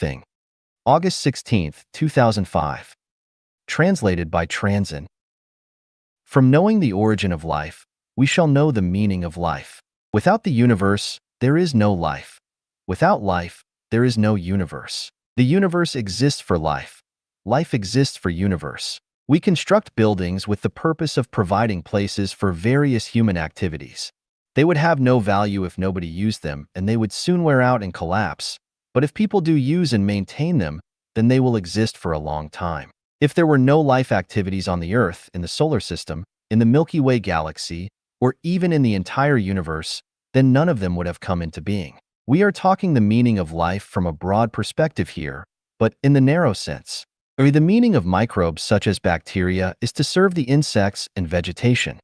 Xiefeng, August 16, 2005. Translated by Transin. From knowing the origin of life, we shall know the meaning of life. Without the universe, there is no life. Without life, there is no universe. The universe exists for life. Life exists for universe. We construct buildings with the purpose of providing places for various human activities. They would have no value if nobody used them, and they would soon wear out and collapse. But if people do use and maintain them, then they will exist for a long time. If there were no life activities on the Earth, in the solar system, in the Milky Way galaxy, or even in the entire universe, then none of them would have come into being. We are talking the meaning of life from a broad perspective here, but in the narrow sense. The meaning of microbes such as bacteria is to serve the insects and vegetation.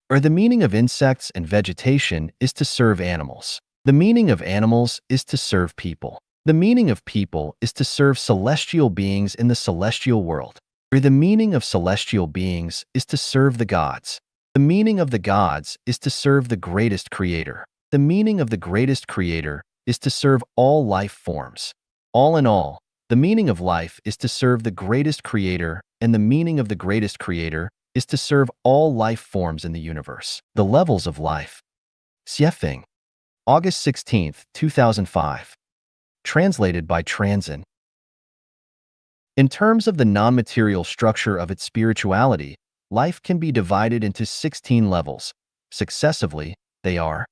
The meaning of insects and vegetation is to serve animals. The meaning of animals is to serve people. The meaning of people is to serve celestial beings in the celestial world. The meaning of celestial beings is to serve the gods. The meaning of the gods is to serve the greatest creator. The meaning of the greatest creator is to serve all life forms. All in all, the meaning of life is to serve the greatest creator, and the meaning of the greatest creator is to serve all life forms in the universe. The levels of life. Xiefeng, August 16, 2005. Translated by Transin. In terms of the non-material structure of its spirituality, life can be divided into 16 levels. Successively, they are: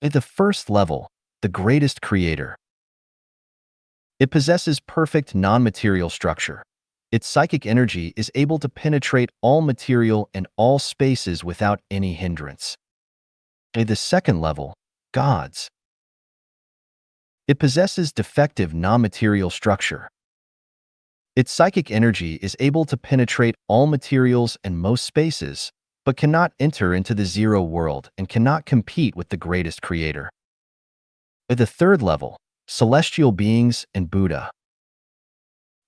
at the first level, the greatest creator. It possesses perfect non-material structure. Its psychic energy is able to penetrate all material and all spaces without any hindrance. At the second level, gods. It possesses defective non-material structure. Its psychic energy is able to penetrate all materials and most spaces, but cannot enter into the zero world and cannot compete with the greatest creator. At the third level, celestial beings and Buddha.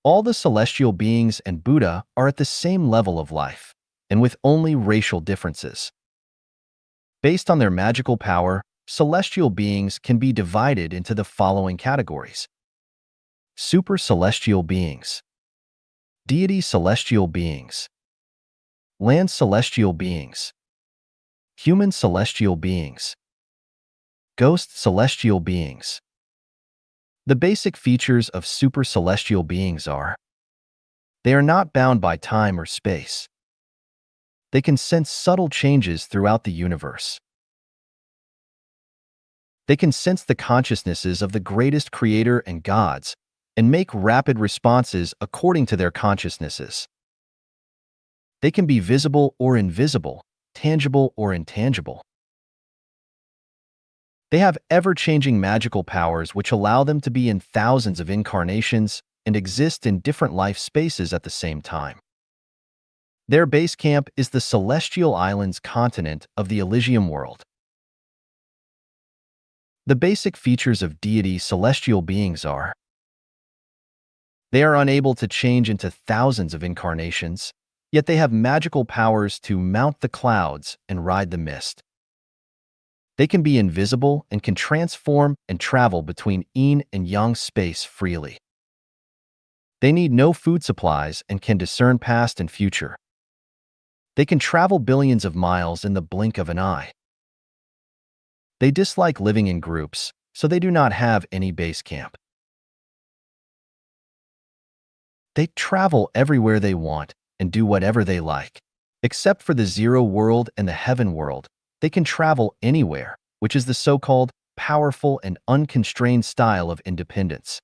All the celestial beings and Buddha are at the same level of life, and with only racial differences. Based on their magical power, celestial beings can be divided into the following categories: super celestial beings, deity celestial beings, land celestial beings, human celestial beings, ghost celestial beings. The basic features of super celestial beings are: they are not bound by time or space. They can sense subtle changes throughout the universe. They can sense the consciousnesses of the greatest creator and gods and make rapid responses according to their consciousnesses. They can be visible or invisible, tangible or intangible. They have ever-changing magical powers which allow them to be in thousands of incarnations and exist in different life spaces at the same time. Their base camp is the Celestial Islands continent of the Elysium world. The basic features of deity celestial beings are: they are unable to change into thousands of incarnations, yet they have magical powers to mount the clouds and ride the mist. They can be invisible and can transform and travel between yin and yang space freely. They need no food supplies and can discern past and future. They can travel billions of miles in the blink of an eye. They dislike living in groups, so they do not have any base camp. They travel everywhere they want and do whatever they like. Except for the zero world and the heaven world, they can travel anywhere, which is the so-called powerful and unconstrained style of independence.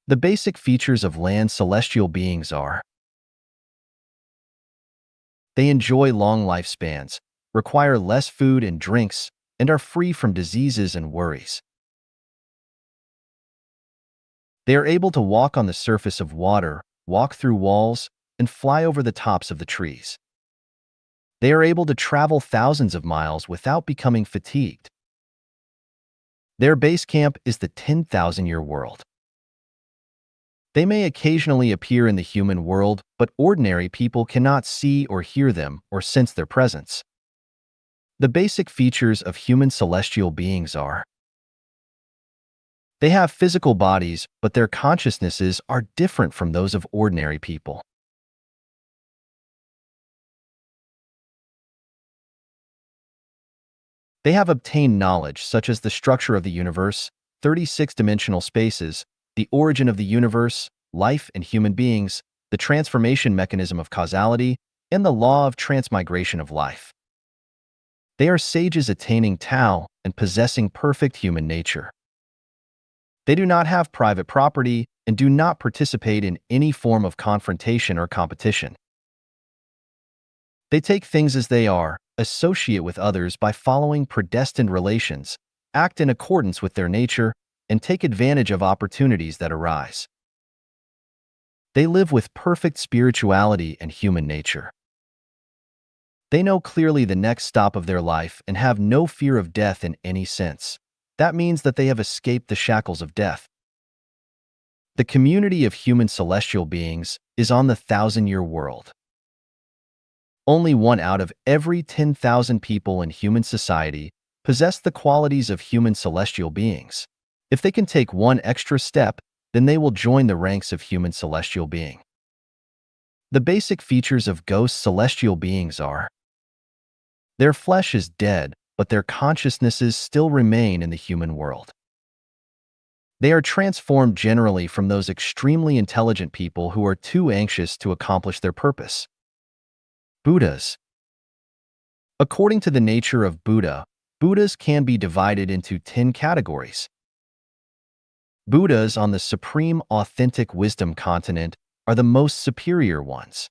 The basic features of land celestial beings are: they enjoy long lifespans, require less food and drinks, and are free from diseases and worries. They are able to walk on the surface of water, walk through walls, and fly over the tops of the trees. They are able to travel thousands of miles without becoming fatigued. Their base camp is the 10,000-year world. They may occasionally appear in the human world, but ordinary people cannot see or hear them or sense their presence. The basic features of human celestial beings are: They have physical bodies, but their consciousnesses are different from those of ordinary people. They have obtained knowledge such as the structure of the universe, 36-dimensional spaces, the origin of the universe, life and human beings, the transformation mechanism of causality, and the law of transmigration of life. They are sages attaining Tao and possessing perfect human nature. They do not have private property and do not participate in any form of confrontation or competition. They take things as they are, associate with others by following predestined relations, act in accordance with their nature, and take advantage of opportunities that arise. They live with perfect spirituality and human nature. They know clearly the next stop of their life and have no fear of death in any sense. That means that they have escaped the shackles of death. The community of human celestial beings is on the 1,000-year world. Only 1 out of every 10,000 people in human society possess the qualities of human celestial beings. If they can take one extra step, then they will join the ranks of human celestial being. The basic features of ghost celestial beings are: their flesh is dead, but their consciousnesses still remain in the human world. They are transformed generally from those extremely intelligent people who are too anxious to accomplish their purpose. Buddhas. According to the nature of Buddha, Buddhas can be divided into 10 categories. Buddhas on the supreme authentic wisdom continent are the most superior ones.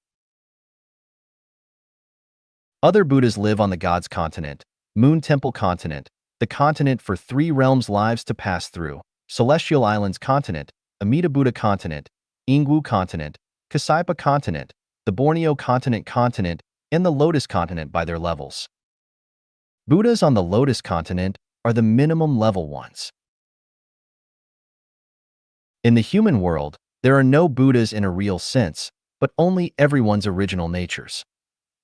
Other Buddhas live on the God's continent, Moon Temple continent, the continent for 3 realms lives to pass through, Celestial Islands continent, Amida Buddha continent, Ingwu continent, Kasaipa continent, the Borneo continent, and the Lotus continent by their levels. Buddhas on the Lotus continent are the minimum level ones. In the human world, there are no Buddhas in a real sense, but only everyone's original natures.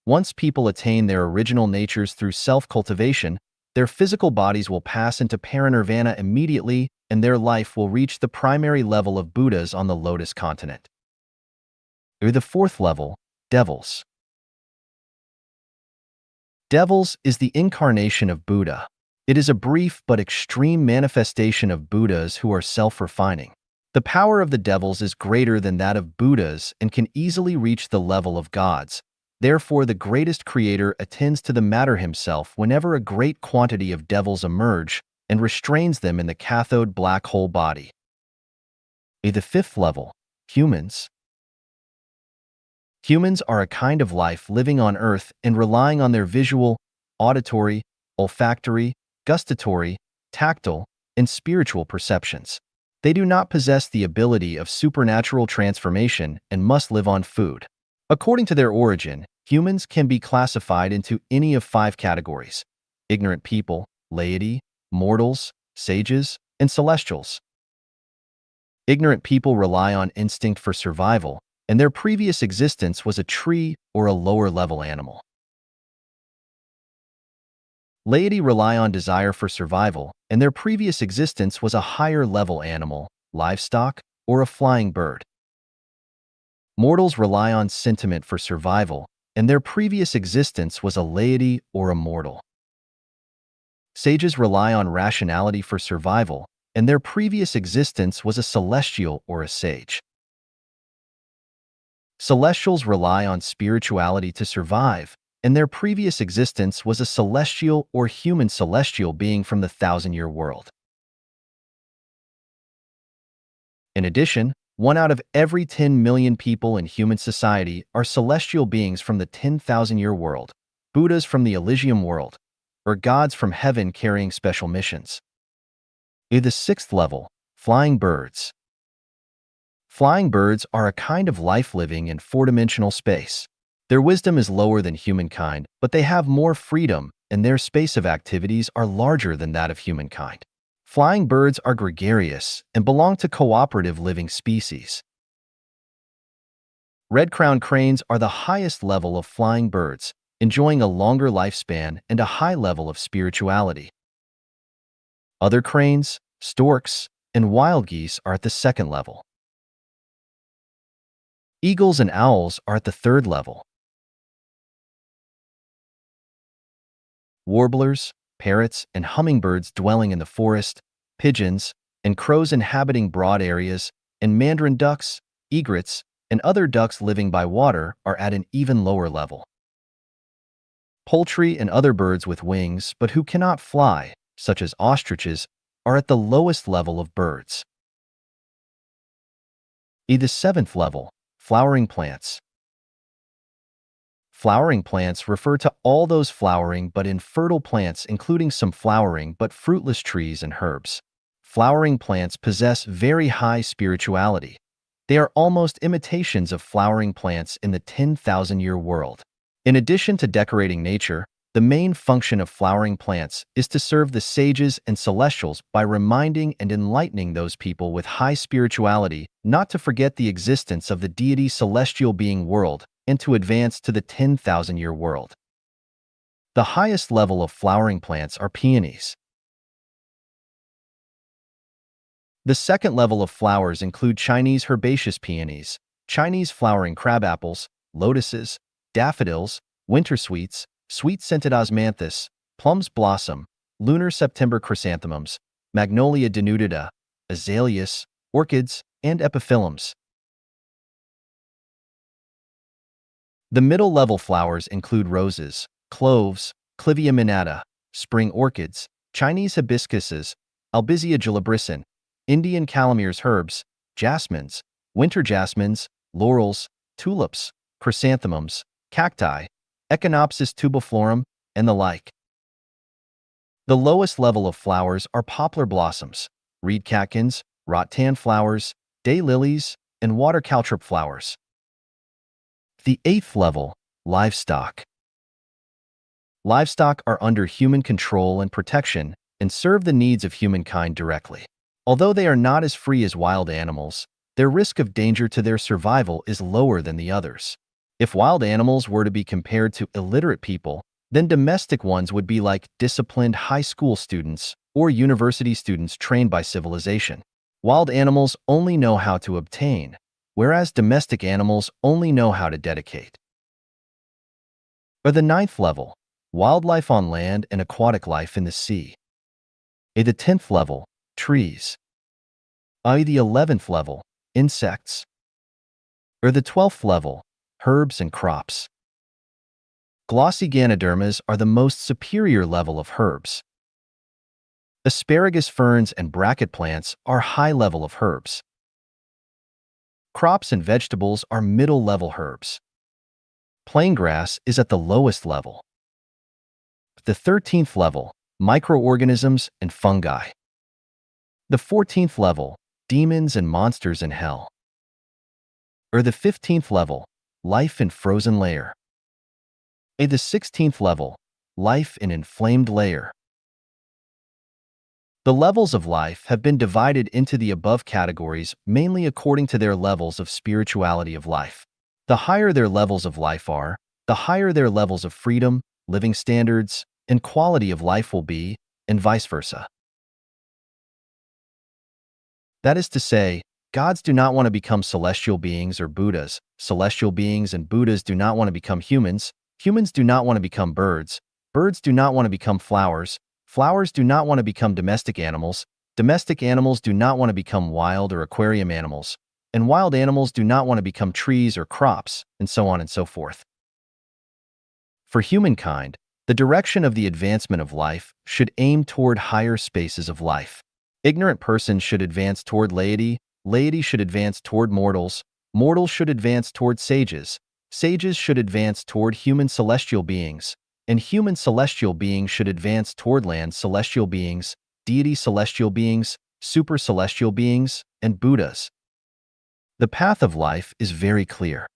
Once people attain their original natures through self-cultivation, their physical bodies will pass into parinirvana immediately, and their life will reach the primary level of Buddhas on the Lotus continent. Or the 4th level, devils. Devils is the incarnation of Buddha. It is a brief but extreme manifestation of Buddhas who are self-refining. The power of the devils is greater than that of Buddhas and can easily reach the level of gods. Therefore, the greatest creator attends to the matter himself whenever a great quantity of devils emerge and restrains them in the cathode black hole body. The 5th level, humans. Humans are a kind of life living on Earth and relying on their visual, auditory, olfactory, gustatory, tactile, and spiritual perceptions. They do not possess the ability of supernatural transformation and must live on food. According to their origin, humans can be classified into any of 5 categories: ignorant people, laity, mortals, sages, and celestials. Ignorant people rely on instinct for survival, and their previous existence was a tree or a lower-level animal. Laity rely on desire for survival, and their previous existence was a higher-level animal, livestock, or a flying bird. Mortals rely on sentiment for survival, and their previous existence was a laity or a mortal. Sages rely on rationality for survival, and their previous existence was a celestial or a sage. Celestials rely on spirituality to survive, and their previous existence was a celestial or human celestial being from the 1,000-year world. In addition, 1 out of every 10 million people in human society are celestial beings from the 10,000-year world, Buddhas from the Elysium world, or gods from heaven carrying special missions. The 6th level, flying birds. Flying birds are a kind of life living in 4-dimensional space. Their wisdom is lower than humankind, but they have more freedom, and their space of activities are larger than that of humankind. Flying birds are gregarious and belong to cooperative living species. Red-crowned cranes are the highest level of flying birds, enjoying a longer lifespan and a high level of spirituality. Other cranes, storks, and wild geese are at the second level. Eagles and owls are at the third level. Warblers, parrots, and hummingbirds dwelling in the forest, pigeons, and crows inhabiting broad areas, and mandarin ducks, egrets, and other ducks living by water are at an even lower level. Poultry and other birds with wings but who cannot fly, such as ostriches, are at the lowest level of birds. The seventh level, flowering plants. Flowering plants refer to all those flowering but infertile plants, including some flowering but fruitless trees and herbs. Flowering plants possess very high spirituality. They are almost imitations of flowering plants in the 10,000-year world. In addition to decorating nature, the main function of flowering plants is to serve the sages and celestials by reminding and enlightening those people with high spirituality not to forget the existence of the deity celestial being world and to advance to the 10,000-year world. The highest level of flowering plants are peonies. The second level of flowers include Chinese herbaceous peonies, Chinese flowering crabapples, lotuses, daffodils, winter sweets, sweet-scented osmanthus, plums blossom, lunar September chrysanthemums, magnolia denudata, azaleas, orchids, and epiphyllums. The middle-level flowers include roses, cloves, Clivia minata, spring orchids, Chinese hibiscuses, Albizia julibrissin, Indian calameres herbs, jasmines, winter jasmines, laurels, tulips, chrysanthemums, cacti, Echinopsis tubiflorum, and the like. The lowest level of flowers are poplar blossoms, reed catkins, rattan flowers, daylilies, and water caltrop flowers. The eighth level, livestock. Livestock are under human control and protection and serve the needs of humankind directly. Although they are not as free as wild animals, their risk of danger to their survival is lower than the others. If wild animals were to be compared to illiterate people, then domestic ones would be like disciplined high school students or university students trained by civilization. Wild animals only know how to obtain, whereas domestic animals only know how to dedicate. Or the ninth level, wildlife on land and aquatic life in the sea. The 10th level, trees. The 11th level, insects. Or the 12th level, herbs and crops. Glossy ganodermas are the most superior level of herbs. Asparagus ferns and bracket plants are high level of herbs. Crops and vegetables are middle-level herbs. Plain grass is at the lowest level. The 13th level, microorganisms and fungi. The 14th level, demons and monsters in hell. Or the 15th level, life in frozen layer. The 16th level, life in inflamed layer. The levels of life have been divided into the above categories mainly according to their levels of spirituality of life. The higher their levels of life are, the higher their levels of freedom, living standards, and quality of life will be, and vice versa. That is to say, gods do not want to become celestial beings or Buddhas, celestial beings and Buddhas do not want to become humans, humans do not want to become birds, birds do not want to become flowers, flowers do not want to become domestic animals do not want to become wild or aquarium animals, and wild animals do not want to become trees or crops, and so on and so forth. For humankind, the direction of the advancement of life should aim toward higher spaces of life. Ignorant persons should advance toward laity, laity should advance toward mortals, mortals should advance toward sages, sages should advance toward human celestial beings, and human celestial beings should advance toward land celestial beings, deity celestial beings, super celestial beings, and Buddhas. The path of life is very clear.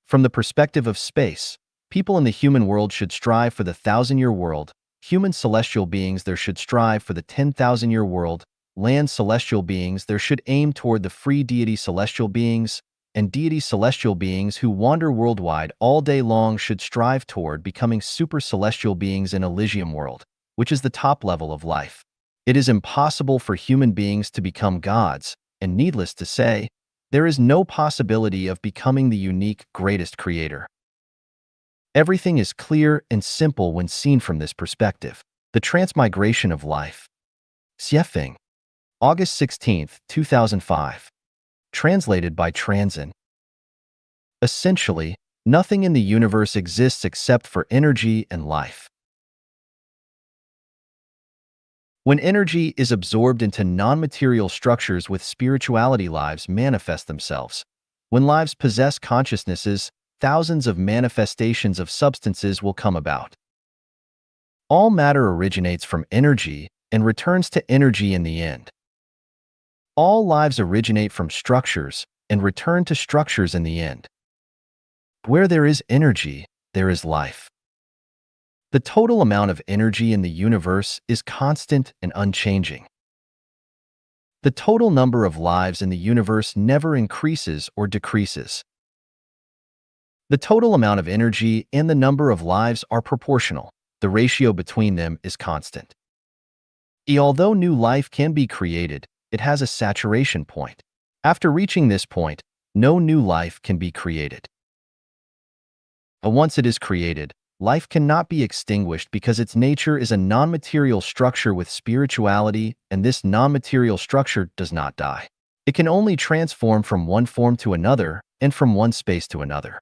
From the perspective of space, people in the human world should strive for the 1,000-year world, human celestial beings there should strive for the 10,000-year world, land celestial beings there should aim toward the free deity celestial beings, and deity celestial beings who wander worldwide all day long should strive toward becoming super celestial beings in Elysium world, which is the top level of life. It is impossible for human beings to become gods, and needless to say, there is no possibility of becoming the unique greatest creator. Everything is clear and simple when seen from this perspective. The Transmigration of Life. Xiefeng. August 16, 2005. Translated by Transin. Essentially, nothing in the universe exists except for energy and life. When energy is absorbed into non-material structures with spirituality, lives manifest themselves. When lives possess consciousnesses, thousands of manifestations of substances will come about. All matter originates from energy and returns to energy in the end. All lives originate from structures and return to structures in the end. Where there is energy, there is life. The total amount of energy in the universe is constant and unchanging. The total number of lives in the universe never increases or decreases. The total amount of energy and the number of lives are proportional. The ratio between them is constant. Although new life can be created, it has a saturation point. After reaching this point, no new life can be created. Once it is created, life cannot be extinguished because its nature is a non-material structure with spirituality, and this non-material structure does not die. It can only transform from one form to another and from one space to another.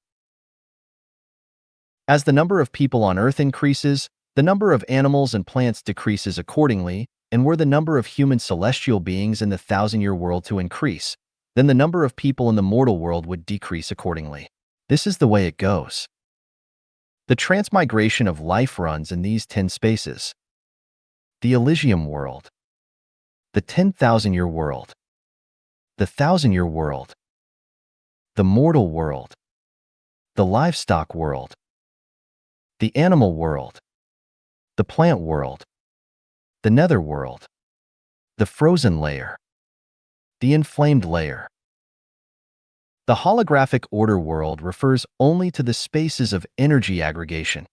As the number of people on Earth increases, the number of animals and plants decreases accordingly, and were the number of human celestial beings in the thousand-year world to increase, then the number of people in the mortal world would decrease accordingly. This is the way it goes. The transmigration of life runs in these 10 spaces. The Elysium world, the 10,000-year world, the 1,000-year world, the mortal world, the livestock world, the animal world, the plant world, the nether world, the frozen layer, the inflamed layer. The holographic order world refers only to the spaces of energy aggregation.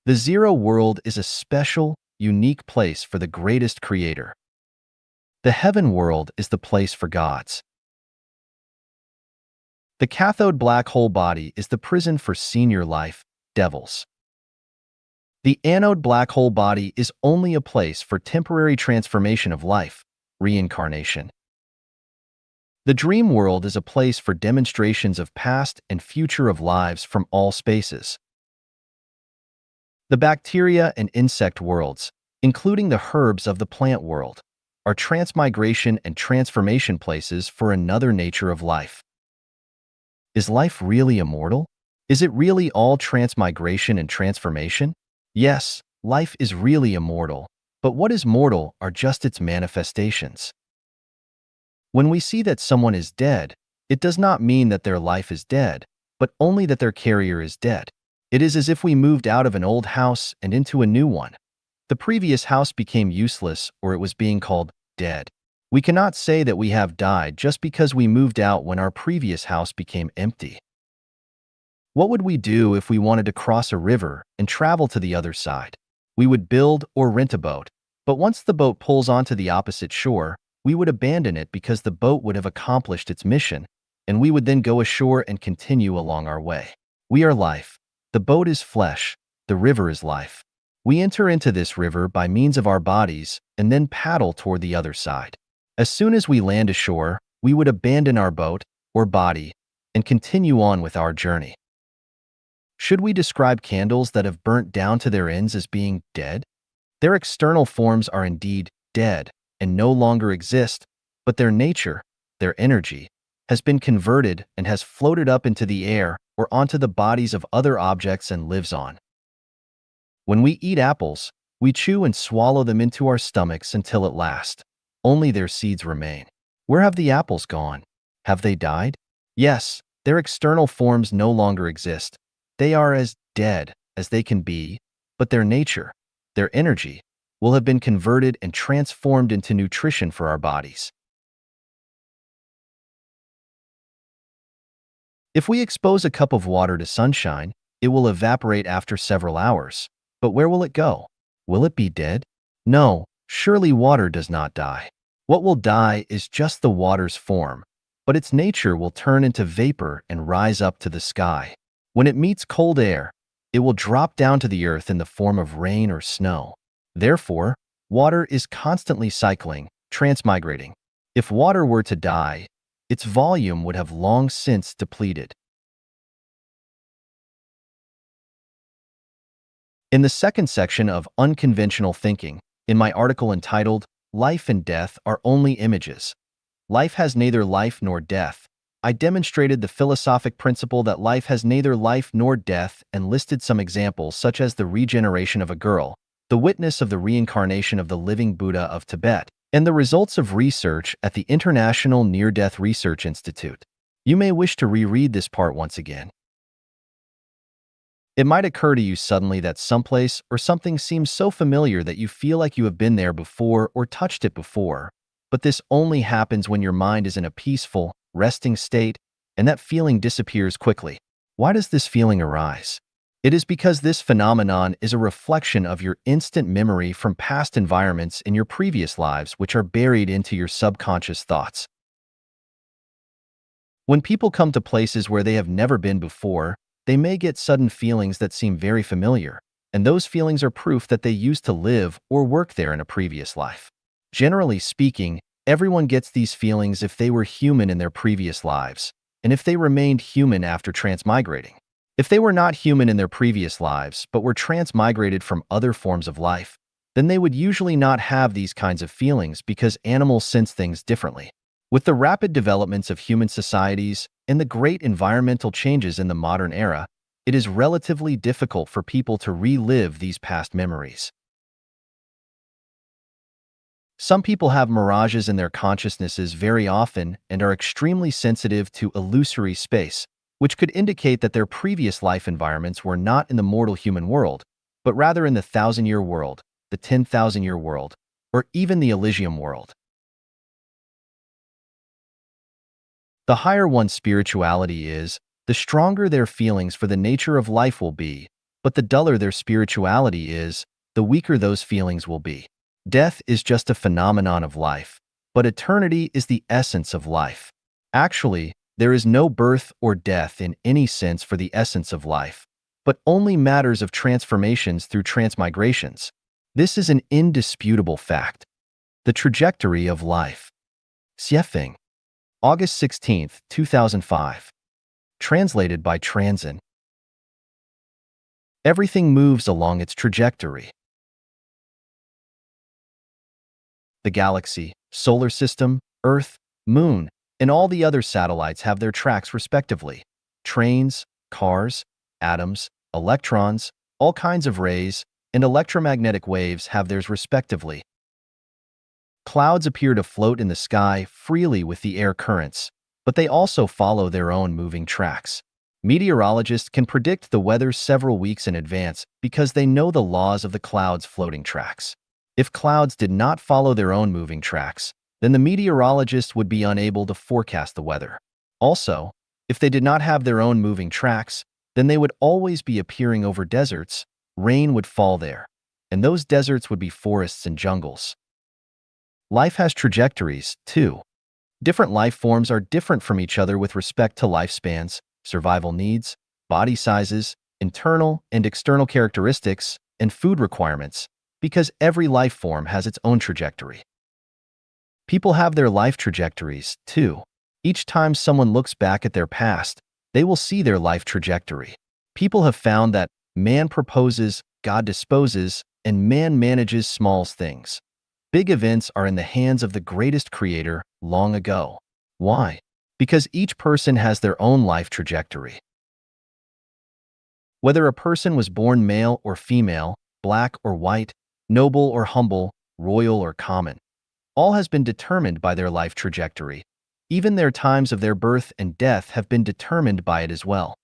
The zero world is a special, unique place for the greatest creator. The heaven world is the place for gods. The cathode black hole body is the prison for senior life, devils. The anode black hole body is only a place for temporary transformation of life, reincarnation. The dream world is a place for demonstrations of past and future of lives from all spaces. The bacteria and insect worlds, including the herbs of the plant world, are transmigration and transformation places for another nature of life. Is life really immortal? Is it really all transmigration and transformation? Yes, life is really immortal, but what is mortal are just its manifestations. When we see that someone is dead, it does not mean that their life is dead, but only that their carrier is dead. It is as if we moved out of an old house and into a new one. The previous house became useless, or it was being called dead. We cannot say that we have died just because we moved out when our previous house became empty. What would we do if we wanted to cross a river and travel to the other side? We would build or rent a boat, but once the boat pulls onto the opposite shore, we would abandon it because the boat would have accomplished its mission, and we would then go ashore and continue along our way. We are life. The boat is flesh. The river is life. We enter into this river by means of our bodies and then paddle toward the other side. As soon as we land ashore, we would abandon our boat or body and continue on with our journey. Should we describe candles that have burnt down to their ends as being dead? Their external forms are indeed dead and no longer exist, but their nature, their energy, has been converted and has floated up into the air or onto the bodies of other objects and lives on. When we eat apples, we chew and swallow them into our stomachs until at last only their seeds remain. Where have the apples gone? Have they died? Yes, their external forms no longer exist. They are as dead as they can be, but their nature, their energy, will have been converted and transformed into nutrition for our bodies. If we expose a cup of water to sunshine, it will evaporate after several hours. But where will it go? Will it be dead? No, Surely water does not die. What will die is just the water's form, but its nature will turn into vapor and rise up to the sky. When it meets cold air, it will drop down to the earth in the form of rain or snow. Therefore, water is constantly cycling, transmigrating. If water were to die, its volume would have long since depleted. In the second section of Unconventional Thinking, in my article entitled, Life and Death Are Only Images, Life Has Neither Life Nor Death, I demonstrated the philosophic principle that life has neither life nor death and listed some examples such as the regeneration of a girl, the witness of the reincarnation of the living Buddha of Tibet, and the results of research at the International Near-Death Research Institute. You may wish to reread this part once again. It might occur to you suddenly that someplace or something seems so familiar that you feel like you have been there before or touched it before, but this only happens when your mind is in a peaceful, resting state, and that feeling disappears quickly. Why does this feeling arise? It is because this phenomenon is a reflection of your instant memory from past environments in your previous lives which are buried into your subconscious thoughts. When people come to places where they have never been before, they may get sudden feelings that seem very familiar, and those feelings are proof that they used to live or work there in a previous life. Generally speaking, everyone gets these feelings if they were human in their previous lives, and if they remained human after transmigrating. If they were not human in their previous lives, but were transmigrated from other forms of life, then they would usually not have these kinds of feelings because animals sense things differently. With the rapid developments of human societies and the great environmental changes in the modern era, it is relatively difficult for people to relive these past memories. Some people have mirages in their consciousnesses very often and are extremely sensitive to illusory space, which could indicate that their previous life environments were not in the mortal human world, but rather in the 1,000-year world, the 10,000-year world, or even the Elysium world. The higher one's spirituality is, the stronger their feelings for the nature of life will be, but the duller their spirituality is, the weaker those feelings will be. Death is just a phenomenon of life, but eternity is the essence of life. Actually, there is no birth or death in any sense for the essence of life, but only matters of transformations through transmigrations. This is an indisputable fact. The trajectory of life. Xiefeng. August 16, 2005. Translated by Transin. Everything moves along its trajectory. The galaxy, solar system, Earth, Moon, and all the other satellites have their tracks respectively. Trains, cars, atoms, electrons, all kinds of rays, and electromagnetic waves have theirs respectively. Clouds appear to float in the sky freely with the air currents, but they also follow their own moving tracks. Meteorologists can predict the weather several weeks in advance because they know the laws of the clouds' floating tracks. If clouds did not follow their own moving tracks, then the meteorologists would be unable to forecast the weather. Also, if they did not have their own moving tracks, then they would always be appearing over deserts, rain would fall there, and those deserts would be forests and jungles. Life has trajectories, too. Different life forms are different from each other with respect to lifespans, survival needs, body sizes, internal and external characteristics, and food requirements, because every life form has its own trajectory. People have their life trajectories, too. Each time someone looks back at their past, they will see their life trajectory. People have found that man proposes, God disposes, and man manages small things. Big events are in the hands of the greatest creator long ago. Why? Because each person has their own life trajectory. Whether a person was born male or female, black or white, noble or humble, royal or common, all has been determined by their life trajectory. Even their times of their birth and death have been determined by it as well.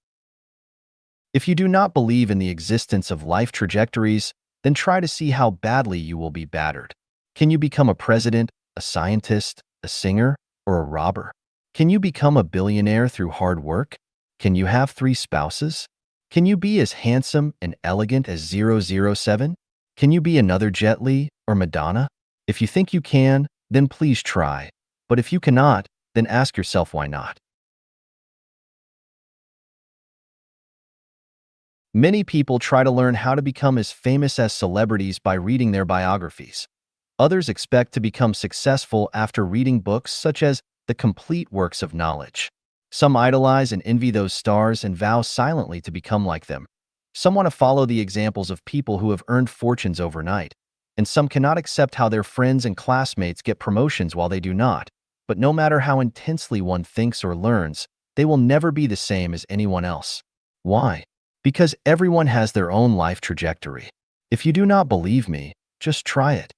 If you do not believe in the existence of life trajectories, then try to see how badly you will be battered. Can you become a president, a scientist, a singer, or a robber? Can you become a billionaire through hard work? Can you have 3 spouses? Can you be as handsome and elegant as 007? Can you be another Jet Li or Madonna? If you think you can, then please try. But if you cannot, then ask yourself why not. Many people try to learn how to become as famous as celebrities by reading their biographies. Others expect to become successful after reading books such as the complete works of knowledge. Some idolize and envy those stars and vow silently to become like them. Some want to follow the examples of people who have earned fortunes overnight, and some cannot accept how their friends and classmates get promotions while they do not. But no matter how intensely one thinks or learns, they will never be the same as anyone else. Why? Because everyone has their own life trajectory. If you do not believe me, just try it.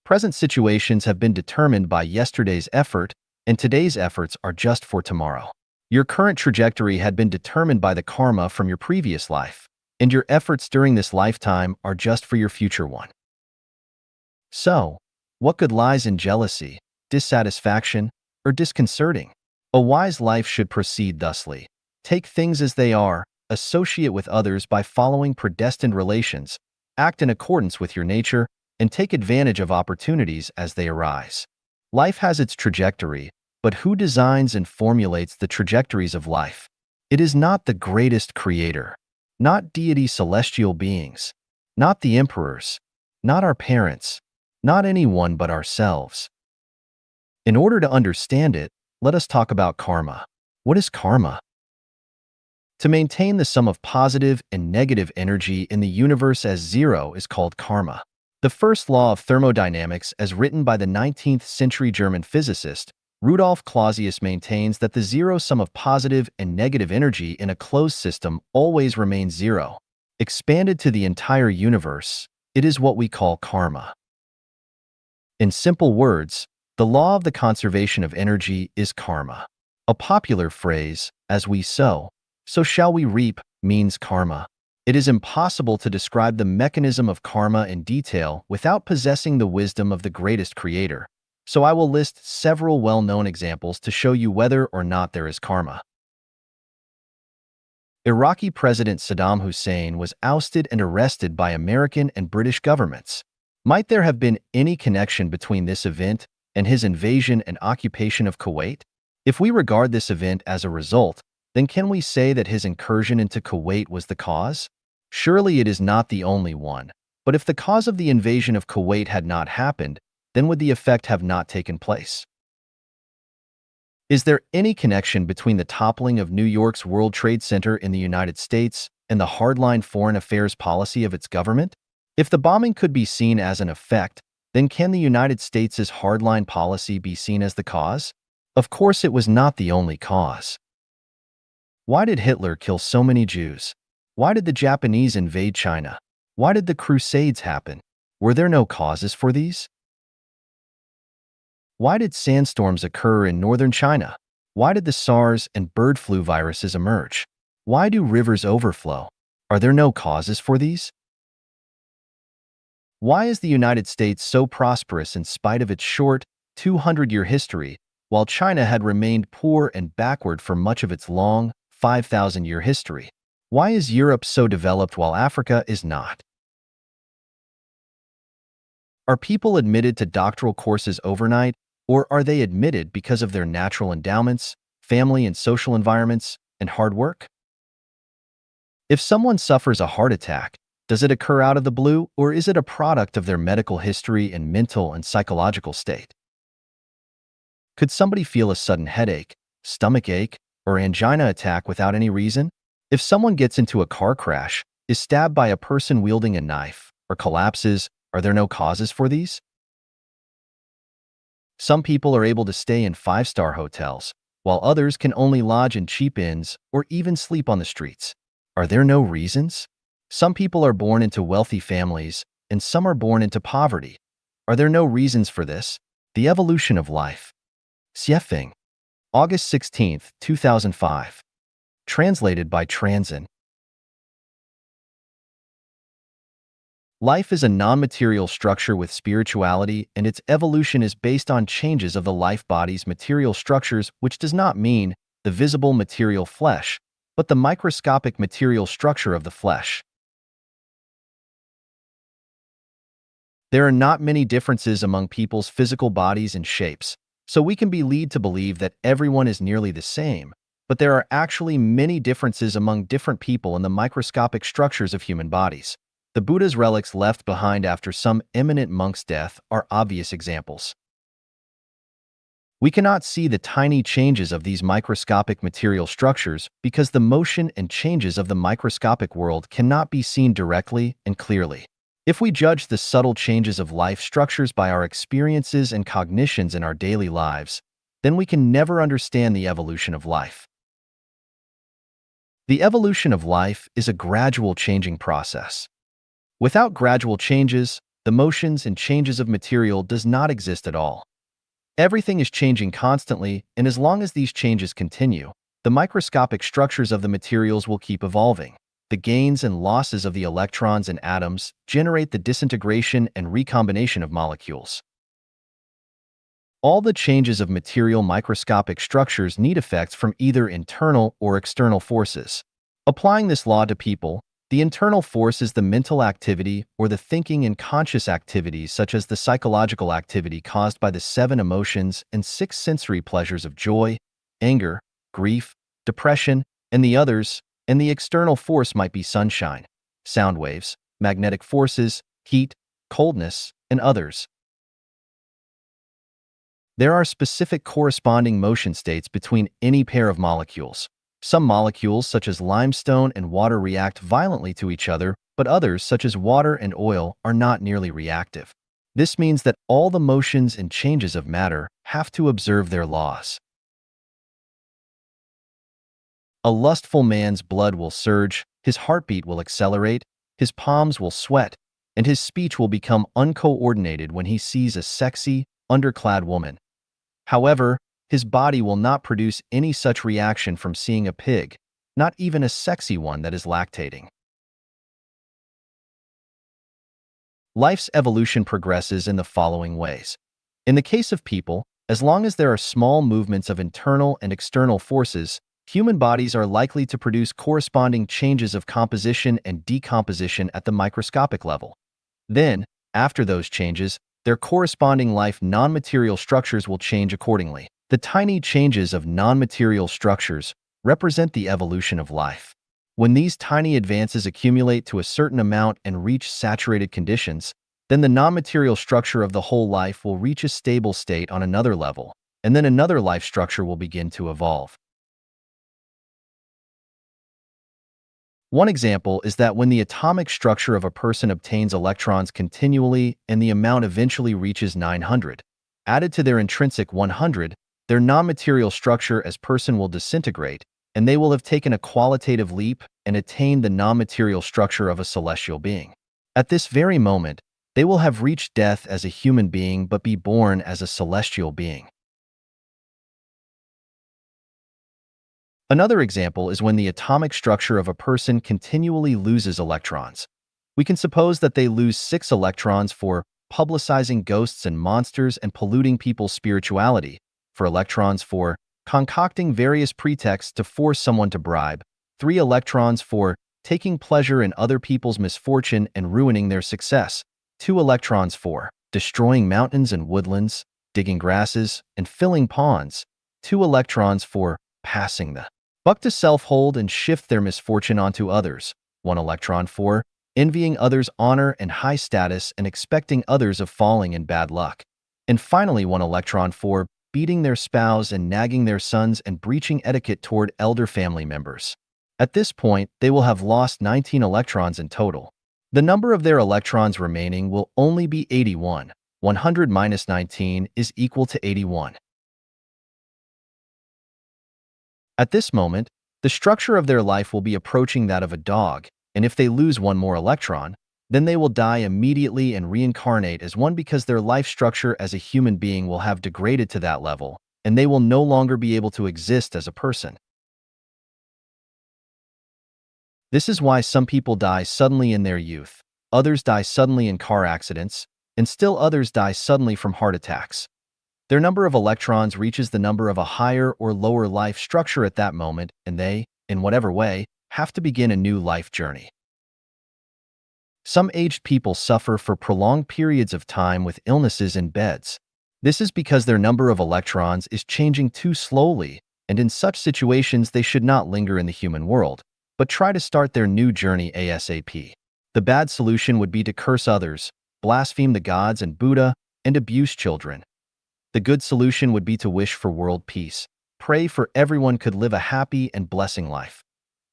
Present situations have been determined by yesterday's effort, and today's efforts are just for tomorrow. Your current trajectory had been determined by the karma from your previous life, and your efforts during this lifetime are just for your future one. So, what good lies in jealousy, dissatisfaction, or disconcerting? A wise life should proceed thusly. Take things as they are, associate with others by following predestined relations, act in accordance with your nature, and take advantage of opportunities as they arise. Life has its trajectory, but who designs and formulates the trajectories of life? It is not the greatest creator, not deity celestial beings, not the emperors, not our parents, not anyone but ourselves. In order to understand it, let us talk about karma. What is karma? To maintain the sum of positive and negative energy in the universe as zero is called karma. The first law of thermodynamics, as written by the 19th century German physicist Rudolf Clausius, maintains that the zero sum of positive and negative energy in a closed system always remains zero. Expanded to the entire universe, it is what we call karma. In simple words, the law of the conservation of energy is karma. A popular phrase, as we sow, so shall we reap, means karma. It is impossible to describe the mechanism of karma in detail without possessing the wisdom of the greatest creator, so I will list several well-known examples to show you whether or not there is karma. Iraqi President Saddam Hussein was ousted and arrested by American and British governments. Might there have been any connection between this event and his invasion and occupation of Kuwait? If we regard this event as a result, then can we say that his incursion into Kuwait was the cause? Surely it is not the only one, but if the cause of the invasion of Kuwait had not happened, then would the effect have not taken place? Is there any connection between the toppling of New York's World Trade Center in the United States and the hardline foreign affairs policy of its government? If the bombing could be seen as an effect, then can the United States' hardline policy be seen as the cause? Of course, it was not the only cause. Why did Hitler kill so many Jews? Why did the Japanese invade China? Why did the Crusades happen? Were there no causes for these? Why did sandstorms occur in northern China? Why did the SARS and bird flu viruses emerge? Why do rivers overflow? Are there no causes for these? Why is the United States so prosperous in spite of its short, 200-year history, while China had remained poor and backward for much of its long, 5,000-year history? Why is Europe so developed while Africa is not? Are people admitted to doctoral courses overnight, or are they admitted because of their natural endowments, family and social environments, and hard work? If someone suffers a heart attack, does it occur out of the blue, or is it a product of their medical history and mental and psychological state? Could somebody feel a sudden headache, stomach ache, or angina attack without any reason? If someone gets into a car crash, is stabbed by a person wielding a knife, or collapses, are there no causes for these? Some people are able to stay in 5-star hotels, while others can only lodge in cheap inns or even sleep on the streets. Are there no reasons? Some people are born into wealthy families, and some are born into poverty. Are there no reasons for this? The evolution of life. Xiefeng. August 16, 2005. Translated by Transin. Life is a non-material structure with spirituality, and its evolution is based on changes of the life body's material structures, which does not mean the visible material flesh, but the microscopic material structure of the flesh. There are not many differences among people's physical bodies and shapes, so we can be led to believe that everyone is nearly the same, but there are actually many differences among different people in the microscopic structures of human bodies. The Buddha's relics left behind after some eminent monk's death are obvious examples. We cannot see the tiny changes of these microscopic material structures because the motion and changes of the microscopic world cannot be seen directly and clearly. If we judge the subtle changes of life structures by our experiences and cognitions in our daily lives, then we can never understand the evolution of life. The evolution of life is a gradual changing process. Without gradual changes, the motions and changes of material does not exist at all. Everything is changing constantly, and as long as these changes continue, the microscopic structures of the materials will keep evolving. The gains and losses of the electrons and atoms generate the disintegration and recombination of molecules. All the changes of material microscopic structures need effects from either internal or external forces. Applying this law to people, the internal force is the mental activity or the thinking and conscious activities such as the psychological activity caused by the 7 emotions and 6 sensory pleasures of joy, anger, grief, depression, and the others, and the external force might be sunshine, sound waves, magnetic forces, heat, coldness, and others. There are specific corresponding motion states between any pair of molecules. Some molecules, such as limestone and water, react violently to each other, but others, such as water and oil, are not nearly reactive. This means that all the motions and changes of matter have to observe their laws. A lustful man's blood will surge, his heartbeat will accelerate, his palms will sweat, and his speech will become uncoordinated when he sees a sexy, underclad woman. However, his body will not produce any such reaction from seeing a pig, not even a sexy one that is lactating. Life's evolution progresses in the following ways. In the case of people, as long as there are small movements of internal and external forces, human bodies are likely to produce corresponding changes of composition and decomposition at the microscopic level. Then, after those changes, their corresponding life non-material structures will change accordingly. The tiny changes of non-material structures represent the evolution of life. When these tiny advances accumulate to a certain amount and reach saturated conditions, then the non-material structure of the whole life will reach a stable state on another level, and then another life structure will begin to evolve. One example is that when the atomic structure of a person obtains electrons continually and the amount eventually reaches 900, added to their intrinsic 100, their non-material structure as person will disintegrate, and they will have taken a qualitative leap and attained the non-material structure of a celestial being. At this very moment, they will have reached death as a human being but be born as a celestial being. Another example is when the atomic structure of a person continually loses electrons. We can suppose that they lose 6 electrons for publicizing ghosts and monsters and polluting people's spirituality, for electrons for concocting various pretexts to force someone to bribe, 3 electrons for taking pleasure in other people's misfortune and ruining their success, 2 electrons for destroying mountains and woodlands, digging grasses, and filling ponds, 2 electrons for passing the buck to self-hold and shift their misfortune onto others, 1 electron for envying others' honor and high status and expecting others of falling in bad luck, and finally 1 electron for beating their spouse and nagging their sons and breaching etiquette toward elder family members. At this point, they will have lost 19 electrons in total. The number of their electrons remaining will only be 81. 100 minus 19 is equal to 81. At this moment, the structure of their life will be approaching that of a dog, and if they lose 1 more electron, then they will die immediately and reincarnate as one because their life structure as a human being will have degraded to that level, and they will no longer be able to exist as a person. This is why some people die suddenly in their youth, others die suddenly in car accidents, and still others die suddenly from heart attacks. Their number of electrons reaches the number of a higher or lower life structure at that moment, and they, in whatever way, have to begin a new life journey. Some aged people suffer for prolonged periods of time with illnesses in beds. This is because their number of electrons is changing too slowly, and in such situations they should not linger in the human world, but try to start their new journey ASAP. The bad solution would be to curse others, blaspheme the gods and Buddha, and abuse children. The good solution would be to wish for world peace, pray for everyone could live a happy and blessing life.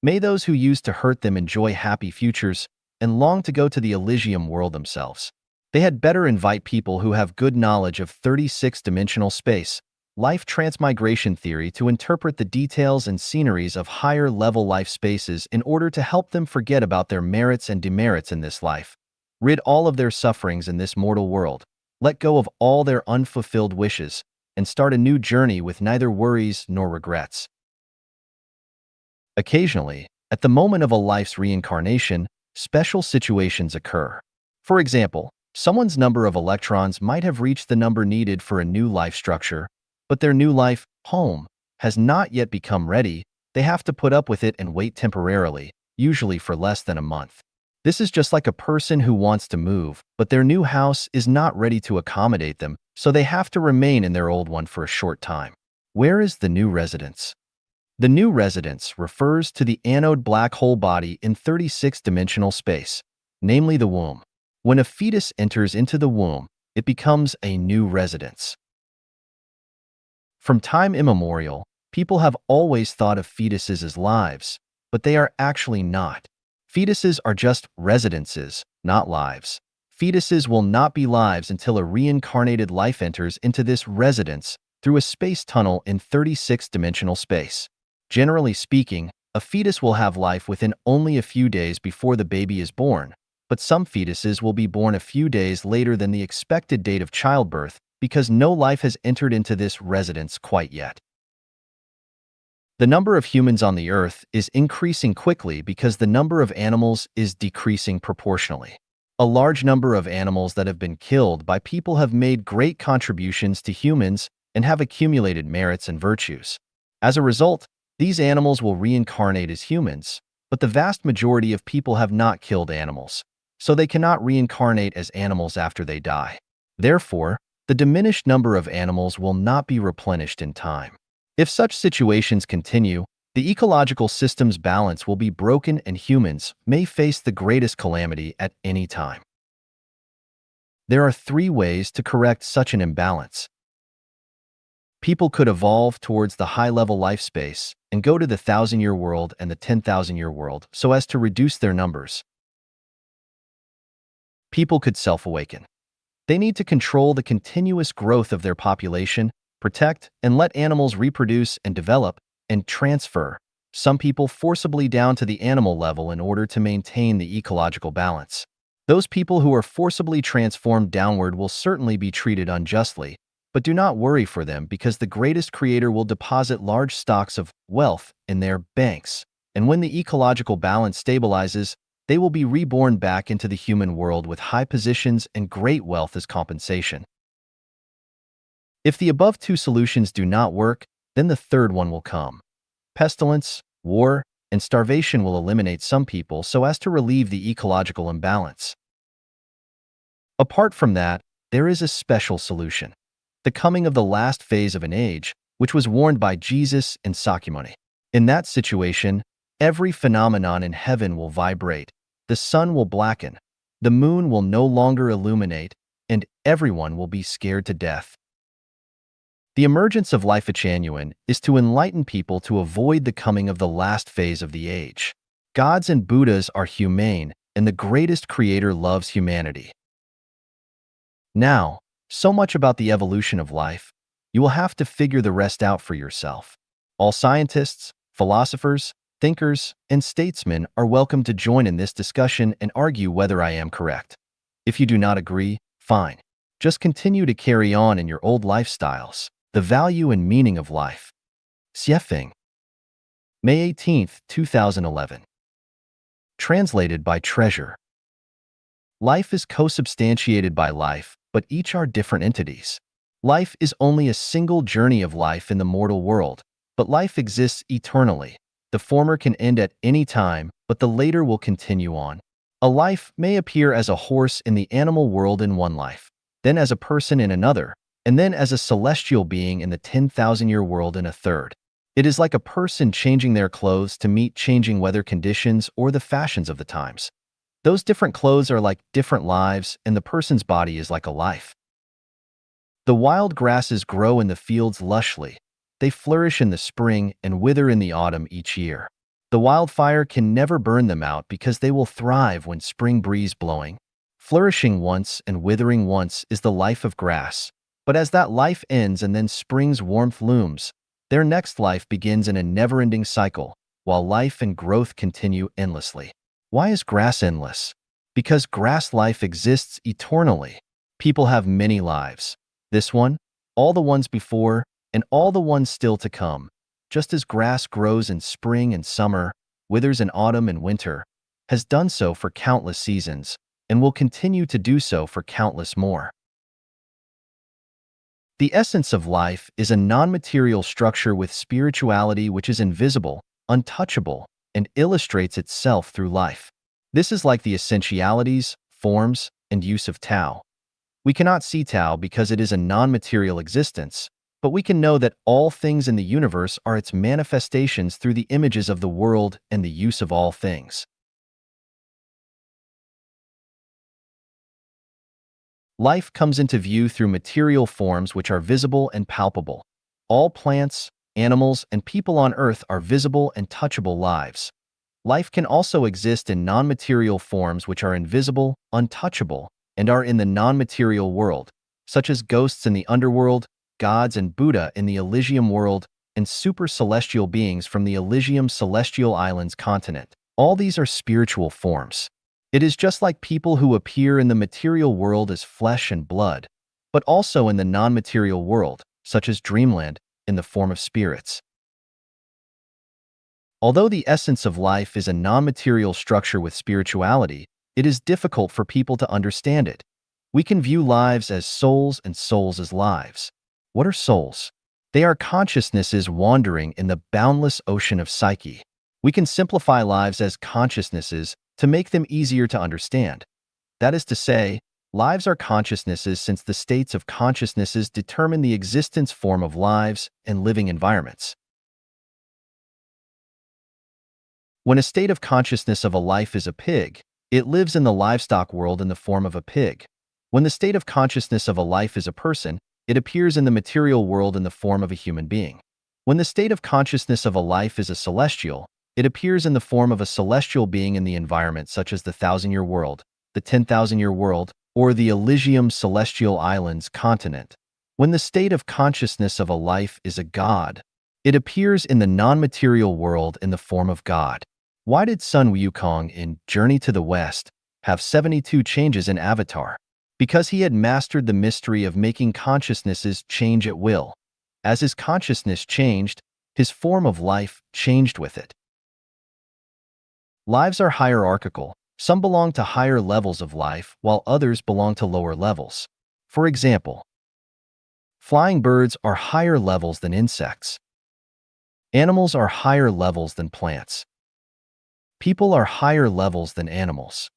May those who used to hurt them enjoy happy futures and long to go to the Elysium world themselves. They had better invite people who have good knowledge of 36-dimensional space, life transmigration theory to interpret the details and sceneries of higher-level life spaces in order to help them forget about their merits and demerits in this life, rid all of their sufferings in this mortal world, let go of all their unfulfilled wishes, and start a new journey with neither worries nor regrets. Occasionally, at the moment of a life's reincarnation, special situations occur. For example, someone's number of electrons might have reached the number needed for a new life structure, but their new life, home, has not yet become ready. They have to put up with it and wait temporarily, usually for less than a month. This is just like a person who wants to move, but their new house is not ready to accommodate them, so they have to remain in their old one for a short time. Where is the new residence? The new residence refers to the anode black hole body in 36-dimensional space, namely the womb. When a fetus enters into the womb, it becomes a new residence. From time immemorial, people have always thought of fetuses as lives, but they are actually not. Fetuses are just residences, not lives. Fetuses will not be lives until a reincarnated life enters into this residence through a space tunnel in 36-dimensional space. Generally speaking, a fetus will have life within only a few days before the baby is born, but some fetuses will be born a few days later than the expected date of childbirth because no life has entered into this residence quite yet. The number of humans on the Earth is increasing quickly because the number of animals is decreasing proportionally. A large number of animals that have been killed by people have made great contributions to humans and have accumulated merits and virtues. As a result, these animals will reincarnate as humans, but the vast majority of people have not killed animals, so they cannot reincarnate as animals after they die. Therefore, the diminished number of animals will not be replenished in time. If such situations continue, the ecological system's balance will be broken and humans may face the greatest calamity at any time. There are 3 ways to correct such an imbalance. People could evolve towards the high-level life space and go to the 1,000-year world and the 10,000-year world so as to reduce their numbers. People could self-awaken. They need to control the continuous growth of their population, protect and let animals reproduce and develop, and transfer some people forcibly down to the animal level in order to maintain the ecological balance. Those people who are forcibly transformed downward will certainly be treated unjustly, but do not worry for them because the greatest creator will deposit large stocks of wealth in their banks, and when the ecological balance stabilizes, they will be reborn back into the human world with high positions and great wealth as compensation. If the above 2 solutions do not work, then the third one will come. Pestilence, war, and starvation will eliminate some people so as to relieve the ecological imbalance. Apart from that, there is a special solution: the coming of the last phase of an age, which was warned by Jesus and Sakyamuni. In that situation, every phenomenon in heaven will vibrate, the sun will blacken, the moon will no longer illuminate, and everyone will be scared to death. The emergence of life genuine is to enlighten people to avoid the coming of the last phase of the age. Gods and Buddhas are humane, and the greatest creator loves humanity. Now, so much about the evolution of life. You will have to figure the rest out for yourself. All scientists, philosophers, thinkers, and statesmen are welcome to join in this discussion and argue whether I am correct. If you do not agree, fine. Just continue to carry on in your old lifestyles. The value and meaning of life. Xiefeng. May 18, 2011. Translated by Treasure. Life is co-substantiated by life, but each are different entities. Life is only a single journey of life in the mortal world, but life exists eternally. The former can end at any time, but the later will continue on. A life may appear as a horse in the animal world in one life, then as a person in another, and then as a celestial being in the 10,000-year world in a third. It is like a person changing their clothes to meet changing weather conditions or the fashions of the times. Those different clothes are like different lives, and the person's body is like a life. The wild grasses grow in the fields lushly. They flourish in the spring and wither in the autumn each year. The wildfire can never burn them out because they will thrive when spring breeze blowing. Flourishing once and withering once is the life of grass. But as that life ends and then spring's warmth looms, their next life begins in a never-ending cycle, while life and growth continue endlessly. Why is grass endless? Because grass life exists eternally. People have many lives. This one, all the ones before, and all the ones still to come. Just as grass grows in spring and summer, withers in autumn and winter, has done so for countless seasons, and will continue to do so for countless more. The essence of life is a non-material structure with spirituality which is invisible, untouchable, and illustrates itself through life. This is like the essentialities, forms, and use of Tao. We cannot see Tao because it is a non-material existence, but we can know that all things in the universe are its manifestations through the images of the world and the use of all things. Life comes into view through material forms which are visible and palpable. All plants, animals, and people on Earth are visible and touchable lives. Life can also exist in non-material forms which are invisible, untouchable, and are in the non-material world, such as ghosts in the underworld, gods and Buddha in the Elysium world, and super-celestial beings from the Elysium Celestial Islands continent. All these are spiritual forms. It is just like people who appear in the material world as flesh and blood, but also in the non-material world, such as dreamland, in the form of spirits. Although the essence of life is a non-material structure with spirituality, it is difficult for people to understand it. We can view lives as souls and souls as lives. What are souls? They are consciousnesses wandering in the boundless ocean of psyche. We can simplify lives as consciousnesses to make them easier to understand. That is to say, lives are consciousnesses since the states of consciousnesses determine the existence form of lives and living environments. When a state of consciousness of a life is a pig, it lives in the livestock world in the form of a pig. When the state of consciousness of a life is a person, it appears in the material world in the form of a human being. When the state of consciousness of a life is a celestial, it appears in the form of a celestial being in the environment such as the 1,000-year world, the 10,000-year world, or the Elysium Celestial Islands continent. When the state of consciousness of a life is a god, it appears in the non-material world in the form of God. Why did Sun Wukong in Journey to the West have 72 changes in avatar? Because he had mastered the mystery of making consciousnesses change at will. As his consciousness changed, his form of life changed with it. Lives are hierarchical. Some belong to higher levels of life, while others belong to lower levels. For example, flying birds are higher levels than insects. Animals are higher levels than plants. People are higher levels than animals.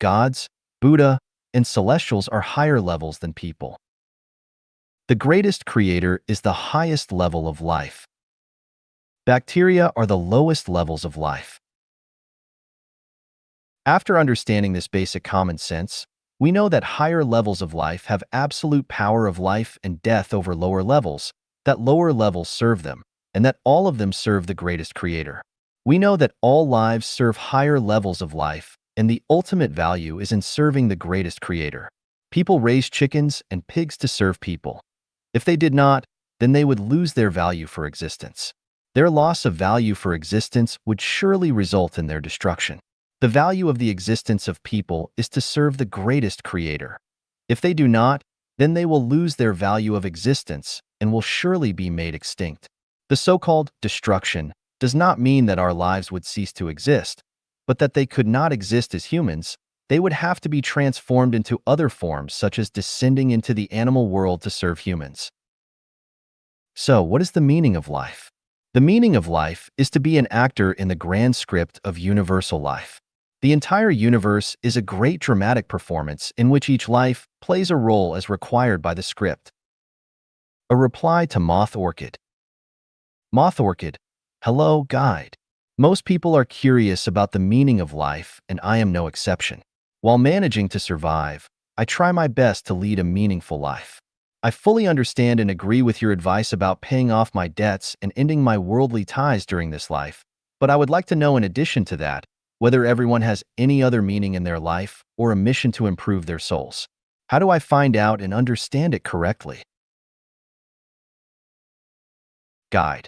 Gods, Buddha, and celestials are higher levels than people. The greatest creator is the highest level of life. Bacteria are the lowest levels of life. After understanding this basic common sense, we know that higher levels of life have absolute power of life and death over lower levels, that lower levels serve them, and that all of them serve the greatest creator. We know that all lives serve higher levels of life, and the ultimate value is in serving the greatest creator. People raise chickens and pigs to serve people. If they did not, then they would lose their value for existence. Their loss of value for existence would surely result in their destruction. The value of the existence of people is to serve the greatest creator. If they do not, then they will lose their value of existence and will surely be made extinct. The so-called destruction does not mean that our lives would cease to exist, but that they could not exist as humans. They would have to be transformed into other forms, such as descending into the animal world to serve humans. So, what is the meaning of life? The meaning of life is to be an actor in the grand script of universal life. The entire universe is a great dramatic performance in which each life plays a role as required by the script. A reply to Moth Orchid. Moth Orchid, hello, guide. Most people are curious about the meaning of life, and I am no exception. While managing to survive, I try my best to lead a meaningful life. I fully understand and agree with your advice about paying off my debts and ending my worldly ties during this life, but I would like to know, in addition to that, whether everyone has any other meaning in their life or a mission to improve their souls. How do I find out and understand it correctly? Guide.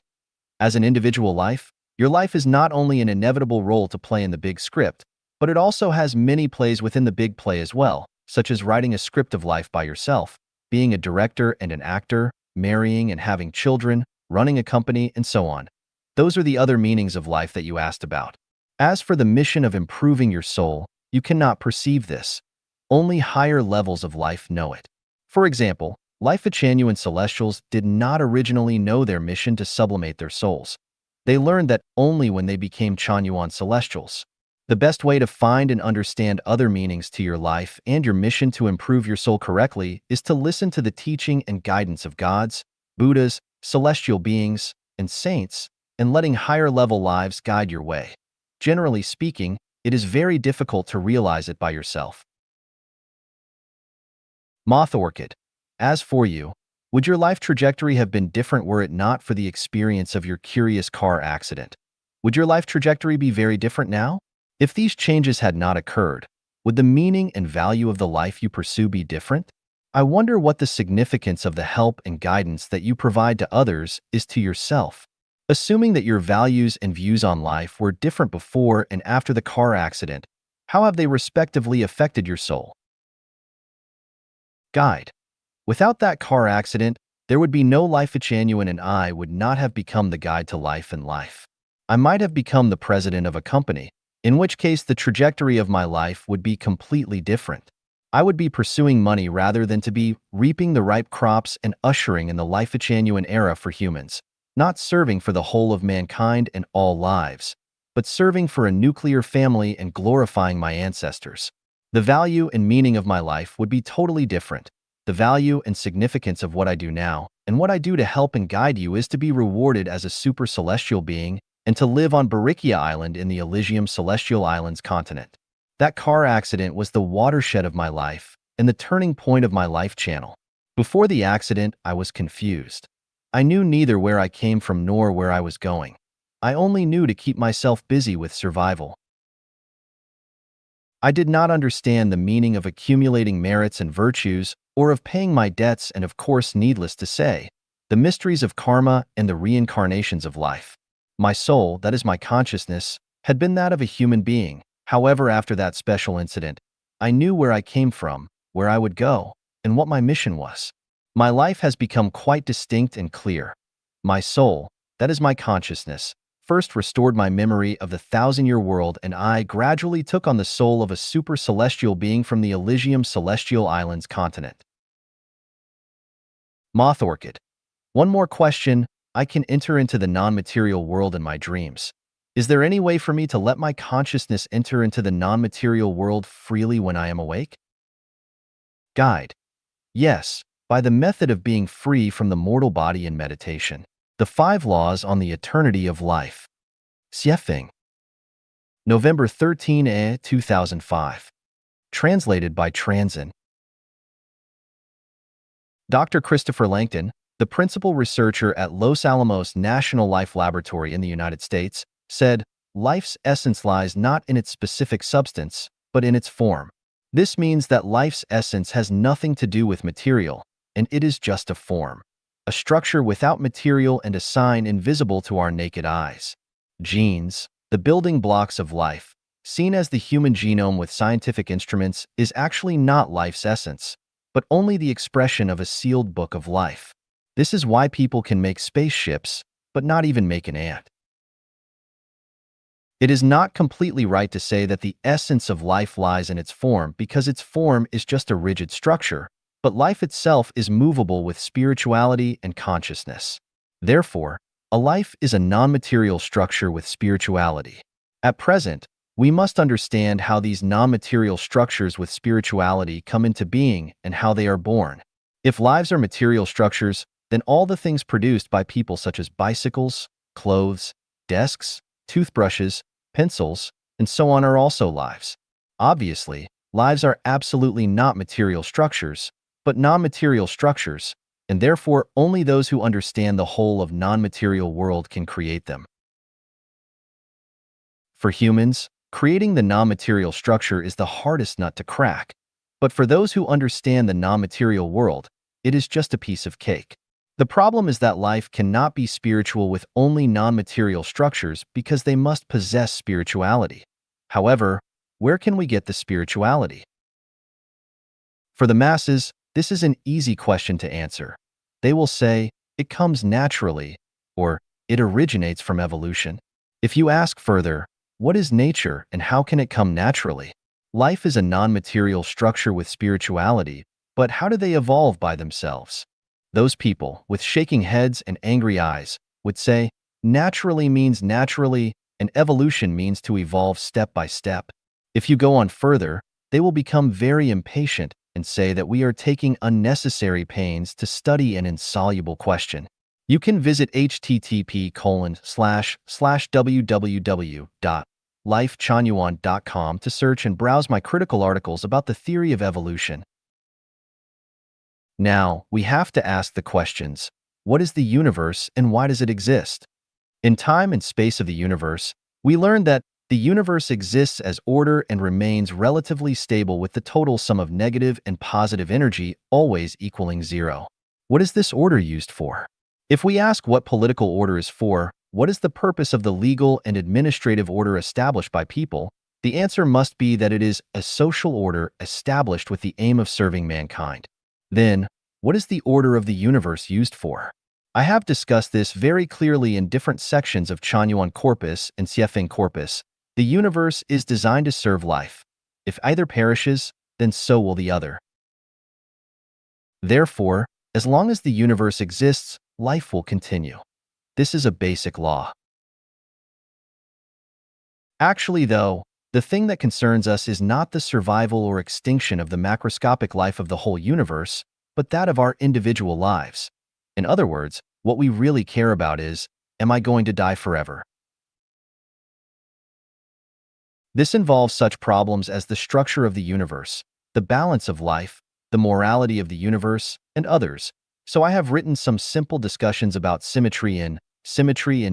As an individual life, your life is not only an inevitable role to play in the big script, but it also has many plays within the big play as well, such as writing a script of life by yourself, being a director and an actor, marrying and having children, running a company, and so on. Those are the other meanings of life that you asked about. As for the mission of improving your soul, you cannot perceive this. Only higher levels of life know it. For example, Life Genuine Celestials did not originally know their mission to sublimate their souls. They learned that only when they became Chanyuan Celestials. The best way to find and understand other meanings to your life and your mission to improve your soul correctly is to listen to the teaching and guidance of gods, Buddhas, celestial beings, and saints, and letting higher-level lives guide your way. Generally speaking, it is very difficult to realize it by yourself. Moth Orchid. As for you, would your life trajectory have been different were it not for the experience of your curious car accident? Would your life trajectory be very different now? If these changes had not occurred, would the meaning and value of the life you pursue be different? I wonder what the significance of the help and guidance that you provide to others is to yourself. Assuming that your values and views on life were different before and after the car accident, how have they respectively affected your soul? Guide. Without that car accident, there would be no Life Genuine, and I would not have become the guide to life and life. I might have become the president of a company, in which case the trajectory of my life would be completely different. I would be pursuing money rather than to be reaping the ripe crops and ushering in the Life Genuine era for humans, not serving for the whole of mankind and all lives, but serving for a nuclear family and glorifying my ancestors. The value and meaning of my life would be totally different. The value and significance of what I do now, and what I do to help and guide you, is to be rewarded as a super celestial being and to live on Barikia Island in the Elysium Celestial Islands continent. That car accident was the watershed of my life and the turning point of my life channel. Before the accident, I was confused. I knew neither where I came from nor where I was going. I only knew to keep myself busy with survival. I did not understand the meaning of accumulating merits and virtues, or of paying my debts, and of course, needless to say, the mysteries of karma and the reincarnations of life. My soul, that is my consciousness, had been that of a human being. However, after that special incident, I knew where I came from, where I would go, and what my mission was. My life has become quite distinct and clear. My soul, that is my consciousness, first restored my memory of the thousand-year world, and I gradually took on the soul of a super celestial being from the Elysium Celestial Islands continent. Moth Orchid. One more question. I can enter into the non-material world in my dreams. Is there any way for me to let my consciousness enter into the non-material world freely when I am awake? Guide. Yes, by the method of being free from the mortal body in meditation. The 5 Laws on the Eternity of Life. Xiefeng. November 13, 2005. Translated by Transin. Dr. Christopher Langton, the principal researcher at Los Alamos National Life Laboratory in the United States, said, "Life's essence lies not in its specific substance, but in its form." This means that life's essence has nothing to do with material, and it is just a form, a structure without material and a sign invisible to our naked eyes. Genes, the building blocks of life, seen as the human genome with scientific instruments, is actually not life's essence, but only the expression of a sealed book of life. This is why people can make spaceships, but not even make an ant. It is not completely right to say that the essence of life lies in its form, because its form is just a rigid structure, but life itself is movable with spirituality and consciousness. Therefore, a life is a non-material structure with spirituality. At present, We must understand how these non-material structures with spirituality come into being and how they are born. If lives are material structures, then all the things produced by people such as bicycles, clothes, desks, toothbrushes, pencils, and so on are also lives. Obviously, lives are absolutely not material structures, but non-material structures, and therefore only those who understand the whole of non-material world can create them. For humans, creating the non-material structure is the hardest nut to crack, but for those who understand the non-material world, it is just a piece of cake. The problem is that life cannot be spiritual with only non-material structures because they must possess spirituality. However, where can we get the spirituality? For the masses, this is an easy question to answer. They will say, it comes naturally, or it originates from evolution. If you ask further, what is nature and how can it come naturally? Life is a non-material structure with spirituality, but how do they evolve by themselves? Those people, with shaking heads and angry eyes, would say, naturally means naturally, and evolution means to evolve step by step. If you go on further, they will become very impatient and say that we are taking unnecessary pains to study an insoluble question. You can visit http://www.lifechanyuan.com to search and browse my critical articles about the theory of evolution. Now, we have to ask the questions, what is the universe and why does it exist? In time and space of the universe, we learned that the universe exists as order and remains relatively stable with the total sum of negative and positive energy always equaling zero. What is this order used for? If we ask what political order is for, what is the purpose of the legal and administrative order established by people, the answer must be that it is a social order established with the aim of serving mankind. Then, what is the order of the universe used for? I have discussed this very clearly in different sections of Chanyuan Corpus and Siefeng Corpus. The universe is designed to serve life. If either perishes, then so will the other. Therefore, as long as the universe exists, life will continue. This is a basic law. Actually, though, the thing that concerns us is not the survival or extinction of the macroscopic life of the whole universe, but that of our individual lives. In other words, what we really care about is, am I going to die forever? This involves such problems as the structure of the universe, the balance of life, the morality of the universe, and others. So I have written some simple discussions about symmetry in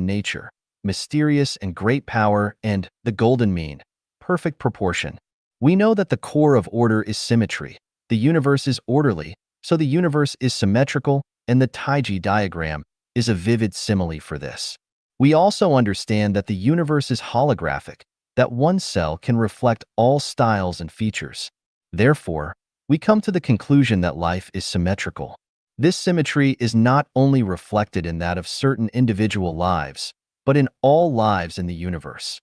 nature, mysterious and great power, and the golden mean, perfect proportion. We know that the core of order is symmetry. The universe is orderly, so the universe is symmetrical, and the Taiji diagram is a vivid simile for this. We also understand that the universe is holographic, that one cell can reflect all styles and features. Therefore, we come to the conclusion that life is symmetrical. This symmetry is not only reflected in that of certain individual lives, but in all lives in the universe.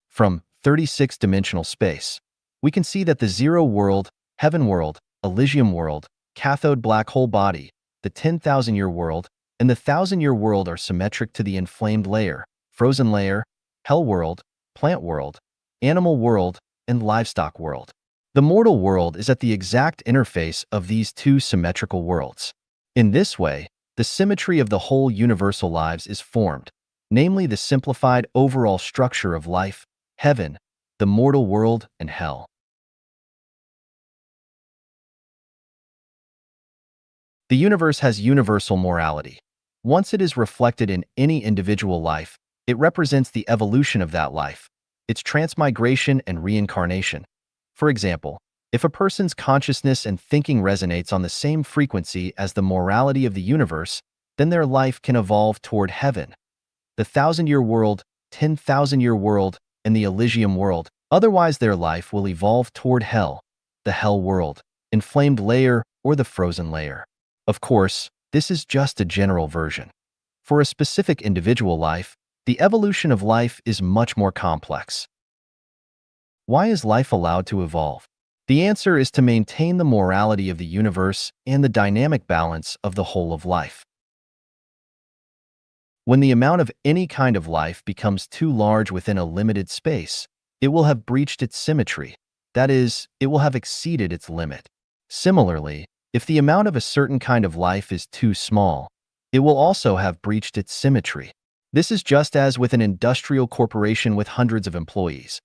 From 36-dimensional space, we can see that the zero world, heaven world, Elysium world, cathode black hole body, the 10,000-year world, and the 1,000-year world are symmetric to the inflamed layer, frozen layer, hell world, plant world, animal world, and livestock world. The mortal world is at the exact interface of these two symmetrical worlds. In this way, the symmetry of the whole universal lives is formed, namely the simplified overall structure of life, heaven, the mortal world, and hell. The universe has universal morality. Once it is reflected in any individual life, it represents the evolution of that life, its transmigration and reincarnation. For example, if a person's consciousness and thinking resonates on the same frequency as the morality of the universe, then their life can evolve toward heaven, the 1,000-year world, 10,000-year world, and the Elysium world. Otherwise, their life will evolve toward hell, the hell world, inflamed layer, or the frozen layer. Of course, this is just a general version. For a specific individual life, the evolution of life is much more complex. Why is life allowed to evolve? The answer is to maintain the morality of the universe and the dynamic balance of the whole of life. When the amount of any kind of life becomes too large within a limited space, it will have breached its symmetry. That is, it will have exceeded its limit. Similarly, if the amount of a certain kind of life is too small, it will also have breached its symmetry. This is just as with an industrial corporation with hundreds of employees.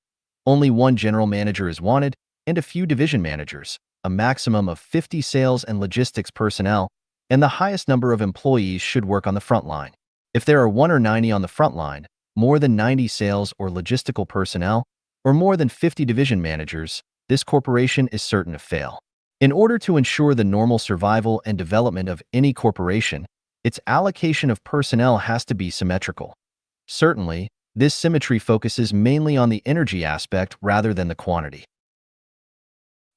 Only one general manager is wanted and a few division managers, a maximum of 50 sales and logistics personnel, and the highest number of employees should work on the front line. If there are 1 or 90 on the front line, more than 90 sales or logistical personnel, or more than 50 division managers, this corporation is certain to fail. In order to ensure the normal survival and development of any corporation, its allocation of personnel has to be symmetrical. Certainly, this symmetry focuses mainly on the energy aspect rather than the quantity.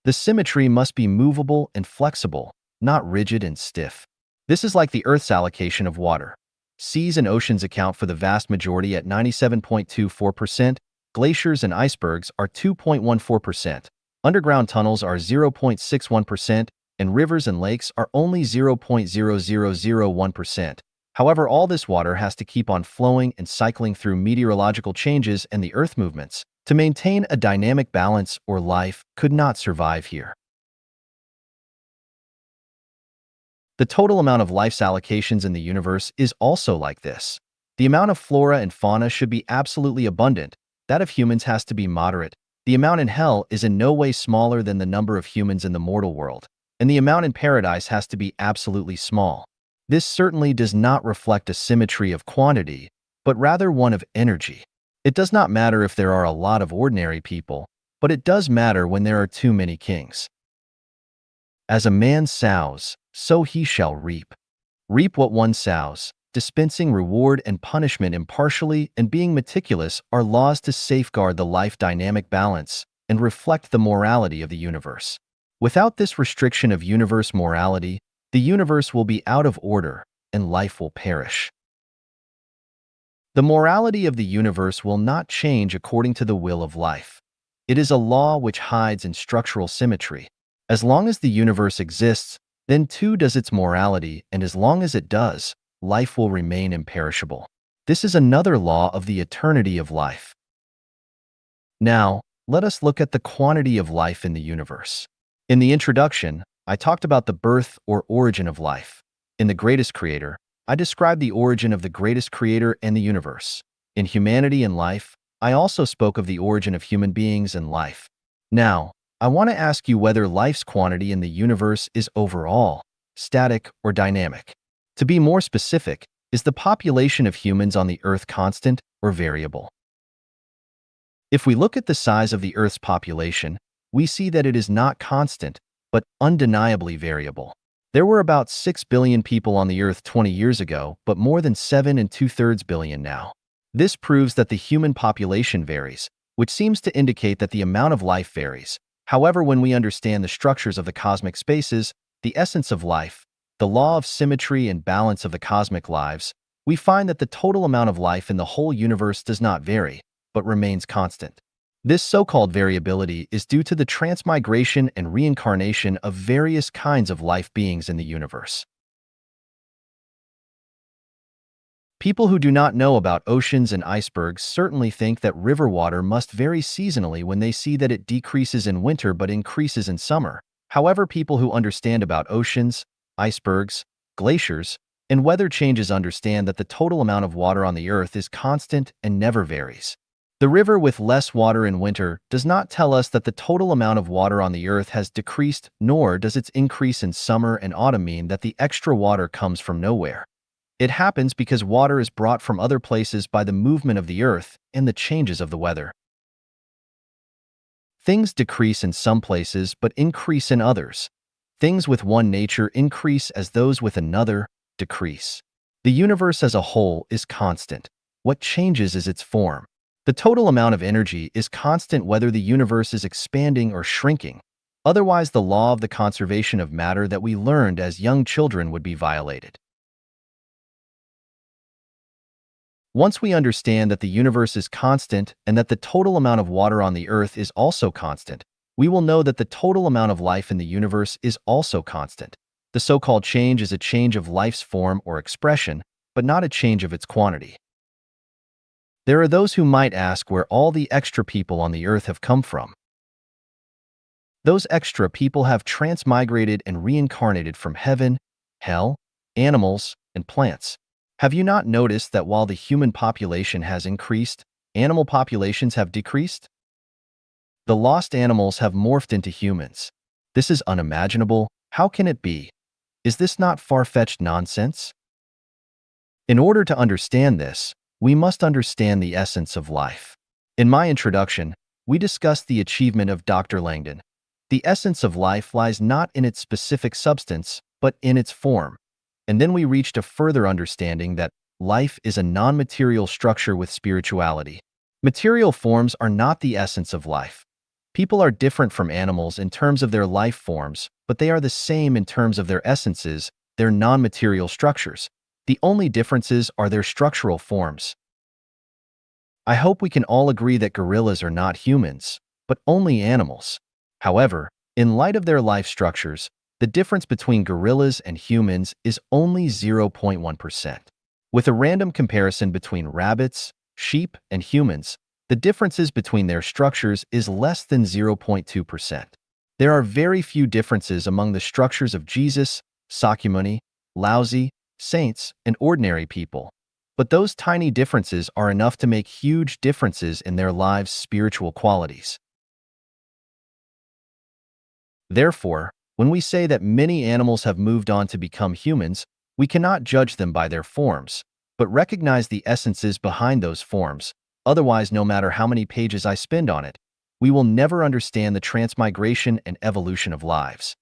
The symmetry must be movable and flexible, not rigid and stiff. This is like the Earth's allocation of water. Seas and oceans account for the vast majority at 97.24%, glaciers and icebergs are 2.14%, underground tunnels are 0.61%, and rivers and lakes are only 0.0001%. However, all this water has to keep on flowing and cycling through meteorological changes and the Earth movements to maintain a dynamic balance, or life could not survive here. The total amount of life's allocations in the universe is also like this. The amount of flora and fauna should be absolutely abundant. That of humans has to be moderate. The amount in hell is in no way smaller than the number of humans in the mortal world, and the amount in paradise has to be absolutely small. This certainly does not reflect a symmetry of quantity, but rather one of energy. It does not matter if there are a lot of ordinary people, but it does matter when there are too many kings. As a man sows, so he shall reap. Reap what one sows. Dispensing reward and punishment impartially and being meticulous are laws to safeguard the life dynamic balance and reflect the morality of the universe. Without this restriction of universe morality, the universe will be out of order and life will perish. The morality of the universe will not change according to the will of life. It is a law which hides in structural symmetry. As long as the universe exists, then too does its morality, and as long as it does, life will remain imperishable. This is another law of the eternity of life. Now, let us look at the quantity of life in the universe. In the introduction, I talked about the birth or origin of life. In The Greatest Creator, I described the origin of the greatest creator and the universe. In Humanity and Life, I also spoke of the origin of human beings and life. Now, I want to ask you whether life's quantity in the universe is overall, static, or dynamic. To be more specific, is the population of humans on the Earth constant or variable? If we look at the size of the Earth's population, we see that it is not constant, but undeniably variable. There were about 6 billion people on the Earth 20 years ago, but more than 7 2/3 billion now. This proves that the human population varies, which seems to indicate that the amount of life varies. However, when we understand the structures of the cosmic spaces, the essence of life, the law of symmetry and balance of the cosmic lives, we find that the total amount of life in the whole universe does not vary, but remains constant. This so-called variability is due to the transmigration and reincarnation of various kinds of life beings in the universe. People who do not know about oceans and icebergs certainly think that river water must vary seasonally when they see that it decreases in winter but increases in summer. However, people who understand about oceans, icebergs, glaciers, and weather changes understand that the total amount of water on the Earth is constant and never varies. The river with less water in winter does not tell us that the total amount of water on the Earth has decreased, nor does its increase in summer and autumn mean that the extra water comes from nowhere. It happens because water is brought from other places by the movement of the Earth and the changes of the weather. Things decrease in some places but increase in others. Things with one nature increase as those with another decrease. The universe as a whole is constant. What changes is its form. The total amount of energy is constant whether the universe is expanding or shrinking. Otherwise, the law of the conservation of matter that we learned as young children would be violated. Once we understand that the universe is constant and that the total amount of water on the Earth is also constant, we will know that the total amount of life in the universe is also constant. The so-called change is a change of life's form or expression, but not a change of its quantity. There are those who might ask where all the extra people on the earth have come from. Those extra people have transmigrated and reincarnated from heaven, hell, animals, and plants. Have you not noticed that while the human population has increased, animal populations have decreased? The lost animals have morphed into humans. This is unimaginable. How can it be? Is this not far-fetched nonsense? In order to understand this, we must understand the essence of life. In my introduction, we discussed the achievement of Dr. Langdon. The essence of life lies not in its specific substance, but in its form. And then we reached a further understanding that life is a non-material structure with spirituality. Material forms are not the essence of life. People are different from animals in terms of their life forms, but they are the same in terms of their essences, their non-material structures. The only differences are their structural forms. I hope we can all agree that gorillas are not humans, but only animals. However, in light of their life structures, the difference between gorillas and humans is only 0.1%. With a random comparison between rabbits, sheep, and humans, the differences between their structures is less than 0.2%. There are very few differences among the structures of Jesus, Sakyamuni, Laozi, saints, and ordinary people. But those tiny differences are enough to make huge differences in their lives' spiritual qualities. Therefore, when we say that many animals have moved on to become humans, we cannot judge them by their forms, but recognize the essences behind those forms. Otherwise, no matter how many pages I spend on it, we will never understand the transmigration and evolution of lives.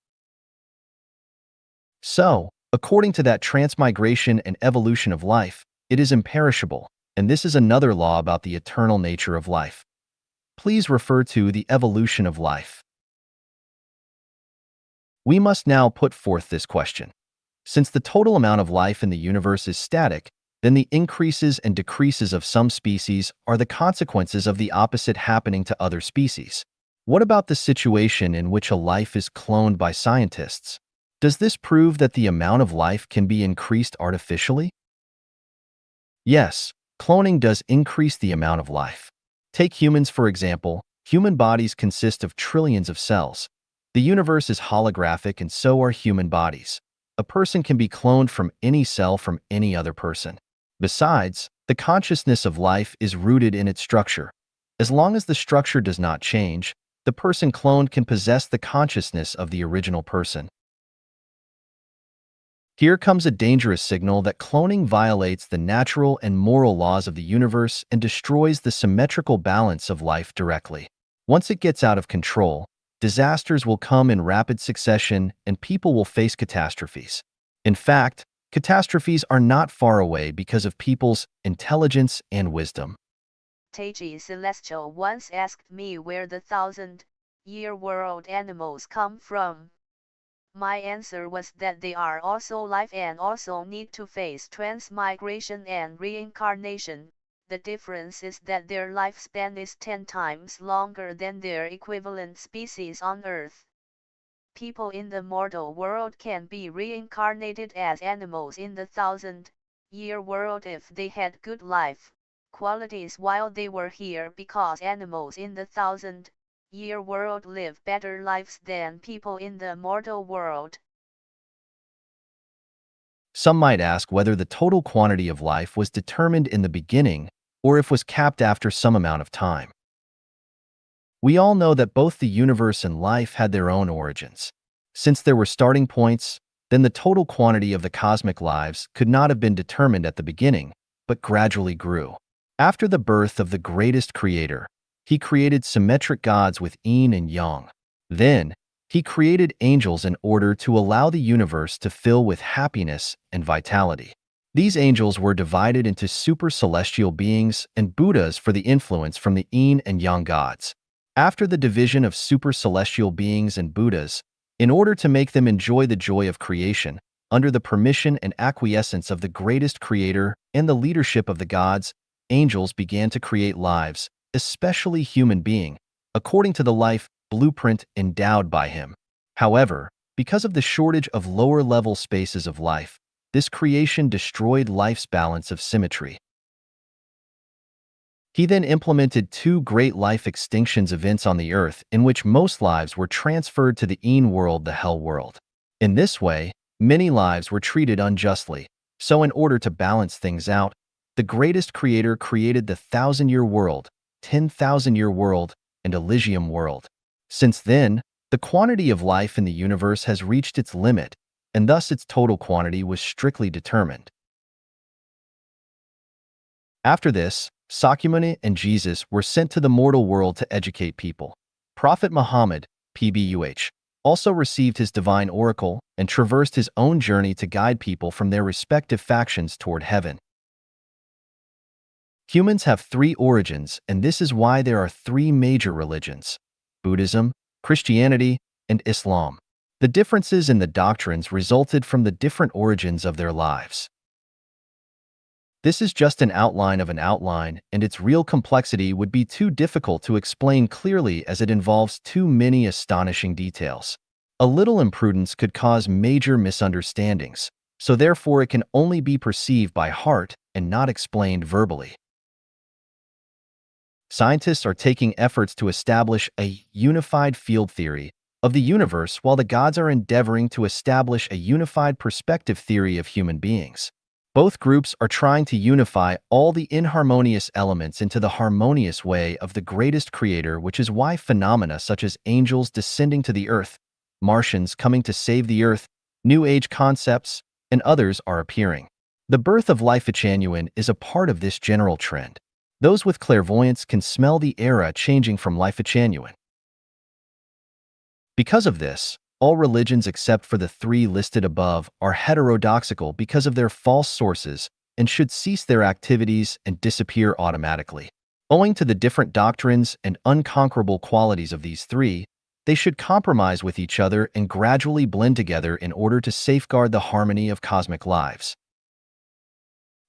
So, according to that transmigration and evolution of life, it is imperishable, and this is another law about the eternal nature of life. Please refer to the evolution of life. We must now put forth this question. Since the total amount of life in the universe is static, then the increases and decreases of some species are the consequences of the opposite happening to other species. What about the situation in which a life is cloned by scientists? Does this prove that the amount of life can be increased artificially? Yes, cloning does increase the amount of life. Take humans, for example. Human bodies consist of trillions of cells. The universe is holographic, and so are human bodies. A person can be cloned from any cell from any other person. Besides, the consciousness of life is rooted in its structure. As long as the structure does not change, the person cloned can possess the consciousness of the original person. Here comes a dangerous signal that cloning violates the natural and moral laws of the universe and destroys the symmetrical balance of life directly. Once it gets out of control, disasters will come in rapid succession and people will face catastrophes. In fact, catastrophes are not far away because of people's intelligence and wisdom. Taiji Celestial once asked me where the 1,000-year world animals come from. My answer was that they are also life and also need to face transmigration and reincarnation. The difference is that their lifespan is 10 times longer than their equivalent species on Earth. People in the mortal world can be reincarnated as animals in the 1,000-year world if they had good life qualities while they were here, because animals in the 1,000-year world live better lives than people in the mortal world. Some might ask whether the total quantity of life was determined in the beginning or if was capped after some amount of time. We all know that both the universe and life had their own origins. Since there were starting points, then the total quantity of the cosmic lives could not have been determined at the beginning, but gradually grew. After the birth of the greatest creator, he created symmetric gods with yin and yang. Then, he created angels in order to allow the universe to fill with happiness and vitality. These angels were divided into super celestial beings and Buddhas for the influence from the yin and yang gods. After the division of super celestial beings and Buddhas, in order to make them enjoy the joy of creation, under the permission and acquiescence of the greatest creator and the leadership of the gods, angels began to create lives, especially human being, according to the life blueprint endowed by him. However, because of the shortage of lower-level spaces of life, this creation destroyed life's balance of symmetry. He then implemented two great life extinctions events on the earth in which most lives were transferred to the Een world, the Hell world. In this way, many lives were treated unjustly. So in order to balance things out, the greatest creator created the 1,000-year world, 10,000-year world, and Elysium world. Since then, the quantity of life in the universe has reached its limit, and thus its total quantity was strictly determined. After this, Sakyamuni and Jesus were sent to the mortal world to educate people. Prophet Muhammad, PBUH, also received his divine oracle and traversed his own journey to guide people from their respective factions toward heaven. Humans have three origins, and this is why there are three major religions: Buddhism, Christianity, and Islam. The differences in the doctrines resulted from the different origins of their lives. This is just an outline of an outline, and its real complexity would be too difficult to explain clearly as it involves too many astonishing details. A little imprudence could cause major misunderstandings, so therefore it can only be perceived by heart and not explained verbally. Scientists are taking efforts to establish a unified field theory of the universe while the gods are endeavoring to establish a unified perspective theory of human beings. Both groups are trying to unify all the inharmonious elements into the harmonious way of the greatest creator, which is why phenomena such as angels descending to the earth, Martians coming to save the earth, New Age concepts, and others are appearing. The birth of life genuine is a part of this general trend. Those with clairvoyance can smell the era changing from life genuine. Because of this, all religions except for the three listed above are heterodoxical because of their false sources and should cease their activities and disappear automatically. Owing to the different doctrines and unconquerable qualities of these three, they should compromise with each other and gradually blend together in order to safeguard the harmony of cosmic lives.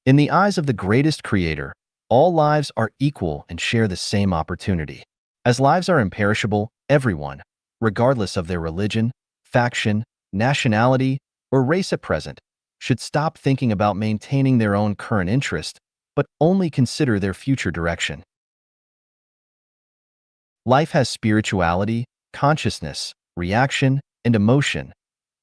In the eyes of the greatest creator, all lives are equal and share the same opportunity. As lives are imperishable, everyone, regardless of their religion, faction, nationality, or race at present, should stop thinking about maintaining their own current interest, but only consider their future direction. Life has spirituality, consciousness, reaction, and emotion,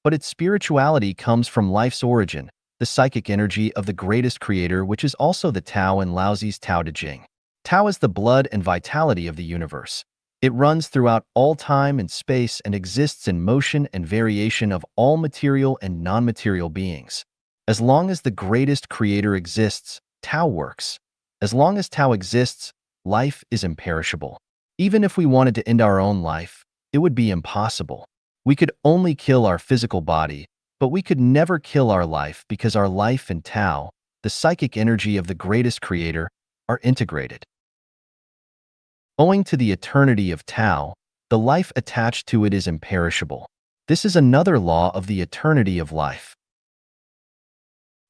but its spirituality comes from life's origin, the psychic energy of the greatest creator, which is also the Tao in Laozi's Tao Te Ching. Tao is the blood and vitality of the universe. It runs throughout all time and space and exists in motion and variation of all material and non-material beings. As long as the greatest creator exists, Tao works. As long as Tao exists, life is imperishable. Even if we wanted to end our own life, it would be impossible. We could only kill our physical body, but we could never kill our life because our life and Tao, the psychic energy of the greatest creator, are integrated. Owing to the eternity of Tao, the life attached to it is imperishable. This is another law of the eternity of life.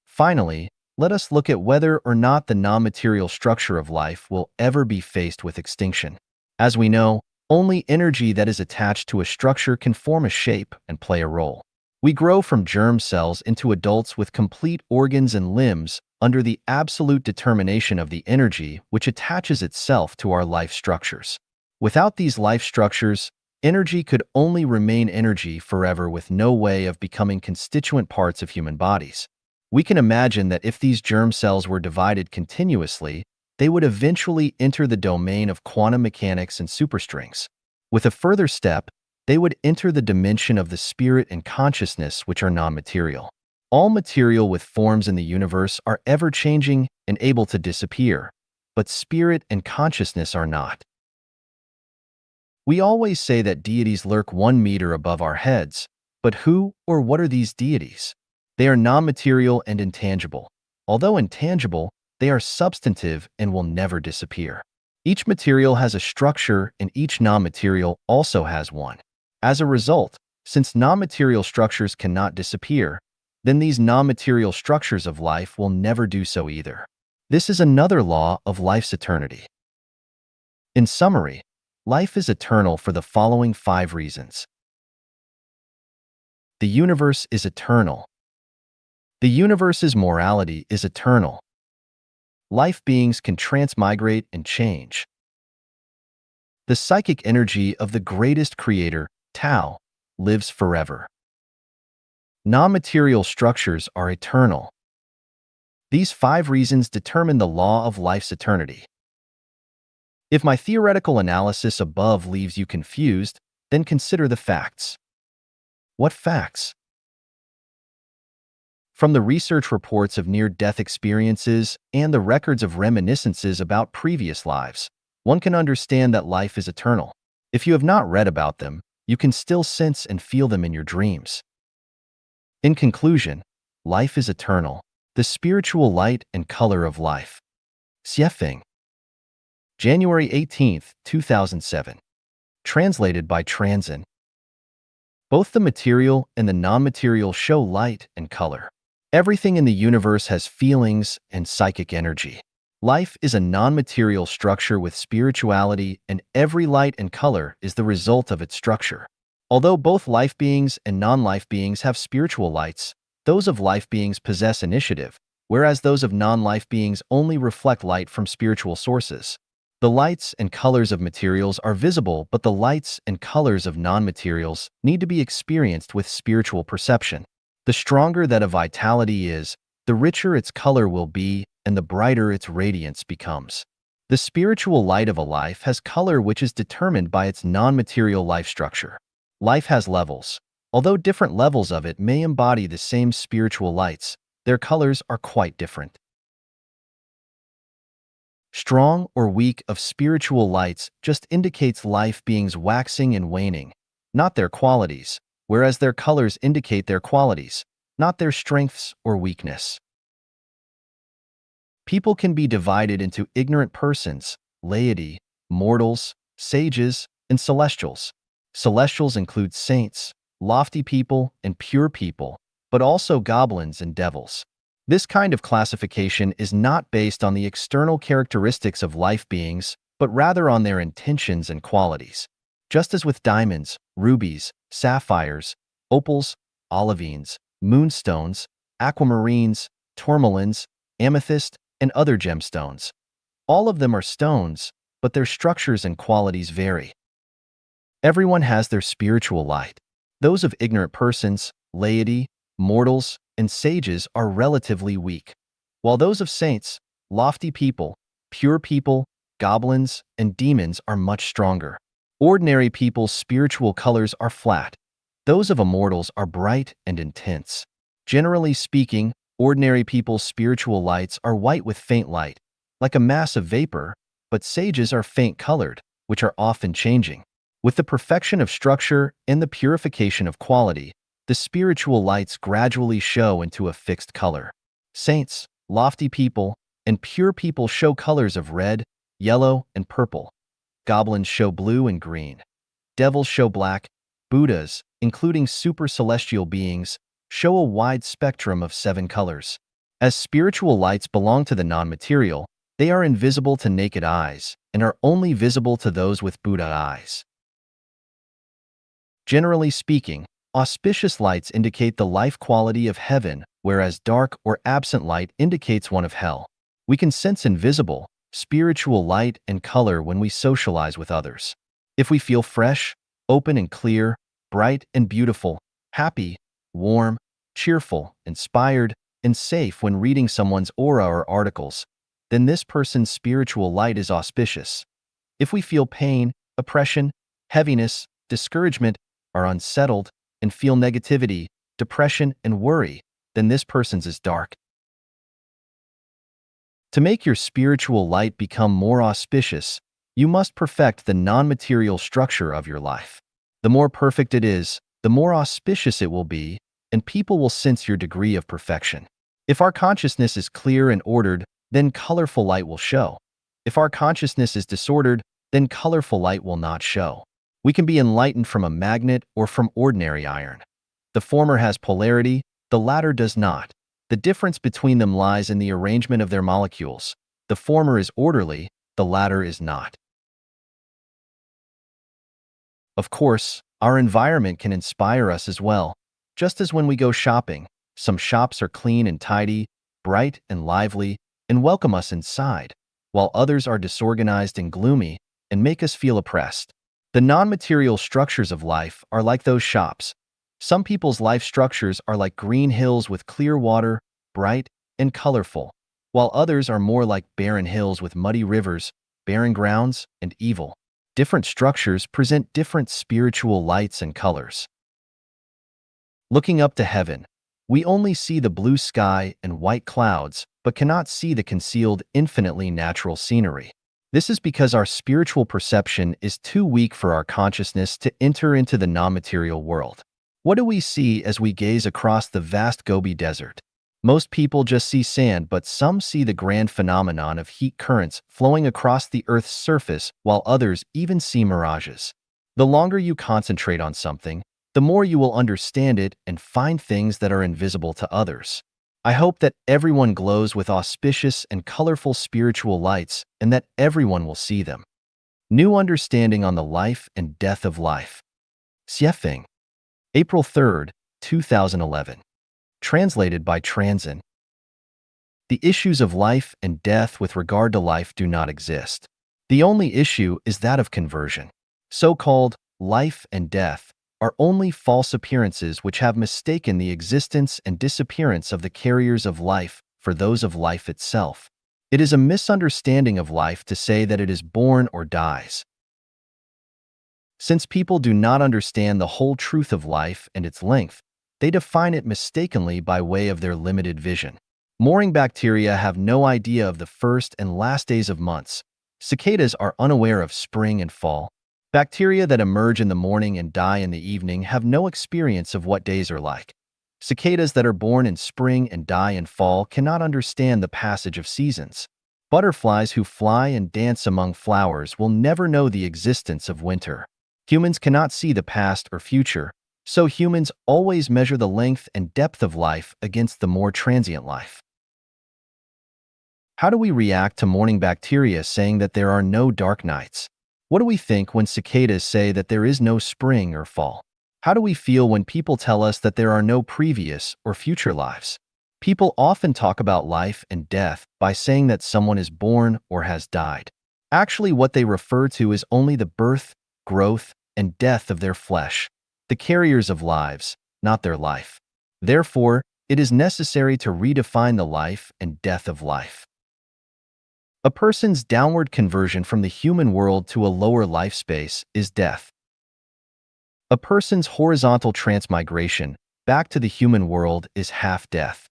Finally, let us look at whether or not the non-material structure of life will ever be faced with extinction. As we know, only energy that is attached to a structure can form a shape and play a role. We grow from germ cells into adults with complete organs and limbs under the absolute determination of the energy which attaches itself to our life structures. Without these life structures, energy could only remain energy forever with no way of becoming constituent parts of human bodies. We can imagine that if these germ cells were divided continuously, they would eventually enter the domain of quantum mechanics and superstrings. With a further step, they would enter the dimension of the spirit and consciousness, which are non-material. All material with forms in the universe are ever-changing and able to disappear, but spirit and consciousness are not. We always say that deities lurk 1 meter above our heads, but who or what are these deities? They are non-material and intangible. Although intangible, they are substantive and will never disappear. Each material has a structure and each non-material also has one. As a result, since non-material structures cannot disappear, then these non-material structures of life will never do so either. This is another law of life's eternity. In summary, life is eternal for the following 5 reasons. The universe is eternal. The universe's morality is eternal. Life beings can transmigrate and change. The psychic energy of the greatest creator, Tao, lives forever. Non-material structures are eternal. These 5 reasons determine the law of life's eternity. If my theoretical analysis above leaves you confused, then consider the facts. What facts? From the research reports of near-death experiences and the records of reminiscences about previous lives, one can understand that life is eternal. If you have not read about them, you can still sense and feel them in your dreams. In conclusion, life is eternal, the spiritual light and color of life. Xiefeng. January 18, 2007. Translated by Transin. Both the material and the non-material show light and color. Everything in the universe has feelings and psychic energy. Life is a non-material structure with spirituality, and every light and color is the result of its structure. Although both life beings and non-life beings have spiritual lights, those of life beings possess initiative, whereas those of non-life beings only reflect light from spiritual sources. The lights and colors of materials are visible, but the lights and colors of non-materials need to be experienced with spiritual perception. The stronger that a vitality is, the richer its color will be, and the brighter its radiance becomes. The spiritual light of a life has color which is determined by its non-material life structure. Life has levels. Although different levels of it may embody the same spiritual lights, their colors are quite different. Strong or weak of spiritual lights just indicates life beings waxing and waning, not their qualities, whereas their colors indicate their qualities, not their strengths or weakness. People can be divided into ignorant persons, laity, mortals, sages, and celestials. Celestials include saints, lofty people, and pure people, but also goblins and devils. This kind of classification is not based on the external characteristics of life beings, but rather on their intentions and qualities. Just as with diamonds, rubies, sapphires, opals, olivines, moonstones, aquamarines, tourmalines, amethyst, and other gemstones. All of them are stones, but their structures and qualities vary. Everyone has their spiritual light. Those of ignorant persons, laity, mortals, and sages are relatively weak, while those of saints, lofty people, pure people, goblins, and demons are much stronger. Ordinary people's spiritual colors are flat. Those of immortals are bright and intense. Generally speaking, ordinary people's spiritual lights are white with faint light, like a mass of vapor, but sages are faint-colored, which are often changing. With the perfection of structure and the purification of quality, the spiritual lights gradually show into a fixed color. Saints, lofty people, and pure people show colors of red, yellow, and purple. Goblins show blue and green. Devils show black. Buddhas, including super-celestial beings, show a wide spectrum of 7 colors. As spiritual lights belong to the non-material, they are invisible to naked eyes and are only visible to those with Buddha eyes. Generally speaking, auspicious lights indicate the life quality of heaven, whereas dark or absent light indicates one of hell. We can sense invisible, spiritual light and color when we socialize with others. If we feel fresh, open and clear, bright and beautiful, happy, warm, cheerful, inspired, and safe when reading someone's aura or articles, then this person's spiritual light is auspicious. If we feel pain, oppression, heaviness, discouragement, are unsettled, and feel negativity, depression, and worry, then this person's is dark. To make your spiritual light become more auspicious, you must perfect the non-material structure of your life. The more perfect it is, the more auspicious it will be, and people will sense your degree of perfection. If our consciousness is clear and ordered, then colorful light will show. If our consciousness is disordered, then colorful light will not show. We can be enlightened from a magnet or from ordinary iron. The former has polarity, the latter does not. The difference between them lies in the arrangement of their molecules. The former is orderly, the latter is not. Of course, our environment can inspire us as well. Just as when we go shopping, Some shops are clean and tidy, bright and lively, and welcome us inside, while others are disorganized and gloomy and make us feel oppressed. The non-material structures of life are like those shops. Some people's life structures are like green hills with clear water, bright and colorful, while others are more like barren hills with muddy rivers, barren grounds, and evil. Different structures present different spiritual lights and colors. Looking up to heaven, we only see the blue sky and white clouds, but cannot see the concealed, infinitely natural scenery. This is because our spiritual perception is too weak for our consciousness to enter into the non-material world. What do we see as we gaze across the vast Gobi Desert? Most people just see sand, but some see the grand phenomenon of heat currents flowing across the Earth's surface, while others even see mirages. The longer you concentrate on something, the more you will understand it and find things that are invisible to others. I hope that everyone glows with auspicious and colorful spiritual lights and that everyone will see them. New understanding on the life and death of life. Xiefeng. April 3rd, 2011. Translated by Transin. The issues of life and death with regard to life do not exist. The only issue is that of conversion. So-called life and death are only false appearances which have mistaken the existence and disappearance of the carriers of life for those of life itself. It is a misunderstanding of life to say that it is born or dies. Since people do not understand the whole truth of life and its length, they define it mistakenly by way of their limited vision. Morning bacteria have no idea of the first and last days of months. Cicadas are unaware of spring and fall. Bacteria that emerge in the morning and die in the evening have no experience of what days are like. Cicadas that are born in spring and die in fall cannot understand the passage of seasons. Butterflies who fly and dance among flowers will never know the existence of winter. Humans cannot see the past or future, so humans always measure the length and depth of life against the more transient life. How do we react to morning bacteria saying that there are no dark nights? What do we think when cicadas say that there is no spring or fall? How do we feel when people tell us that there are no previous or future lives? People often talk about life and death by saying that someone is born or has died. Actually, what they refer to is only the birth, growth, and death of their flesh, the carriers of lives, not their life. Therefore, it is necessary to redefine the life and death of life. A person's downward conversion from the human world to a lower life space is death. A person's horizontal transmigration back to the human world is half-death.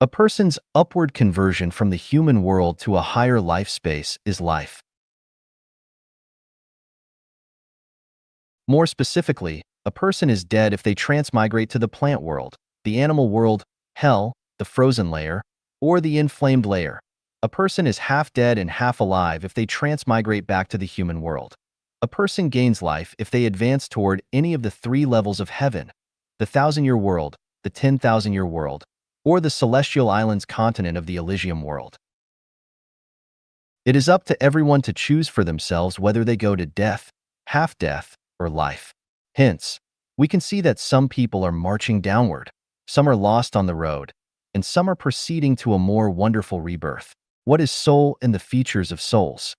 A person's upward conversion from the human world to a higher life space is life. More specifically, a person is dead if they transmigrate to the plant world, the animal world, hell, the frozen layer, or the inflamed layer. A person is half dead and half alive if they transmigrate back to the human world. A person gains life if they advance toward any of the 3 levels of heaven, the 1,000-year world, the 10,000-year world, or the celestial islands continent of the Elysium world. It is up to everyone to choose for themselves whether they go to death, half-death, or life. Hence, we can see that some people are marching downward, some are lost on the road, and some are proceeding to a more wonderful rebirth. What is soul and the features of souls?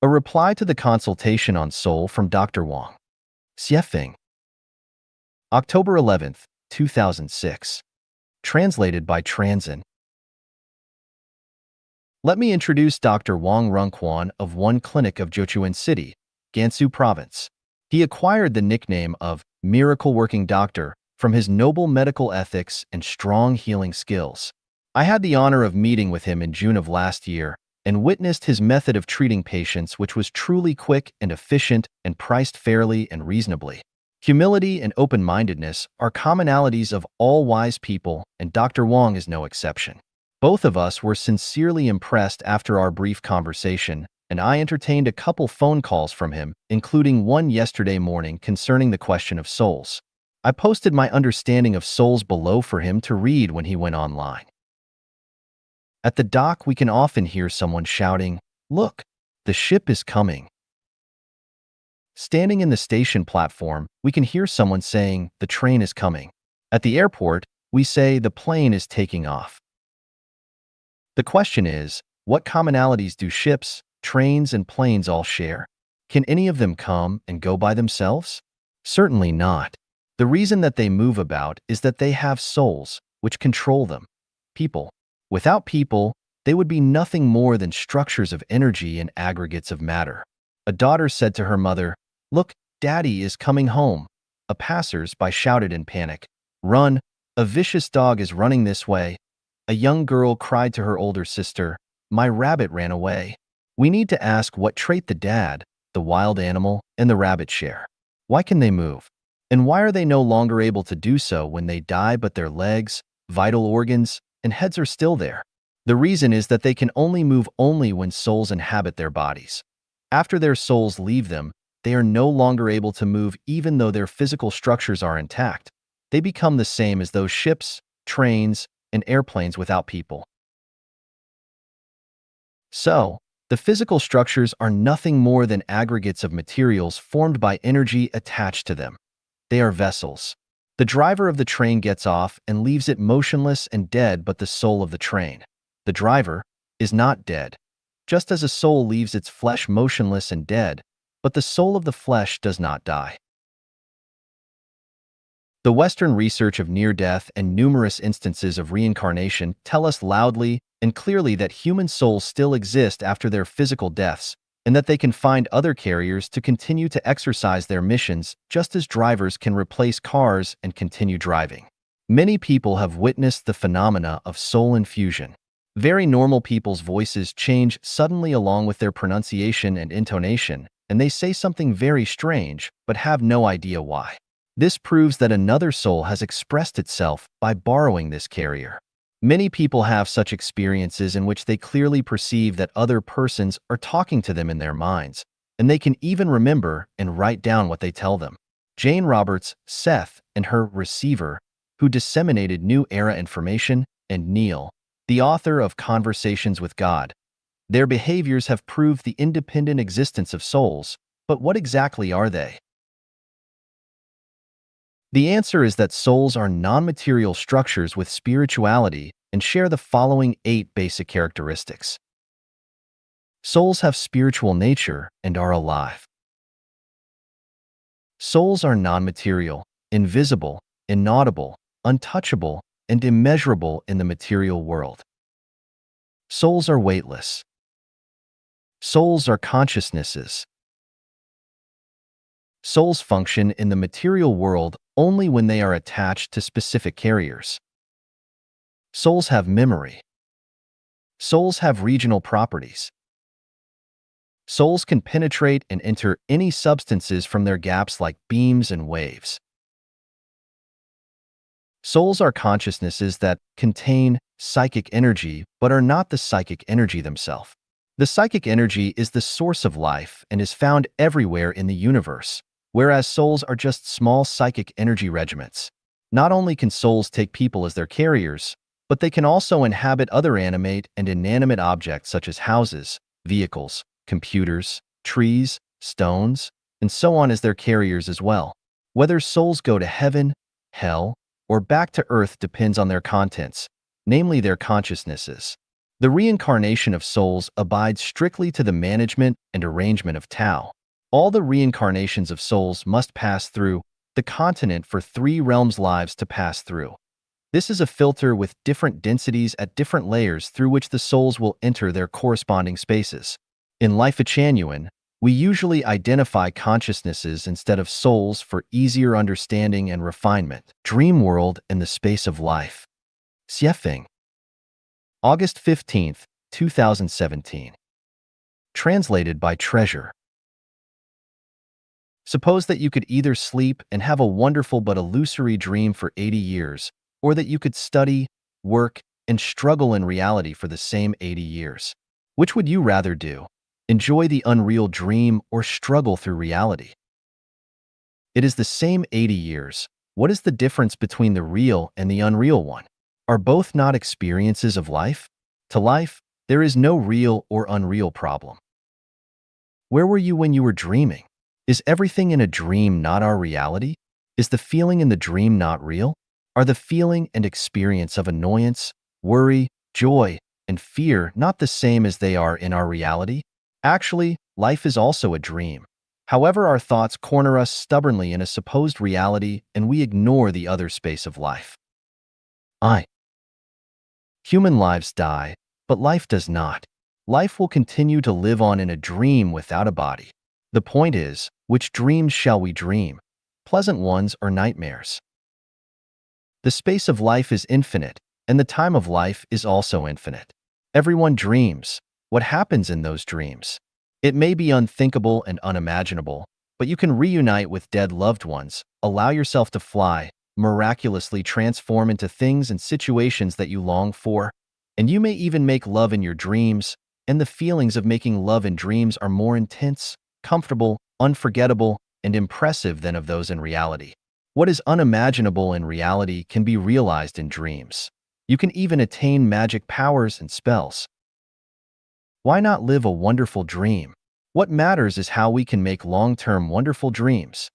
A reply to the consultation on soul from Dr. Wang. Xiefeng. October 11th, 2006. Translated by Transin. Let me introduce Dr. Wang Rungquan of One Clinic of Jiuquan City, Gansu Province. He acquired the nickname of Miracle Working Doctor from his noble medical ethics and strong healing skills. I had the honor of meeting with him in June of last year and witnessed his method of treating patients, which was truly quick and efficient and priced fairly and reasonably. Humility and open-mindedness are commonalities of all wise people, and Dr. Wang is no exception. Both of us were sincerely impressed after our brief conversation, and I entertained a couple phone calls from him, including one yesterday morning concerning the question of souls. I posted my understanding of souls below for him to read when he went online. At the dock, we can often hear someone shouting, "Look, the ship is coming." Standing in the station platform, we can hear someone saying, "The train is coming." At the airport, we say the plane is taking off. The question is, what commonalities do ships, trains, and planes all share? Can any of them come and go by themselves? Certainly not. The reason that they move about is that they have souls, which control them. People. Without people, they would be nothing more than structures of energy and aggregates of matter. A daughter said to her mother, "Look, Daddy is coming home." A passers-by shouted in panic, "Run! A vicious dog is running this way." A young girl cried to her older sister, "My rabbit ran away." We need to ask what trait the dad, the wild animal, and the rabbit share. Why can they move? And why are they no longer able to do so when they die but their legs, vital organs, and heads are still there? The reason is that they can only move when souls inhabit their bodies. After their souls leave them, they are no longer able to move even though their physical structures are intact. They become the same as those ships, trains, and airplanes without people. So, the physical structures are nothing more than aggregates of materials formed by energy attached to them. They are vessels. The driver of the train gets off and leaves it motionless and dead, but the soul of the train, the driver, is not dead. Just as a soul leaves its flesh motionless and dead, but the soul of the flesh does not die. The Western research of near-death and numerous instances of reincarnation tell us loudly and clearly that human souls still exist after their physical deaths, and that they can find other carriers to continue to exercise their missions, just as drivers can replace cars and continue driving. Many people have witnessed the phenomena of soul infusion. Very normal people's voices change suddenly along with their pronunciation and intonation, and they say something very strange, but have no idea why. This proves that another soul has expressed itself by borrowing this carrier. Many people have such experiences in which they clearly perceive that other persons are talking to them in their minds, and they can even remember and write down what they tell them. Jane Roberts, Seth, and her receiver, who disseminated New Era information, and Neil, the author of Conversations with God. Their behaviors have proved the independent existence of souls, but what exactly are they? The answer is that souls are non-material structures with spirituality and share the following 8 basic characteristics. Souls have spiritual nature and are alive. Souls are non-material, invisible, inaudible, untouchable, and immeasurable in the material world. Souls are weightless. Souls are consciousnesses. Souls function in the material world only when they are attached to specific carriers. Souls have memory. Souls have regional properties. Souls can penetrate and enter any substances from their gaps like beams and waves. Souls are consciousnesses that contain psychic energy but are not the psychic energy themselves. The psychic energy is the source of life and is found everywhere in the universe, whereas souls are just small psychic energy regiments. Not only can souls take people as their carriers, but they can also inhabit other animate and inanimate objects such as houses, vehicles, computers, trees, stones, and so on as their carriers as well. Whether souls go to heaven, hell, or back to earth depends on their contents, namely their consciousnesses. The reincarnation of souls abides strictly to the management and arrangement of Tao. All the reincarnations of souls must pass through the continent for 3 realms lives to pass through. This is a filter with different densities at different layers through which the souls will enter their corresponding spaces. In Life Genuine, we usually identify consciousnesses instead of souls for easier understanding and refinement. Dream world and the space of life. Xiefeng. August 15, 2017. Translated by Treasure. Suppose that you could either sleep and have a wonderful but illusory dream for 80 years, or that you could study, work, and struggle in reality for the same 80 years. Which would you rather do? Enjoy the unreal dream or struggle through reality? It is the same 80 years. What is the difference between the real and the unreal one? Are both not experiences of life? To life, there is no real or unreal problem. Where were you when you were dreaming? Is everything in a dream not our reality? Is the feeling in the dream not real? Are the feeling and experience of annoyance, worry, joy, and fear not the same as they are in our reality? Actually, life is also a dream. However, our thoughts corner us stubbornly in a supposed reality and we ignore the other space of life. I. Human lives die, but life does not. Life will continue to live on in a dream without a body. The point is, which dreams shall we dream? Pleasant ones or nightmares? The space of life is infinite, and the time of life is also infinite. Everyone dreams. What happens in those dreams? It may be unthinkable and unimaginable, but you can reunite with dead loved ones, allow yourself to fly, miraculously transform into things and situations that you long for, and you may even make love in your dreams, and the feelings of making love in dreams are more intense, comfortable, unforgettable, and impressive than of those in reality. What is unimaginable in reality can be realized in dreams. You can even attain magic powers and spells. Why not live a wonderful dream? What matters is how we can make long-term wonderful dreams.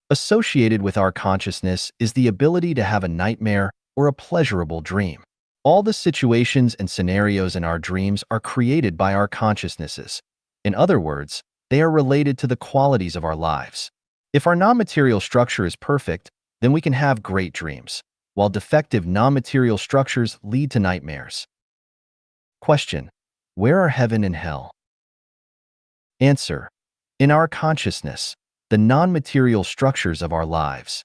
Associated with our consciousness is the ability to have a nightmare or a pleasurable dream. All the situations and scenarios in our dreams are created by our consciousnesses. In other words, they are related to the qualities of our lives. If our non-material structure is perfect, then we can have great dreams, while defective non-material structures lead to nightmares. Question: where are heaven and hell? Answer: in our consciousness, the non-material structures of our lives.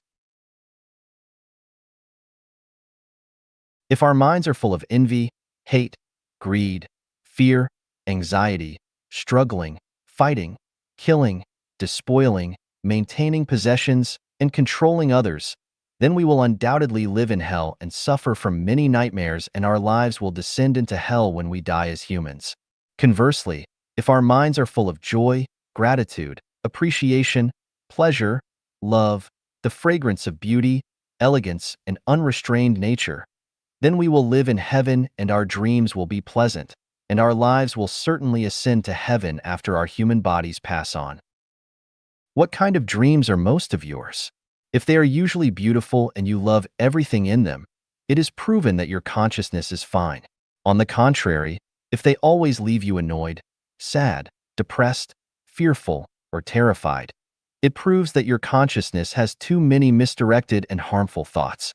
If our minds are full of envy, hate, greed, fear, anxiety, struggling, fighting, killing, despoiling, maintaining possessions, and controlling others, then we will undoubtedly live in hell and suffer from many nightmares, and our lives will descend into hell when we die as humans. Conversely, if our minds are full of joy, gratitude, appreciation, pleasure, love, the fragrance of beauty, elegance, and unrestrained nature, then we will live in heaven and our dreams will be pleasant, and our lives will certainly ascend to heaven after our human bodies pass on. What kind of dreams are most of yours? If they are usually beautiful and you love everything in them, it is proven that your consciousness is fine. On the contrary, if they always leave you annoyed, sad, depressed, fearful, or terrified, it proves that your consciousness has too many misdirected and harmful thoughts.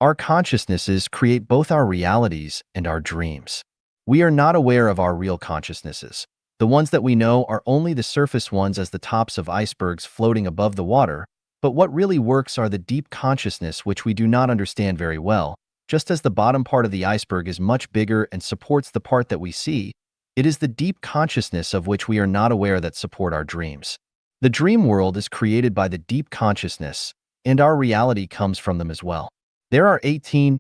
Our consciousnesses create both our realities and our dreams. We are not aware of our real consciousnesses. The ones that we know are only the surface ones, as the tops of icebergs floating above the water, but what really works are the deep consciousness, which we do not understand very well. Just as the bottom part of the iceberg is much bigger and supports the part that we see, it is the deep consciousness of which we are not aware that support our dreams. The dream world is created by the deep consciousness, and our reality comes from them as well. There are 18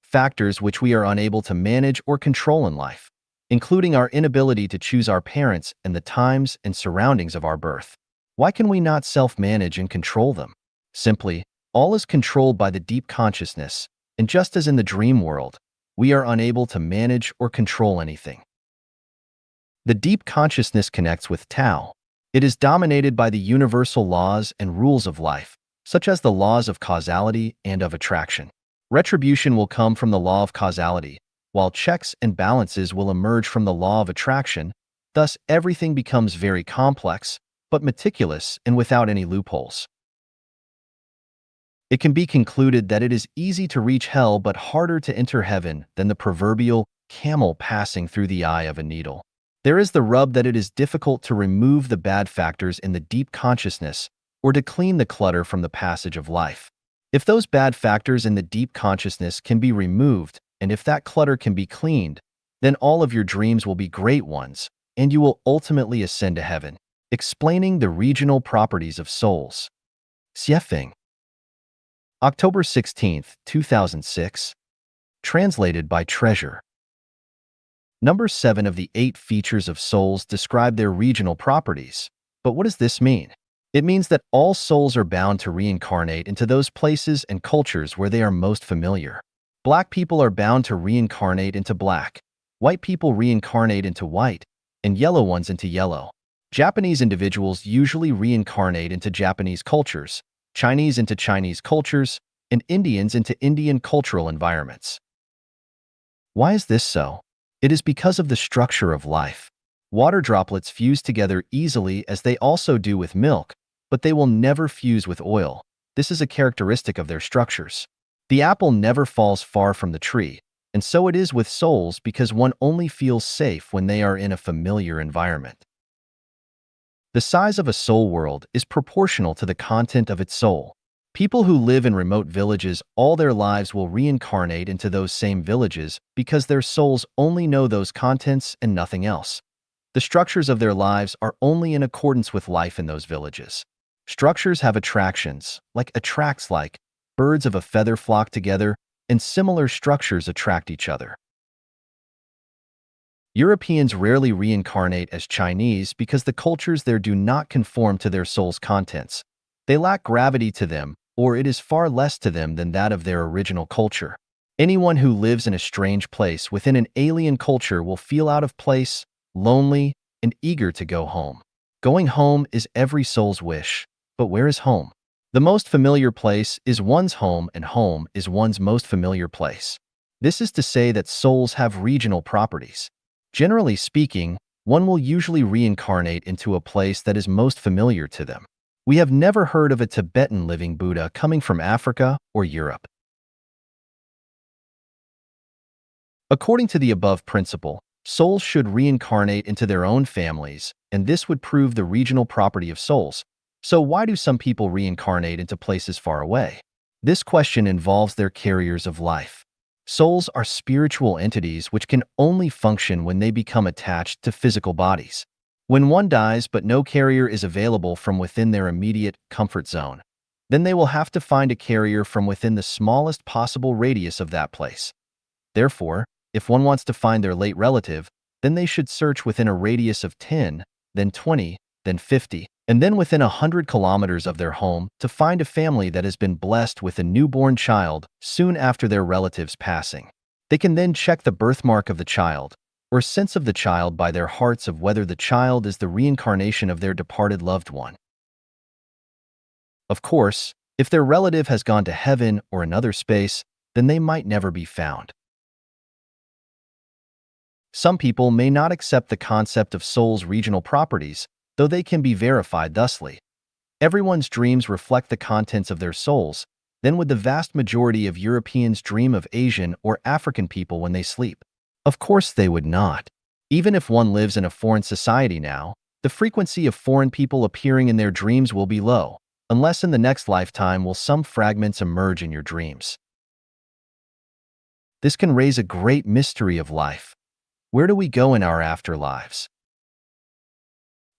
factors which we are unable to manage or control in life, including our inability to choose our parents and the times and surroundings of our birth. Why can we not self-manage and control them? Simply, all is controlled by the deep consciousness, and just as in the dream world, we are unable to manage or control anything. The deep consciousness connects with Tao. It is dominated by the universal laws and rules of life, such as the laws of causality and of attraction. Retribution will come from the law of causality, while checks and balances will emerge from the law of attraction. Thus, everything becomes very complex, but meticulous and without any loopholes. It can be concluded that it is easy to reach hell but harder to enter heaven than the proverbial camel passing through the eye of a needle. There is the rub that it is difficult to remove the bad factors in the deep consciousness or to clean the clutter from the passage of life. If those bad factors in the deep consciousness can be removed, and if that clutter can be cleaned, then all of your dreams will be great ones, and you will ultimately ascend to heaven. Explaining the regional properties of souls. Xiefeng. October 16, 2006. Translated by Treasure. Number 7 of the 8 features of souls describe their regional properties. But what does this mean? It means that all souls are bound to reincarnate into those places and cultures where they are most familiar. Black people are bound to reincarnate into black, white people reincarnate into white, and yellow ones into yellow. Japanese individuals usually reincarnate into Japanese cultures, Chinese into Chinese cultures, and Indians into Indian cultural environments. Why is this so? It is because of the structure of life. Water droplets fuse together easily as they also do with milk, but they will never fuse with oil. This is a characteristic of their structures. The apple never falls far from the tree, and so it is with souls because one only feels safe when they are in a familiar environment. The size of a soul world is proportional to the content of its soul. People who live in remote villages all their lives will reincarnate into those same villages because their souls only know those contents and nothing else. The structures of their lives are only in accordance with life in those villages. Structures have attractions, like birds of a feather flock together, and similar structures attract each other. Europeans rarely reincarnate as Chinese because the cultures there do not conform to their soul's contents. They lack gravity to them, or it is far less to them than that of their original culture. Anyone who lives in a strange place within an alien culture will feel out of place, lonely, and eager to go home. Going home is every soul's wish, but where is home? The most familiar place is one's home, and home is one's most familiar place. This is to say that souls have regional properties. Generally speaking, one will usually reincarnate into a place that is most familiar to them. We have never heard of a Tibetan living Buddha coming from Africa or Europe. According to the above principle, souls should reincarnate into their own families, and this would prove the regional property of souls. So why do some people reincarnate into places far away? This question involves their carriers of life. Souls are spiritual entities which can only function when they become attached to physical bodies. When one dies but no carrier is available from within their immediate comfort zone, then they will have to find a carrier from within the smallest possible radius of that place. Therefore, if one wants to find their late relative, then they should search within a radius of 10, then 20, then 50, and then within 100 kilometers of their home to find a family that has been blessed with a newborn child soon after their relative's passing. They can then check the birthmark of the child, or sense of the child by their hearts of whether the child is the reincarnation of their departed loved one. Of course, if their relative has gone to heaven or another space, then they might never be found. Some people may not accept the concept of souls' regional properties, though they can be verified thusly. Everyone's dreams reflect the contents of their souls, then would the vast majority of Europeans dream of Asian or African people when they sleep? Of course they would not. Even if one lives in a foreign society now, the frequency of foreign people appearing in their dreams will be low, unless in the next lifetime will some fragments emerge in your dreams. This can raise a great mystery of life. Where do we go in our afterlives?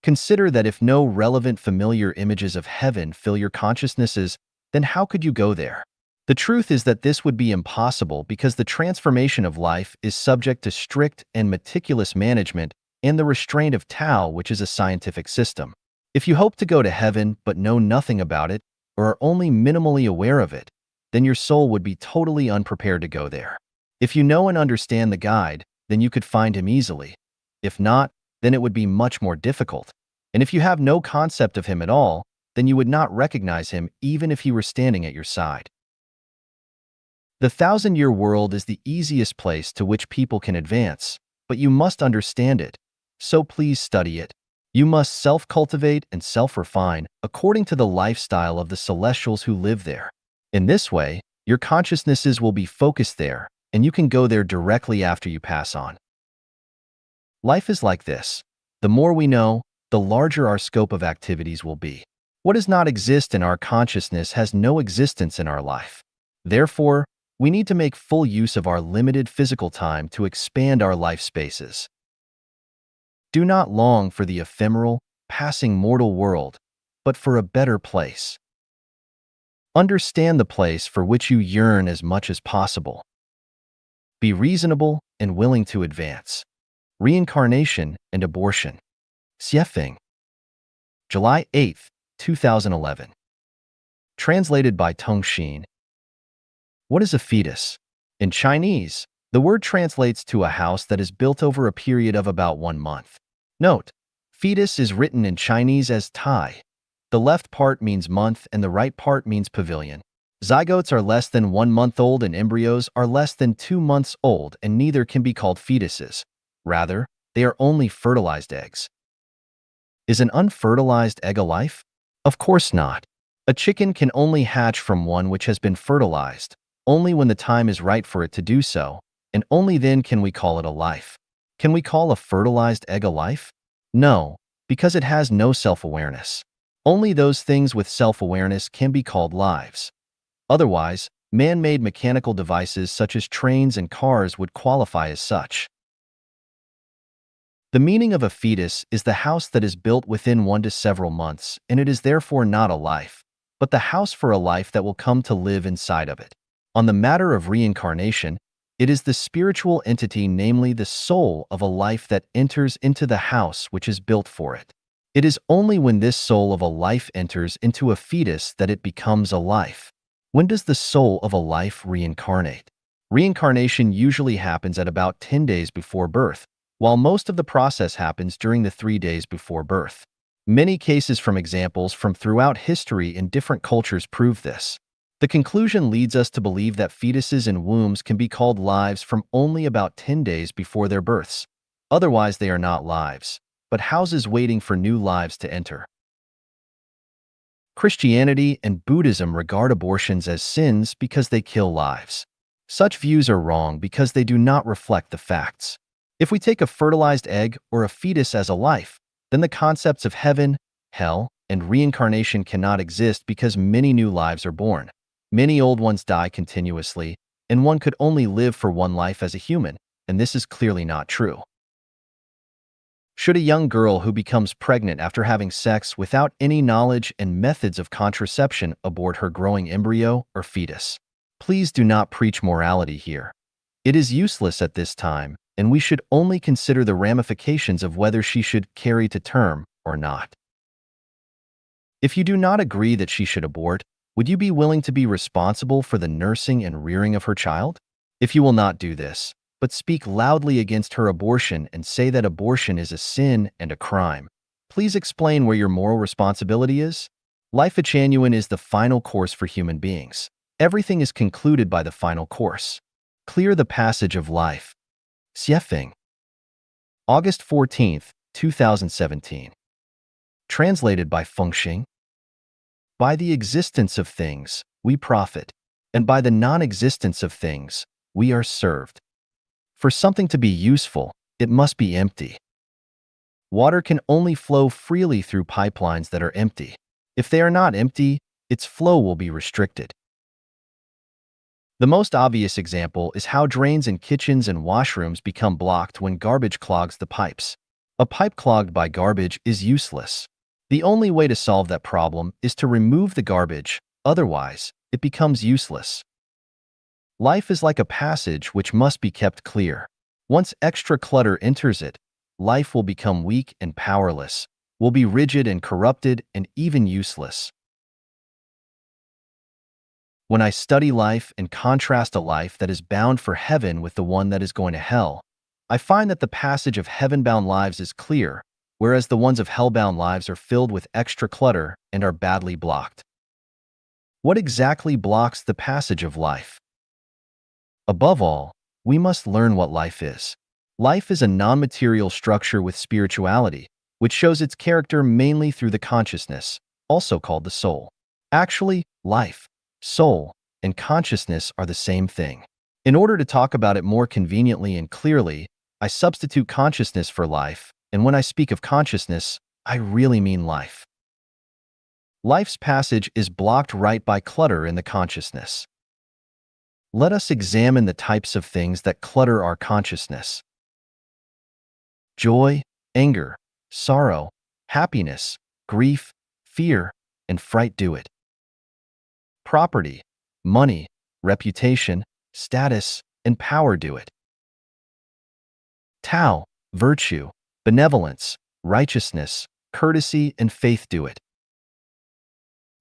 Consider that if no relevant familiar images of heaven fill your consciousnesses, then how could you go there? The truth is that this would be impossible because the transformation of life is subject to strict and meticulous management and the restraint of Tao, which is a scientific system. If you hope to go to heaven but know nothing about it, or are only minimally aware of it, then your soul would be totally unprepared to go there. If you know and understand the guide, then you could find him easily. If not, then it would be much more difficult. And if you have no concept of him at all, then you would not recognize him even if he were standing at your side. The 1,000-year world is the easiest place to which people can advance, but you must understand it. So please study it. You must self-cultivate and self-refine according to the lifestyle of the celestials who live there. In this way, your consciousnesses will be focused there, and you can go there directly after you pass on. Life is like this. The more we know, the larger our scope of activities will be. What does not exist in our consciousness has no existence in our life. Therefore, we need to make full use of our limited physical time to expand our life spaces. Do not long for the ephemeral, passing mortal world, but for a better place. Understand the place for which you yearn as much as possible. Be reasonable and willing to advance. Reincarnation and abortion. Xiefeng. July 8, 2011. Translated by Teng Xin. What is a fetus? In Chinese, the word translates to a house that is built over a period of about 1 month. Note, fetus is written in Chinese as Tai. The left part means month and the right part means pavilion. Zygotes are less than 1 month old and embryos are less than 2 months old, and neither can be called fetuses. Rather, they are only fertilized eggs. Is an unfertilized egg a life? Of course not. A chicken can only hatch from one which has been fertilized, only when the time is right for it to do so, and only then can we call it a life. Can we call a fertilized egg a life? No, because it has no self-awareness. Only those things with self-awareness can be called lives. Otherwise, man-made mechanical devices such as trains and cars would qualify as such. The meaning of a fetus is the house that is built within 1 to several months, and it is therefore not a life, but the house for a life that will come to live inside of it. On the matter of reincarnation, it is the spiritual entity, namely the soul of a life, that enters into the house which is built for it. It is only when this soul of a life enters into a fetus that it becomes a life. When does the soul of a life reincarnate? Reincarnation usually happens at about 10 days before birth, while most of the process happens during the 3 days before birth. Many cases from examples from throughout history in different cultures prove this. The conclusion leads us to believe that fetuses in wombs can be called lives from only about 10 days before their births. Otherwise, they are not lives, but houses waiting for new lives to enter. Christianity and Buddhism regard abortions as sins because they kill lives. Such views are wrong because they do not reflect the facts. If we take a fertilized egg or a fetus as a life, then the concepts of heaven, hell, and reincarnation cannot exist because many new lives are born. Many old ones die continuously, and one could only live for one life as a human, and this is clearly not true. Should a young girl who becomes pregnant after having sex without any knowledge and methods of contraception abort her growing embryo or fetus? Please do not preach morality here. It is useless at this time, and we should only consider the ramifications of whether she should carry to term or not. If you do not agree that she should abort, would you be willing to be responsible for the nursing and rearing of her child? If you will not do this, but speak loudly against her abortion and say that abortion is a sin and a crime, please explain where your moral responsibility is. Life genuine is the final course for human beings. Everything is concluded by the final course. Clear the passage of life. Xiefeng. August 14th, 2017. Translated by Fengxing. By the existence of things, we profit, and by the non-existence of things, we are served. For something to be useful, it must be empty. Water can only flow freely through pipelines that are empty. If they are not empty, its flow will be restricted. The most obvious example is how drains in kitchens and washrooms become blocked when garbage clogs the pipes. A pipe clogged by garbage is useless. The only way to solve that problem is to remove the garbage, otherwise, it becomes useless. Life is like a passage which must be kept clear. Once extra clutter enters it, life will become weak and powerless, will be rigid and corrupted and even useless. When I study life and contrast a life that is bound for heaven with the one that is going to hell, I find that the passage of heaven-bound lives is clear, whereas the ones of hell-bound lives are filled with extra clutter and are badly blocked. What exactly blocks the passage of life? Above all, we must learn what life is. Life is a non-material structure with spirituality, which shows its character mainly through the consciousness, also called the soul. Actually, life, soul, and consciousness are the same thing. In order to talk about it more conveniently and clearly, I substitute consciousness for life, and when I speak of consciousness, I really mean life. Life's passage is blocked right by clutter in the consciousness. Let us examine the types of things that clutter our consciousness. Joy, anger, sorrow, happiness, grief, fear, and fright do it. Property, money, reputation, status, and power do it. Tao, virtue, benevolence, righteousness, courtesy, and faith do it.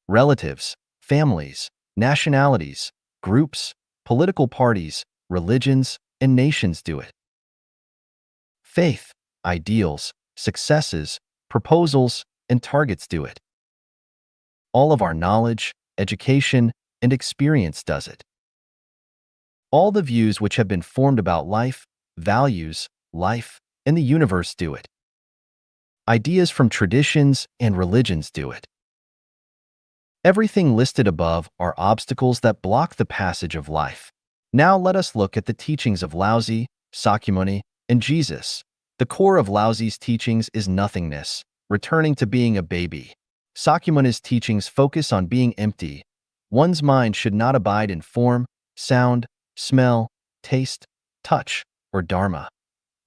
Relatives, families, nationalities, groups, political parties, religions, and nations do it. Faith, ideals, successes, proposals, and targets do it. All of our knowledge, education, and experience does it. All the views which have been formed about life, values, life, and the universe do it. Ideas from traditions and religions do it. Everything listed above are obstacles that block the passage of life. Now let us look at the teachings of Laozi, Sakyamuni, and Jesus. The core of Laozi's teachings is nothingness, returning to being a baby. Sakyamuni's teachings focus on being empty. One's mind should not abide in form, sound, smell, taste, touch, or dharma.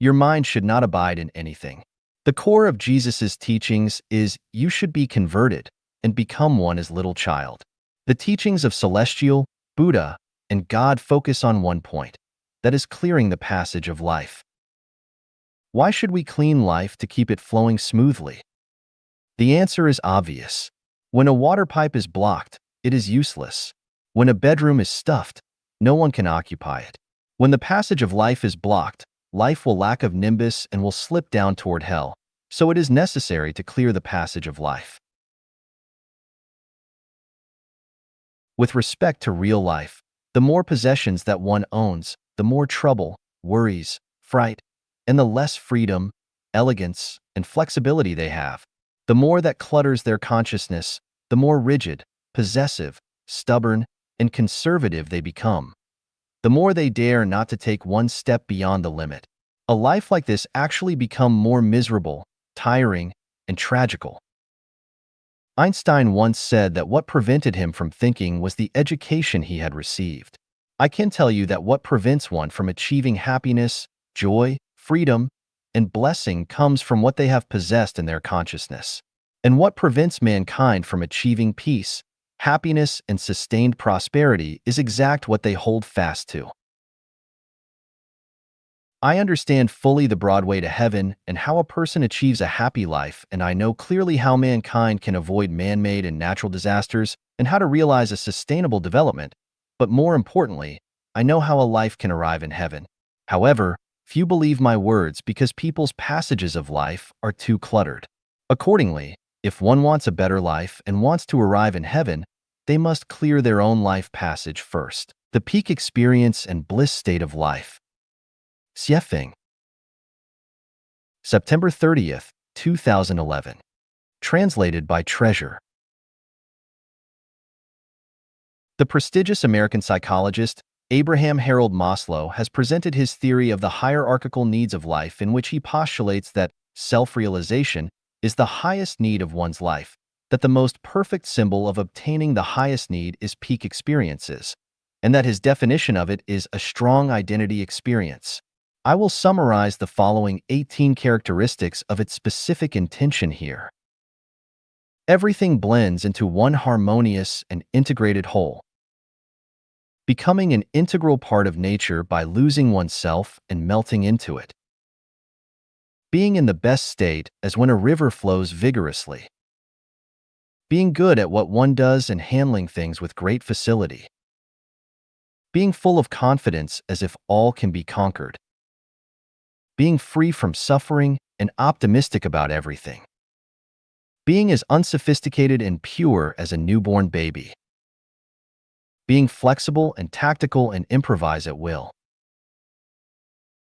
Your mind should not abide in anything. The core of Jesus's teachings is you should be converted and become one as little child. The teachings of Celestial, Buddha, and God focus on one point, that is clearing the passage of life. Why should we clean life to keep it flowing smoothly? The answer is obvious. When a water pipe is blocked, it is useless. When a bedroom is stuffed, no one can occupy it. When the passage of life is blocked, life will lack of nimbus and will slip down toward hell, so it is necessary to clear the passage of life. With respect to real life, the more possessions that one owns, the more trouble, worries, fright, and the less freedom, elegance, and flexibility they have. The more that clutters their consciousness, the more rigid, possessive, stubborn, and conservative they become. The more they dare not to take one step beyond the limit. A life like this actually becomes more miserable, tiring, and tragical. Einstein once said that what prevented him from thinking was the education he had received. I can tell you that what prevents one from achieving happiness, joy, freedom, and blessing comes from what they have possessed in their consciousness. And what prevents mankind from achieving peace, happiness, and sustained prosperity is exact what they hold fast to. I understand fully the broad way to heaven and how a person achieves a happy life, and I know clearly how mankind can avoid man-made and natural disasters and how to realize a sustainable development, but more importantly, I know how a life can arrive in heaven. However, few believe my words because people's passages of life are too cluttered. Accordingly, if one wants a better life and wants to arrive in heaven, they must clear their own life passage first, the peak experience and bliss state of life. Xiefeng. September 30th, 2011. Translated by Treasure. The prestigious American psychologist, Abraham Harold Maslow, has presented his theory of the hierarchical needs of life, in which he postulates that self-realization is the highest need of one's life, that the most perfect symbol of obtaining the highest need is peak experiences, and that his definition of it is a strong identity experience. I will summarize the following 18 characteristics of its specific intention here. Everything blends into one harmonious and integrated whole. Becoming an integral part of nature by losing oneself and melting into it. Being in the best state as when a river flows vigorously. Being good at what one does and handling things with great facility. Being full of confidence as if all can be conquered. Being free from suffering and optimistic about everything. Being as unsophisticated and pure as a newborn baby. Being flexible and tactical and improvise at will.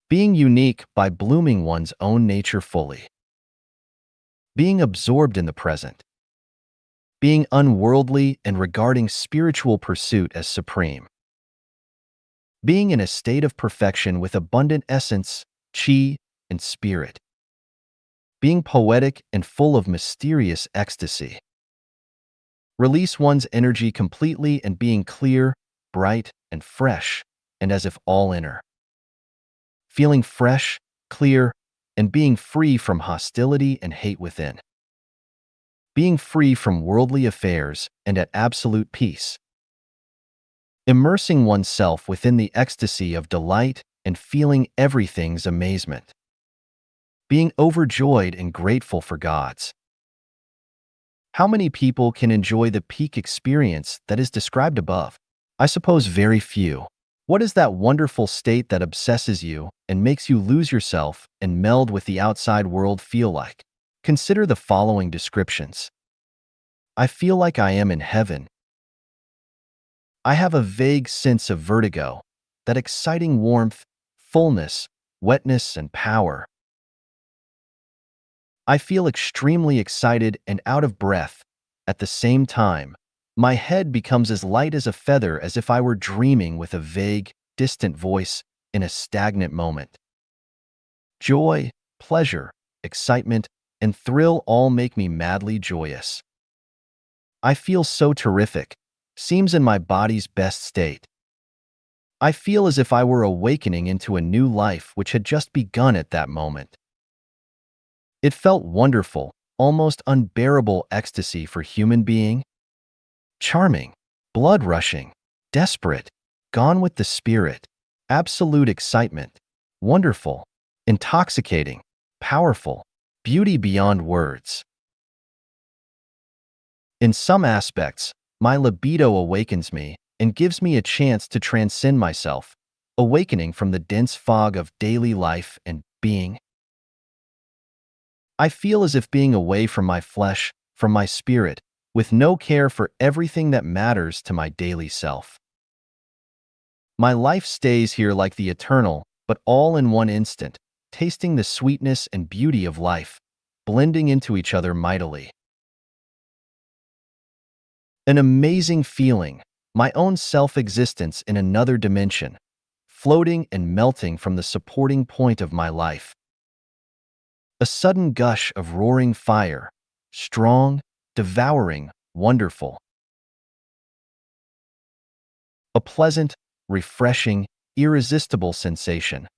Being unique by blooming one's own nature fully. Being absorbed in the present. Being unworldly and regarding spiritual pursuit as supreme. Being in a state of perfection with abundant essence, chi, and spirit. Being poetic and full of mysterious ecstasy. Release one's energy completely and being clear, bright, and fresh, and as if all inner. Feeling fresh, clear, and being free from hostility and hate within. Being free from worldly affairs and at absolute peace. Immersing oneself within the ecstasy of delight and feeling everything's amazement. Being overjoyed and grateful for God's. How many people can enjoy the peak experience that is described above? I suppose very few. What is that wonderful state that obsesses you and makes you lose yourself and meld with the outside world feel like? Consider the following descriptions. I feel like I am in heaven. I have a vague sense of vertigo, that exciting warmth, fullness, wetness, and power. I feel extremely excited and out of breath. At the same time, my head becomes as light as a feather, as if I were dreaming with a vague, distant voice in a stagnant moment. Joy, pleasure, excitement, and thrill all make me madly joyous. I feel so terrific, seems in my body's best state. I feel as if I were awakening into a new life which had just begun at that moment. It felt wonderful, almost unbearable ecstasy for human being. Charming, blood-rushing, desperate, gone with the spirit, absolute excitement, wonderful, intoxicating, powerful, beauty beyond words. In some aspects, my libido awakens me and gives me a chance to transcend myself, awakening from the dense fog of daily life and being. I feel as if being away from my flesh, from my spirit, with no care for everything that matters to my daily self. My life stays here like the eternal, but all in one instant, tasting the sweetness and beauty of life, blending into each other mightily. An amazing feeling, my own self-existence in another dimension, floating and melting from the supporting point of my life. A sudden gush of roaring fire, strong, devouring, wonderful. A pleasant, refreshing, irresistible sensation,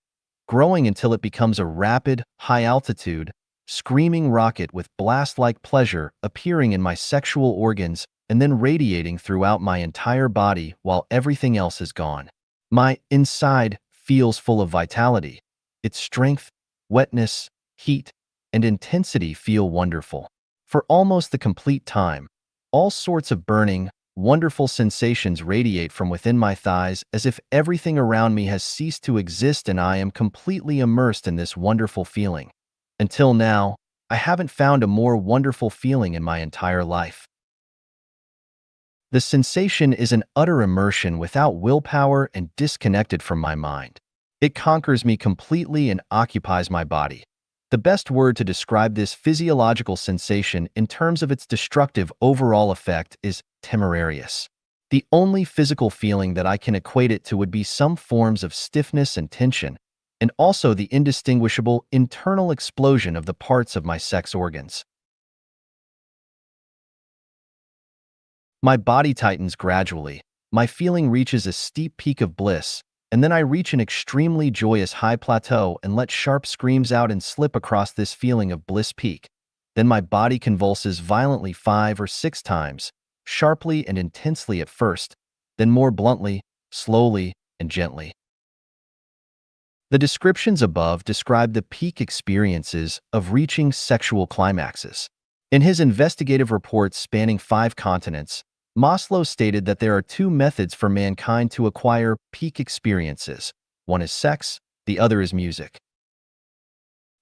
growing until it becomes a rapid, high-altitude, screaming rocket with blast-like pleasure appearing in my sexual organs and then radiating throughout my entire body while everything else is gone. My inside feels full of vitality. Its strength, wetness, heat, and intensity feel wonderful. For almost the complete time, all sorts of burning, wonderful sensations radiate from within my thighs as if everything around me has ceased to exist and I am completely immersed in this wonderful feeling. Until now, I haven't found a more wonderful feeling in my entire life. The sensation is an utter immersion without willpower and disconnected from my mind. It conquers me completely and occupies my body. The best word to describe this physiological sensation in terms of its destructive overall effect is temerarious. The only physical feeling that I can equate it to would be some forms of stiffness and tension, and also the indistinguishable internal explosion of the parts of my sex organs. My body tightens gradually, my feeling reaches a steep peak of bliss, and then I reach an extremely joyous high plateau and let sharp screams out and slip across this feeling of bliss peak. Then my body convulses violently 5 or 6 times, sharply and intensely at first, then more bluntly, slowly, and gently. The descriptions above describe the peak experiences of reaching sexual climaxes. In his investigative report spanning 5 continents, Maslow stated that there are 2 methods for mankind to acquire peak experiences. One is sex, the other is music.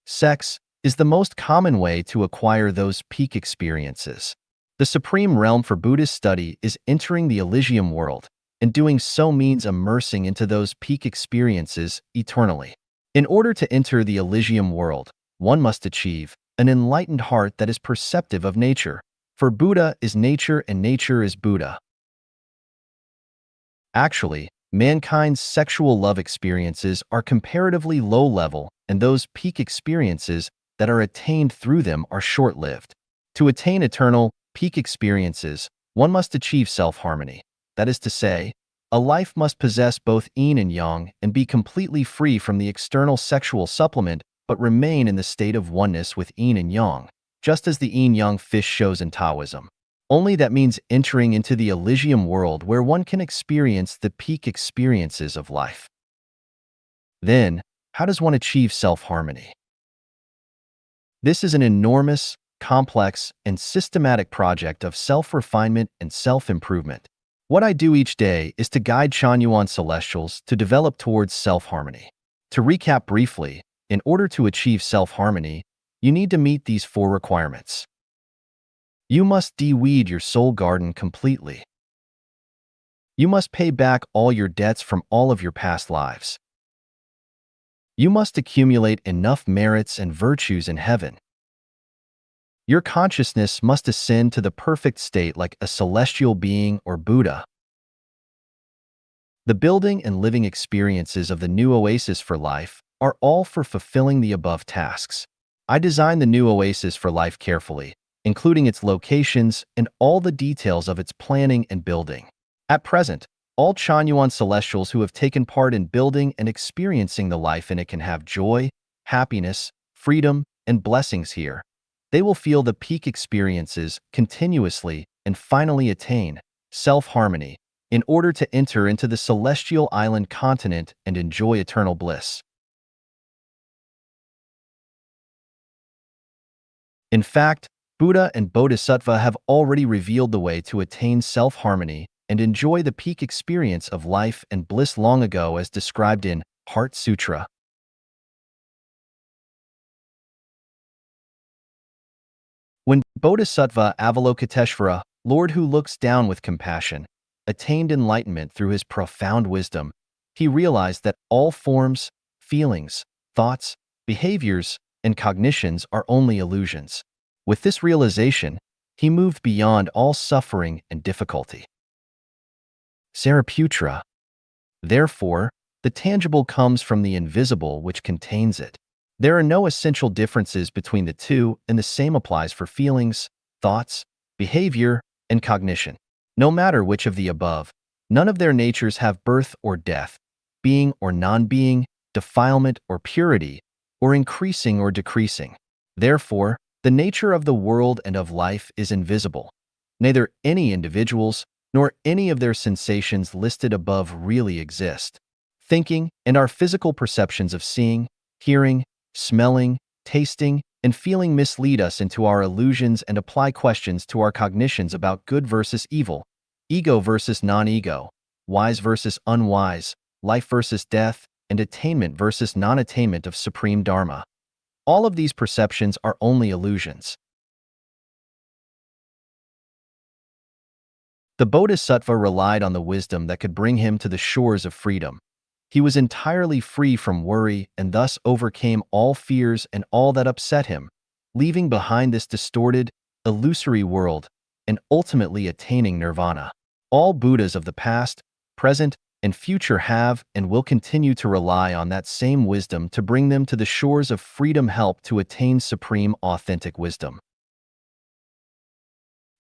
Sex is the most common way to acquire those peak experiences. The supreme realm for Buddhist study is entering the Elysium world, and doing so means immersing into those peak experiences eternally. In order to enter the Elysium world, one must achieve an enlightened heart that is perceptive of nature, for Buddha is nature and nature is Buddha. Actually, mankind's sexual love experiences are comparatively low level, and those peak experiences that are attained through them are short-lived. To attain eternal, peak experiences, one must achieve self-harmony. That is to say, a life must possess both yin and yang and be completely free from the external sexual supplement but remain in the state of oneness with yin and yang, just as the yin-yang fish shows in Taoism. Only that means entering into the Elysium world where one can experience the peak experiences of life. Then, how does one achieve self-harmony? This is an enormous, complex, and systematic project of self-refinement and self-improvement. What I do each day is to guide Chanyuan Celestials to develop towards self-harmony. To recap briefly, in order to achieve self-harmony, you need to meet these 4 requirements. You must de-weed your soul garden completely. You must pay back all your debts from all of your past lives. You must accumulate enough merits and virtues in heaven. Your consciousness must ascend to the perfect state like a celestial being or Buddha. The building and living experiences of the new oasis for life are all for fulfilling the above tasks. I designed the new oasis for life carefully, including its locations and all the details of its planning and building. At present, all Chanyuan celestials who have taken part in building and experiencing the life in it can have joy, happiness, freedom, and blessings here. They will feel the peak experiences continuously and finally attain self-harmony in order to enter into the celestial island continent and enjoy eternal bliss. In fact, Buddha and Bodhisattva have already revealed the way to attain self-harmony and enjoy the peak experience of life and bliss long ago as described in Heart Sutra. When Bodhisattva Avalokiteshvara, Lord who looks down with compassion, attained enlightenment through his profound wisdom, he realized that all forms, feelings, thoughts, behaviors, and cognitions are only illusions. With this realization, he moved beyond all suffering and difficulty. Sariputra. Therefore, the tangible comes from the invisible which contains it. There are no essential differences between the two, and the same applies for feelings, thoughts, behavior, and cognition. No matter which of the above, none of their natures have birth or death, being or non-being, defilement or purity, or increasing or decreasing. Therefore, the nature of the world and of life is invisible. Neither any individuals nor any of their sensations listed above really exist. Thinking and our physical perceptions of seeing, hearing, smelling, tasting, and feeling mislead us into our illusions and apply questions to our cognitions about good versus evil, ego versus non-ego, wise versus unwise, life versus death, and attainment versus non-attainment of supreme dharma. All of these perceptions are only illusions. The Bodhisattva relied on the wisdom that could bring him to the shores of freedom. He was entirely free from worry and thus overcame all fears and all that upset him, leaving behind this distorted, illusory world and ultimately attaining nirvana. All Buddhas of the past, present, and future have and will continue to rely on that same wisdom to bring them to the shores of freedom, help to attain supreme authentic wisdom.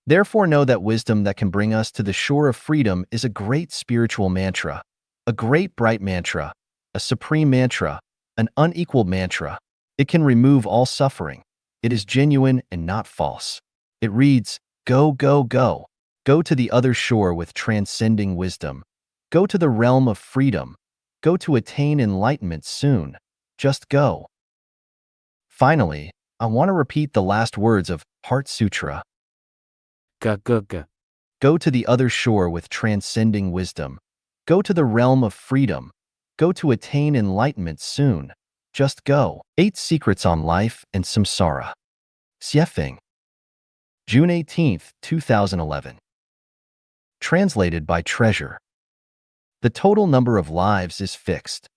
Therefore, know that wisdom that can bring us to the shore of freedom is a great spiritual mantra, a great bright mantra, a supreme mantra, an unequaled mantra. It can remove all suffering. It is genuine and not false. It reads, "Go, go, go. Go to the other shore with transcending wisdom. Go to the realm of freedom. Go to attain enlightenment soon. Just go." Finally, I want to repeat the last words of Heart Sutra. Go to the other shore with transcending wisdom. Go to the realm of freedom. Go to attain enlightenment soon. Just go. 8 Secrets on Life and Samsara. Xiefeng. June 18, 2011. Translated by Treasure. The total number of lives is fixed.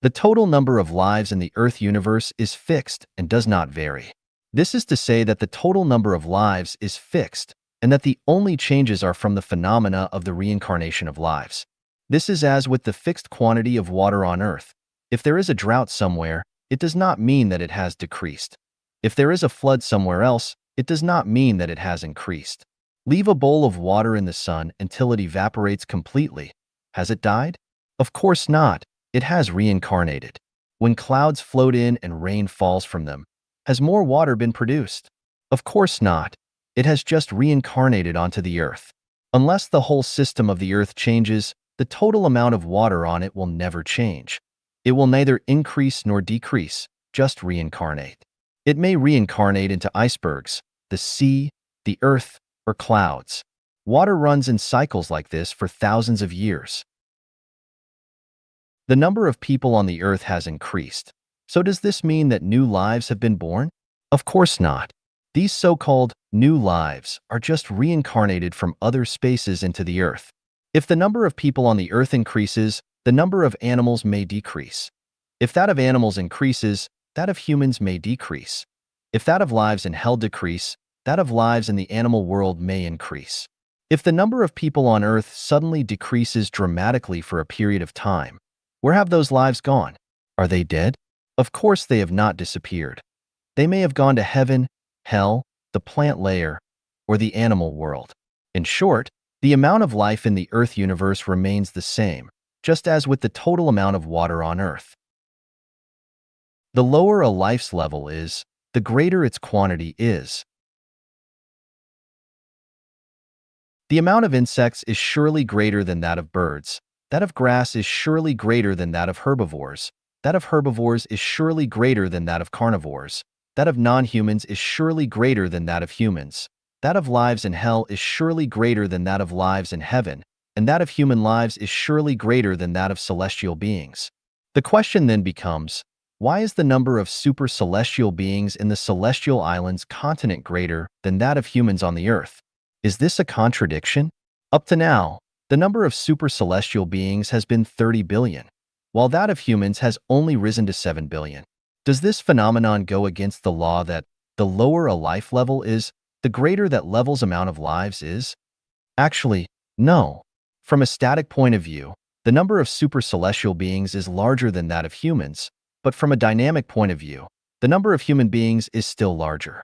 The total number of lives in the Earth universe is fixed and does not vary. This is to say that the total number of lives is fixed and that the only changes are from the phenomena of the reincarnation of lives. This is as with the fixed quantity of water on Earth. If there is a drought somewhere, it does not mean that it has decreased. If there is a flood somewhere else, it does not mean that it has increased. Leave a bowl of water in the sun until it evaporates completely. Has it died? Of course not. It has reincarnated. When clouds float in and rain falls from them, has more water been produced? Of course not. It has just reincarnated onto the Earth. Unless the whole system of the Earth changes, the total amount of water on it will never change. It will neither increase nor decrease, just reincarnate. It may reincarnate into icebergs, the sea, the earth, or clouds. Water runs in cycles like this for thousands of years. The number of people on the Earth has increased. So does this mean that new lives have been born? Of course not. These so-called new lives, are just reincarnated from other spaces into the Earth. If the number of people on the Earth increases, the number of animals may decrease. If that of animals increases, that of humans may decrease. If that of lives in hell decrease, that of lives in the animal world may increase. If the number of people on Earth suddenly decreases dramatically for a period of time, where have those lives gone? Are they dead? Of course they have not disappeared. They may have gone to heaven, hell, the plant layer, or the animal world. In short, the amount of life in the Earth universe remains the same, just as with the total amount of water on Earth. The lower a life's level is, the greater its quantity is. The amount of insects is surely greater than that of birds. That of grass is surely greater than that of herbivores. That of herbivores is surely greater than that of carnivores. That of non-humans is surely greater than that of humans. That of lives in hell is surely greater than that of lives in heaven, and that of human lives is surely greater than that of celestial beings. The question then becomes, why is the number of super-celestial beings in the celestial islands continent greater than that of humans on the Earth? Is this a contradiction? Up to now, the number of super-celestial beings has been 30 billion, while that of humans has only risen to 7 billion. Does this phenomenon go against the law that the lower a life level is, the greater that level's amount of lives is? Actually, no. From a static point of view, the number of super-celestial beings is larger than that of humans, but from a dynamic point of view, the number of human beings is still larger.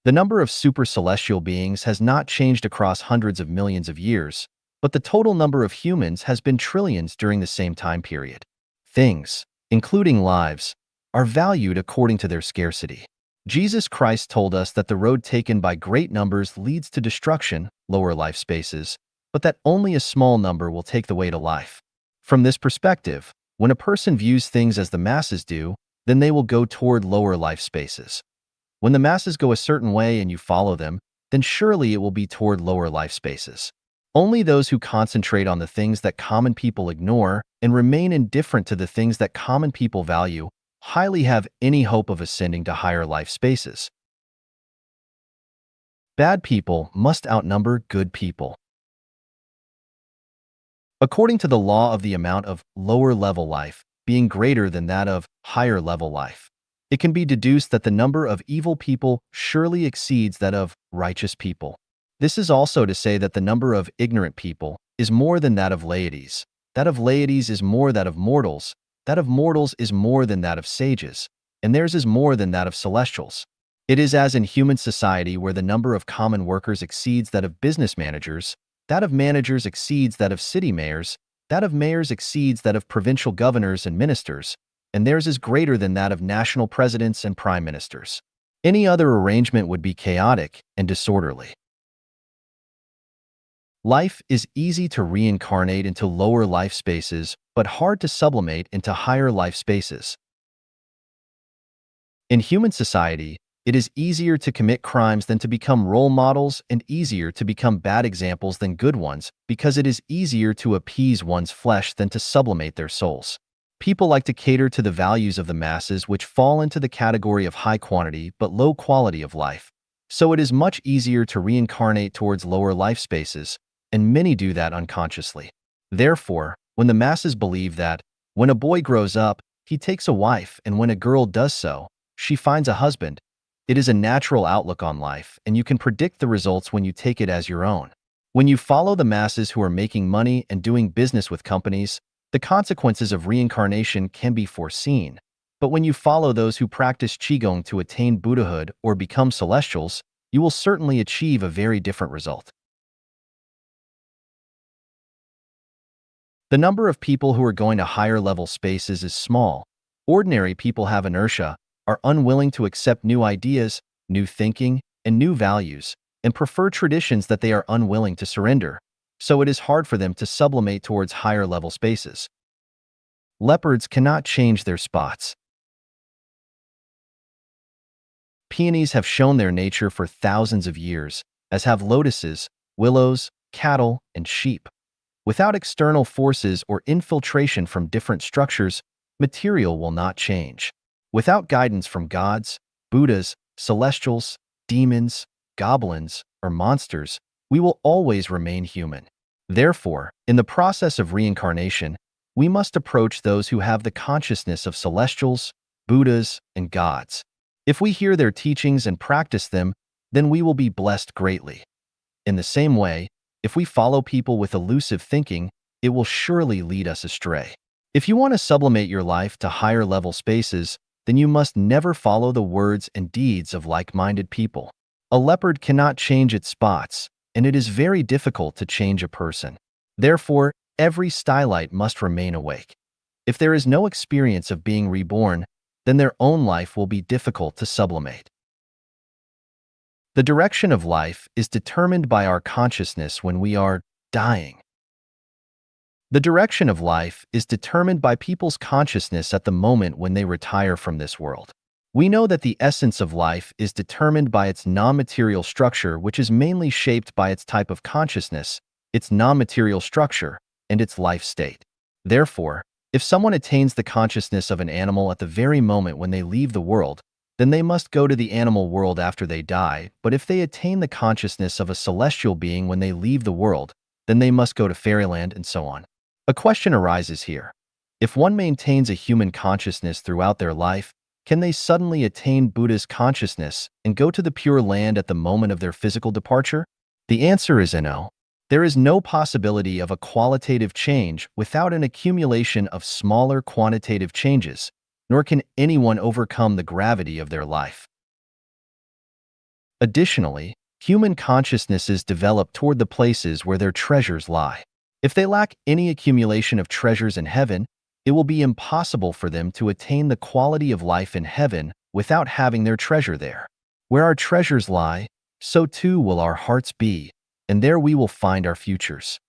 The number of super-celestial beings has not changed across hundreds of millions of years, but the total number of humans has been trillions during the same time period. Things, including lives, are valued according to their scarcity. Jesus Christ told us that the road taken by great numbers leads to destruction, lower life spaces, but that only a small number will take the way to life. From this perspective, when a person views things as the masses do, then they will go toward lower life spaces. When the masses go a certain way and you follow them, then surely it will be toward lower life spaces. Only those who concentrate on the things that common people ignore and remain indifferent to the things that common people value highly have any hope of ascending to higher life spaces. Bad people must outnumber good people. According to the law of the amount of lower-level life being greater than that of higher-level life, it can be deduced that the number of evil people surely exceeds that of righteous people. This is also to say that the number of ignorant people is more than that of laities. That of laities is more that of mortals. That of mortals is more than that of sages, and theirs is more than that of celestials. It is as in human society where the number of common workers exceeds that of business managers, that of managers exceeds that of city mayors, that of mayors exceeds that of provincial governors and ministers, and theirs is greater than that of national presidents and prime ministers. Any other arrangement would be chaotic and disorderly. Life is easy to reincarnate into lower life spaces, but hard to sublimate into higher life spaces. In human society, it is easier to commit crimes than to become role models and easier to become bad examples than good ones because it is easier to appease one's flesh than to sublimate their souls. People like to cater to the values of the masses which fall into the category of high quantity but low quality of life. So it is much easier to reincarnate towards lower life spaces, and many do that unconsciously. Therefore, when the masses believe that, when a boy grows up, he takes a wife, and when a girl does so, she finds a husband, it is a natural outlook on life, and you can predict the results when you take it as your own. When you follow the masses who are making money and doing business with companies, the consequences of reincarnation can be foreseen. But when you follow those who practice Qigong to attain Buddhahood or become celestials, you will certainly achieve a very different result. The number of people who are going to higher level spaces is small. Ordinary people have inertia, are unwilling to accept new ideas, new thinking, and new values, and prefer traditions that they are unwilling to surrender, so it is hard for them to sublimate towards higher level spaces. Leopards cannot change their spots. Peonies have shown their nature for thousands of years, as have lotuses, willows, cattle, and sheep. Without external forces or infiltration from different structures, material will not change. Without guidance from gods, Buddhas, celestials, demons, goblins, or monsters, we will always remain human. Therefore, in the process of reincarnation, we must approach those who have the consciousness of celestials, Buddhas, and gods. If we hear their teachings and practice them, then we will be blessed greatly. In the same way, if we follow people with elusive thinking, it will surely lead us astray. If you want to sublimate your life to higher level spaces, then you must never follow the words and deeds of like-minded people. A leopard cannot change its spots, and it is very difficult to change a person. Therefore, every stylite must remain awake. If there is no experience of being reborn, then their own life will be difficult to sublimate. The direction of life is determined by our consciousness when we are dying. The direction of life is determined by people's consciousness at the moment when they retire from this world. We know that the essence of life is determined by its non-material structure, which is mainly shaped by its type of consciousness, its non-material structure, and its life state. Therefore, if someone attains the consciousness of an animal at the very moment when they leave the world, then they must go to the animal world after they die, but if they attain the consciousness of a celestial being when they leave the world, then they must go to fairyland and so on. A question arises here. If one maintains a human consciousness throughout their life, can they suddenly attain Buddha's consciousness and go to the Pure Land at the moment of their physical departure? The answer is no. There is no possibility of a qualitative change without an accumulation of smaller quantitative changes, nor can anyone overcome the gravity of their life. Additionally, human consciousnesses develop toward the places where their treasures lie. If they lack any accumulation of treasures in heaven, it will be impossible for them to attain the quality of life in heaven without having their treasure there. Where our treasures lie, so too will our hearts be, and there we will find our futures.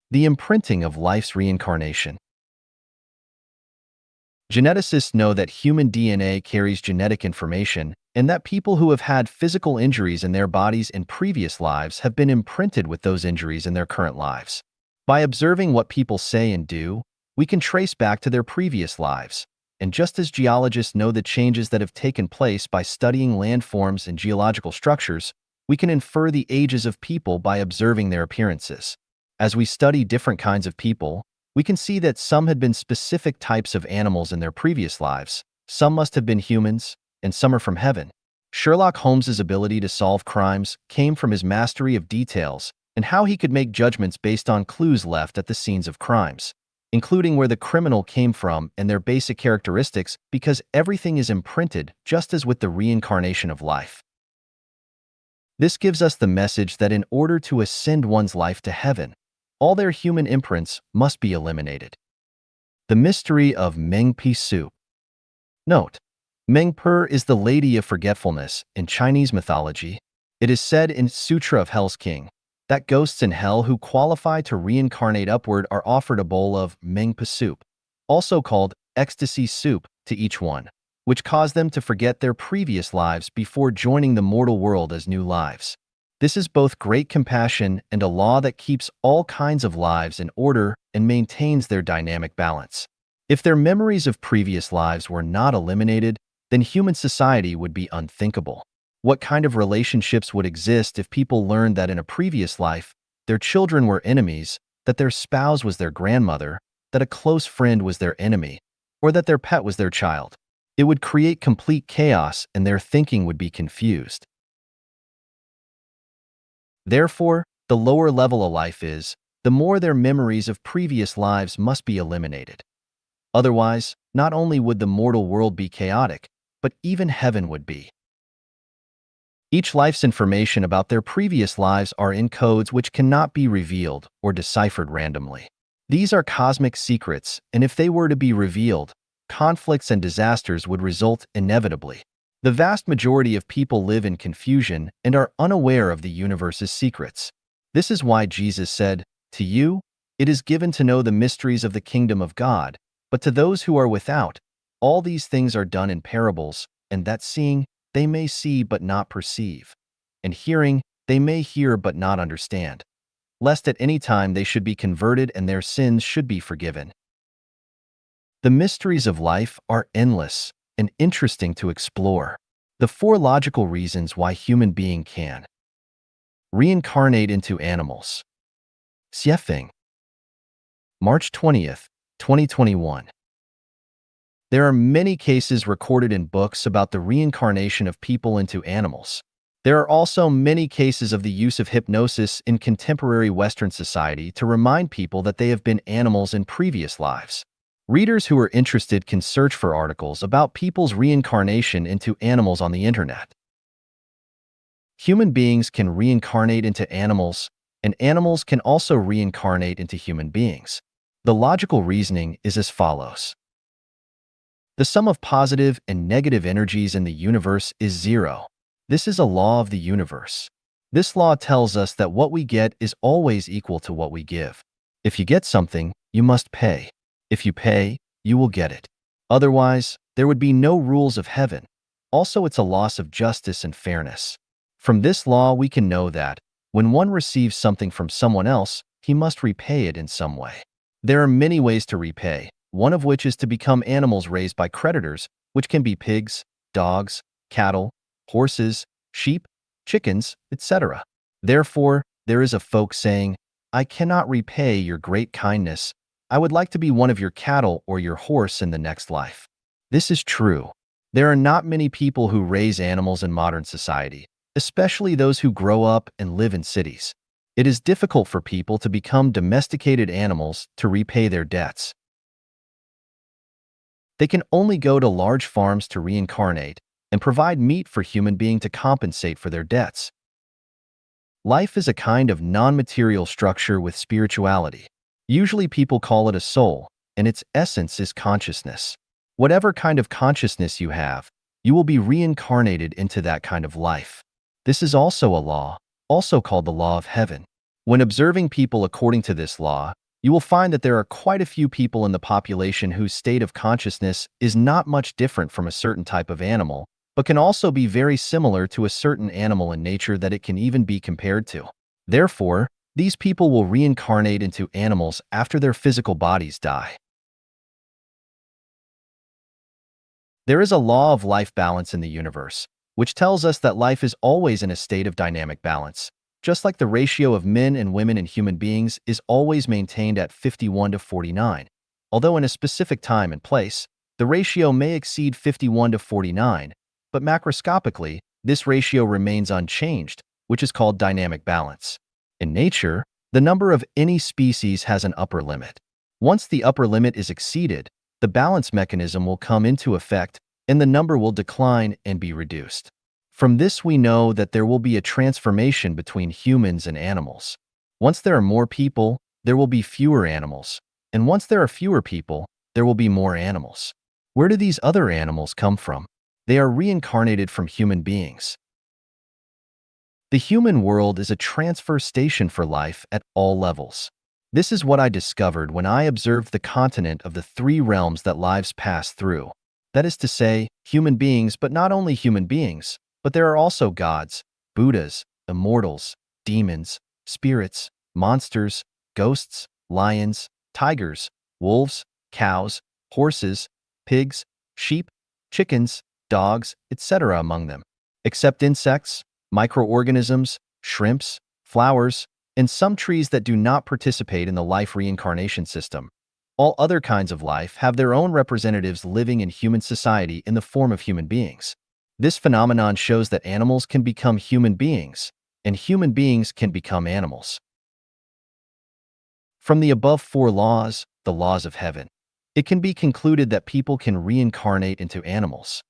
The imprinting of life's reincarnation. Geneticists know that human DNA carries genetic information, and that people who have had physical injuries in their bodies in previous lives have been imprinted with those injuries in their current lives. By observing what people say and do, we can trace back to their previous lives. And just as geologists know the changes that have taken place by studying landforms and geological structures, we can infer the ages of people by observing their appearances. As we study different kinds of people, we can see that some had been specific types of animals in their previous lives, some must have been humans, and some are from heaven. Sherlock Holmes's ability to solve crimes came from his mastery of details and how he could make judgments based on clues left at the scenes of crimes, including where the criminal came from and their basic characteristics, because everything is imprinted just as with the reincarnation of life. This gives us the message that in order to ascend one's life to heaven, all their human imprints must be eliminated. The mystery of Mengpi soup. Note: Mengpe is the Lady of Forgetfulness in Chinese mythology. It is said in Sutra of Hell's King that ghosts in hell who qualify to reincarnate upward are offered a bowl of Mengpe soup, also called ecstasy soup, to each one, which cause them to forget their previous lives before joining the mortal world as new lives. This is both great compassion and a law that keeps all kinds of lives in order and maintains their dynamic balance. If their memories of previous lives were not eliminated, then human society would be unthinkable. What kind of relationships would exist if people learned that in a previous life, their children were enemies, that their spouse was their grandmother, that a close friend was their enemy, or that their pet was their child? It would create complete chaos and their thinking would be confused. Therefore, the lower level a life is, the more their memories of previous lives must be eliminated. Otherwise, not only would the mortal world be chaotic, but even heaven would be. Each life's information about their previous lives are in codes which cannot be revealed or deciphered randomly. These are cosmic secrets, and if they were to be revealed, conflicts and disasters would result inevitably. The vast majority of people live in confusion and are unaware of the universe's secrets. This is why Jesus said, "To you, it is given to know the mysteries of the kingdom of God, but to those who are without, all these things are done in parables, and that seeing, they may see but not perceive, and hearing, they may hear but not understand, lest at any time they should be converted and their sins should be forgiven." The mysteries of life are endless and interesting to explore. The 4 logical reasons why human being can reincarnate into animals. Xiefeng, March 20th, 2021. There are many cases recorded in books about the reincarnation of people into animals. There are also many cases of the use of hypnosis in contemporary Western society to remind people that they have been animals in previous lives. Readers who are interested can search for articles about people's reincarnation into animals on the internet. Human beings can reincarnate into animals, and animals can also reincarnate into human beings. The logical reasoning is as follows. The sum of positive and negative energies in the universe is 0. This is a law of the universe. This law tells us that what we get is always equal to what we give. If you get something, you must pay. If you pay, you will get it. Otherwise, there would be no rules of heaven. Also, it's a loss of justice and fairness. From this law, we can know that when one receives something from someone else, he must repay it in some way. There are many ways to repay, one of which is to become animals raised by creditors, which can be pigs, dogs, cattle, horses, sheep, chickens, etc. Therefore, there is a folk saying, "I cannot repay your great kindness. I would like to be one of your cattle or your horse in the next life." This is true. There are not many people who raise animals in modern society, especially those who grow up and live in cities. It is difficult for people to become domesticated animals to repay their debts. They can only go to large farms to reincarnate and provide meat for human beings to compensate for their debts. Life is a kind of non-material structure with spirituality. Usually people call it a soul, and its essence is consciousness. Whatever kind of consciousness you have, you will be reincarnated into that kind of life. This is also a law, also called the law of heaven. When observing people according to this law, you will find that there are quite a few people in the population whose state of consciousness is not much different from a certain type of animal, but can also be very similar to a certain animal in nature that it can even be compared to. Therefore, these people will reincarnate into animals after their physical bodies die. There is a law of life balance in the universe, which tells us that life is always in a state of dynamic balance. Just like the ratio of men and women and human beings is always maintained at 51 to 49, although in a specific time and place, the ratio may exceed 51 to 49, but macroscopically, this ratio remains unchanged, which is called dynamic balance. In nature, the number of any species has an upper limit. Once the upper limit is exceeded, the balance mechanism will come into effect and the number will decline and be reduced. From this we know that there will be a transformation between humans and animals. Once there are more people, there will be fewer animals, and once there are fewer people, there will be more animals. Where do these other animals come from? They are reincarnated from human beings. The human world is a transfer station for life at all levels. This is what I discovered when I observed the continent of the 3 realms that lives pass through. That is to say, human beings, but not only human beings, but there are also gods, Buddhas, immortals, demons, spirits, monsters, ghosts, lions, tigers, wolves, cows, horses, pigs, sheep, chickens, dogs, etc. among them. Except insects, microorganisms, shrimps, flowers, and some trees that do not participate in the life reincarnation system. All other kinds of life have their own representatives living in human society in the form of human beings. This phenomenon shows that animals can become human beings, and human beings can become animals. From the above 4 laws, the laws of heaven, it can be concluded that people can reincarnate into animals.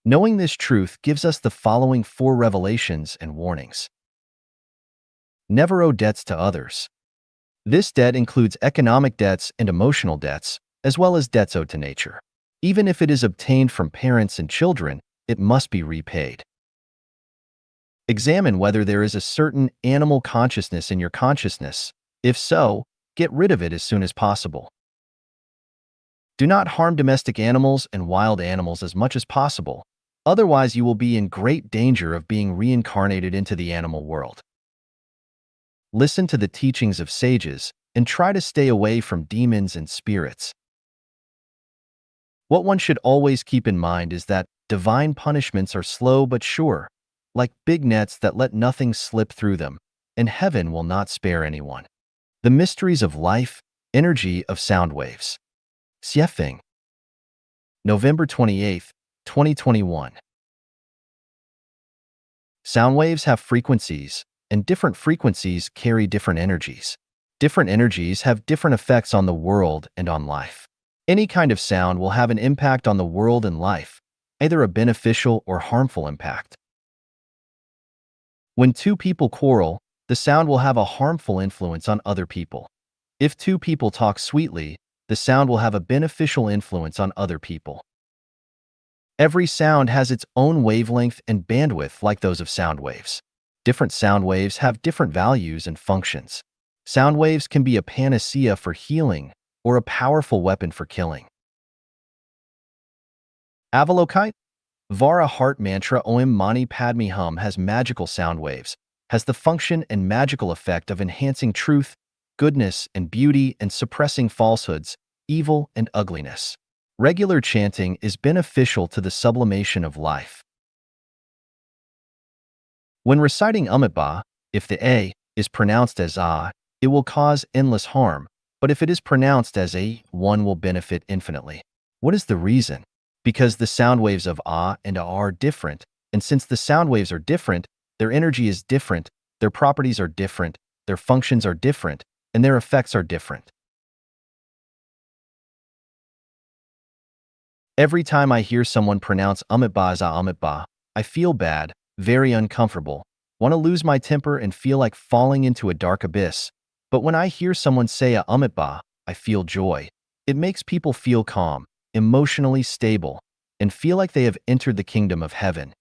Knowing this truth gives us the following 4 revelations and warnings. Never owe debts to others. This debt includes economic debts and emotional debts, as well as debts owed to nature. Even if it is obtained from parents and children, it must be repaid. Examine whether there is a certain animal consciousness in your consciousness. If so, get rid of it as soon as possible. Do not harm domestic animals and wild animals as much as possible, otherwise you will be in great danger of being reincarnated into the animal world. Listen to the teachings of sages and try to stay away from demons and spirits. What one should always keep in mind is that divine punishments are slow but sure, like big nets that let nothing slip through them, and heaven will not spare anyone. The mysteries of life, energy of sound waves. Xiefeng, November 28, 2021. Sound waves have frequencies, and different frequencies carry different energies. Different energies have different effects on the world and on life. Any kind of sound will have an impact on the world and life, either a beneficial or harmful impact. When two people quarrel, the sound will have a harmful influence on other people. If two people talk sweetly, the sound will have a beneficial influence on other people. Every sound has its own wavelength and bandwidth like those of sound waves. Different sound waves have different values and functions. Sound waves can be a panacea for healing or a powerful weapon for killing. Avalokite, Vara Heart Mantra Om Mani Padme Hum has magical sound waves, has the function and magical effect of enhancing truth, goodness, and beauty and suppressing falsehoods, evil, and ugliness. Regular chanting is beneficial to the sublimation of life. When reciting Amitabha, if the A is pronounced as A, it will cause endless harm, but if it is pronounced as A, one will benefit infinitely. What is the reason? Because the sound waves of A and A are different, and since the sound waves are different, their energy is different, their properties are different, their functions are different, and their effects are different. Every time I hear someone pronounce Amitabha as Amitabha, I feel bad, very uncomfortable, want to lose my temper and feel like falling into a dark abyss. But when I hear someone say Amitabha, I feel joy. It makes people feel calm, emotionally stable, and feel like they have entered the kingdom of heaven.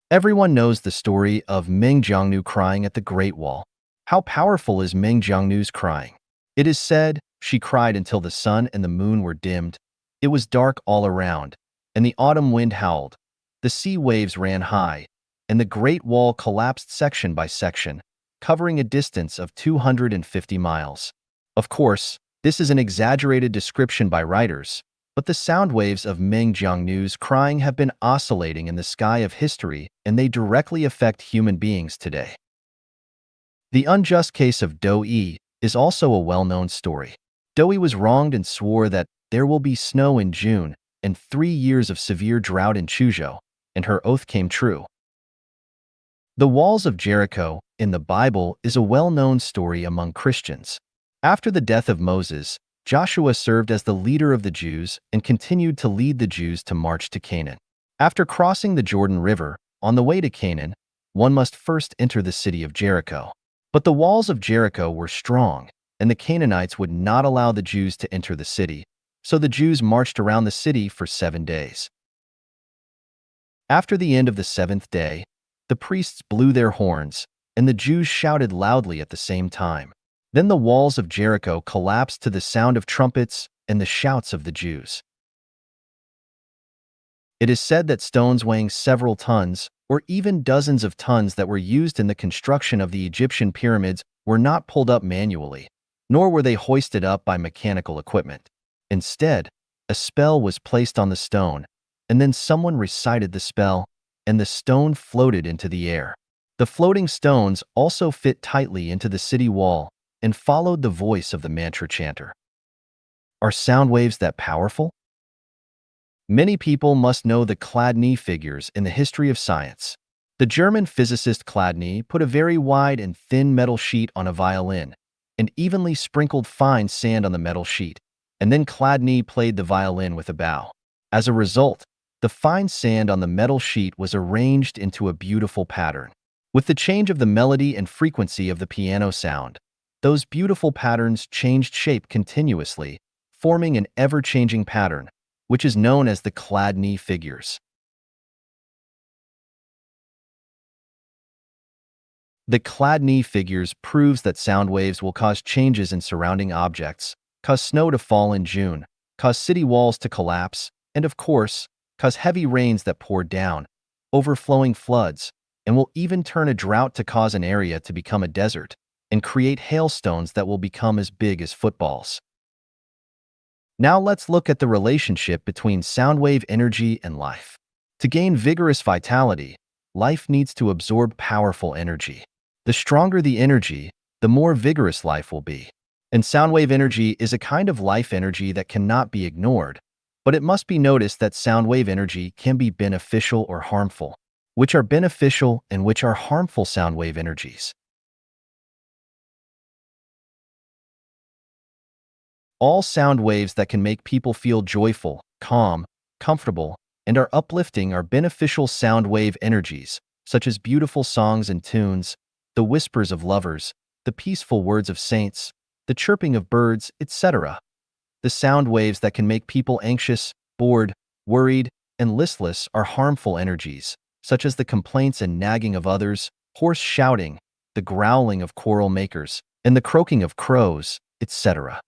Everyone knows the story of Meng Jiangnu crying at the Great Wall. How powerful is Meng Jiangnu's crying? It is said, she cried until the sun and the moon were dimmed. It was dark all around, and the autumn wind howled. The sea waves ran high, and the Great Wall collapsed section by section, covering a distance of 250 miles. Of course, this is an exaggerated description by writers, but the sound waves of Meng Jiangnu's crying have been oscillating in the sky of history, and they directly affect human beings today. The unjust case of Dou Yi is also a well-known story. Dou Yi was wronged and swore that there will be snow in June and 3 years of severe drought in Chuzhou, and her oath came true. The walls of Jericho in the Bible is a well-known story among Christians. After the death of Moses, Joshua served as the leader of the Jews and continued to lead the Jews to march to Canaan. After crossing the Jordan River, on the way to Canaan, one must first enter the city of Jericho. But the walls of Jericho were strong, and the Canaanites would not allow the Jews to enter the city, so the Jews marched around the city for 7 days. After the end of the 7th day, the priests blew their horns, and the Jews shouted loudly at the same time. Then the walls of Jericho collapsed to the sound of trumpets and the shouts of the Jews. It is said that stones weighing several tons, or even dozens of tons that were used in the construction of the Egyptian pyramids were not pulled up manually, nor were they hoisted up by mechanical equipment. Instead, a spell was placed on the stone, and then someone recited the spell, and the stone floated into the air. The floating stones also fit tightly into the city wall and followed the voice of the mantra chanter. Are sound waves that powerful? Many people must know the Chladni figures in the history of science. The German physicist Chladni put a very wide and thin metal sheet on a violin and evenly sprinkled fine sand on the metal sheet, and then Chladni played the violin with a bow. As a result, the fine sand on the metal sheet was arranged into a beautiful pattern. With the change of the melody and frequency of the piano sound, those beautiful patterns changed shape continuously, forming an ever-changing pattern, which is known as the Chladni figures. The Chladni figures proves that sound waves will cause changes in surrounding objects, cause snow to fall in June, cause city walls to collapse, and of course, cause heavy rains that pour down, overflowing floods, and will even turn a drought to cause an area to become a desert, and create hailstones that will become as big as footballs. Now let's look at the relationship between sound wave energy and life. To gain vigorous vitality, life needs to absorb powerful energy. The stronger the energy, the more vigorous life will be. And sound wave energy is a kind of life energy that cannot be ignored, but it must be noticed that sound wave energy can be beneficial or harmful. Which are beneficial and which are harmful sound wave energies? All sound waves that can make people feel joyful, calm, comfortable, and are uplifting are beneficial sound wave energies, such as beautiful songs and tunes, the whispers of lovers, the peaceful words of saints, the chirping of birds, etc. The sound waves that can make people anxious, bored, worried, and listless are harmful energies, such as the complaints and nagging of others, hoarse shouting, the growling of quarrel makers, and the croaking of crows, etc.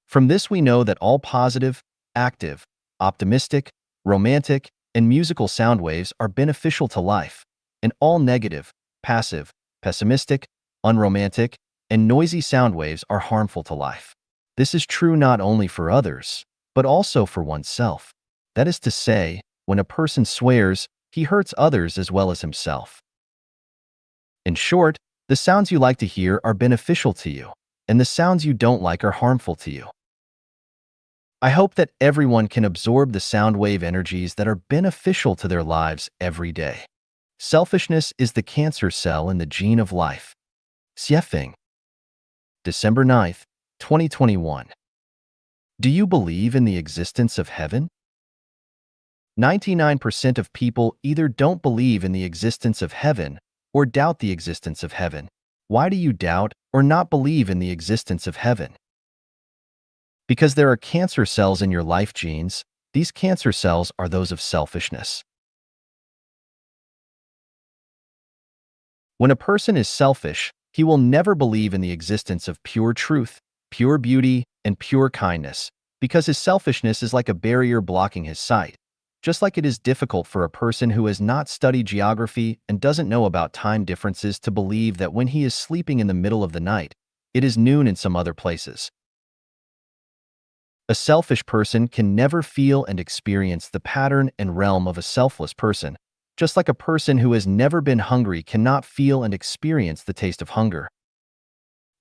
From this we know that all positive, active, optimistic, romantic, and musical sound waves are beneficial to life, and all negative, passive, pessimistic, unromantic, and noisy sound waves are harmful to life. This is true not only for others, but also for oneself. That is to say, when a person swears, he hurts others as well as himself. In short, the sounds you like to hear are beneficial to you, and the sounds you don't like are harmful to you. I hope that everyone can absorb the sound wave energies that are beneficial to their lives every day. Selfishness is the cancer cell in the gene of life. Xiefeng. December 9th, 2021. Do you believe in the existence of heaven? 99% of people either don't believe in the existence of heaven or doubt the existence of heaven. Why do you doubt or not believe in the existence of heaven? Because there are cancer cells in your life genes. These cancer cells are those of selfishness. When a person is selfish, he will never believe in the existence of pure truth, pure beauty, and pure kindness, because his selfishness is like a barrier blocking his sight. Just like it is difficult for a person who has not studied geography and doesn't know about time differences to believe that when he is sleeping in the middle of the night, it is noon in some other places. A selfish person can never feel and experience the pattern and realm of a selfless person, just like a person who has never been hungry cannot feel and experience the taste of hunger.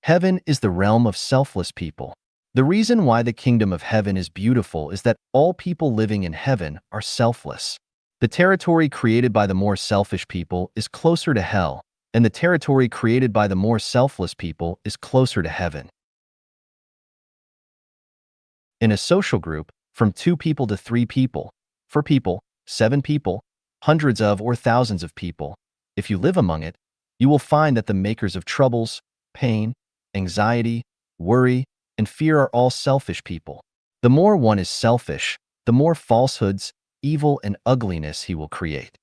Heaven is the realm of selfless people. The reason why the kingdom of heaven is beautiful is that all people living in heaven are selfless. The territory created by the more selfish people is closer to hell, and the territory created by the more selfless people is closer to heaven. In a social group, from 2 people to 3 people, 4 people, 7 people, hundreds of or thousands of people, if you live among it, you will find that the makers of troubles, pain, anxiety, worry, and fear are all selfish people. The more one is selfish, the more falsehoods, evil, and ugliness he will create.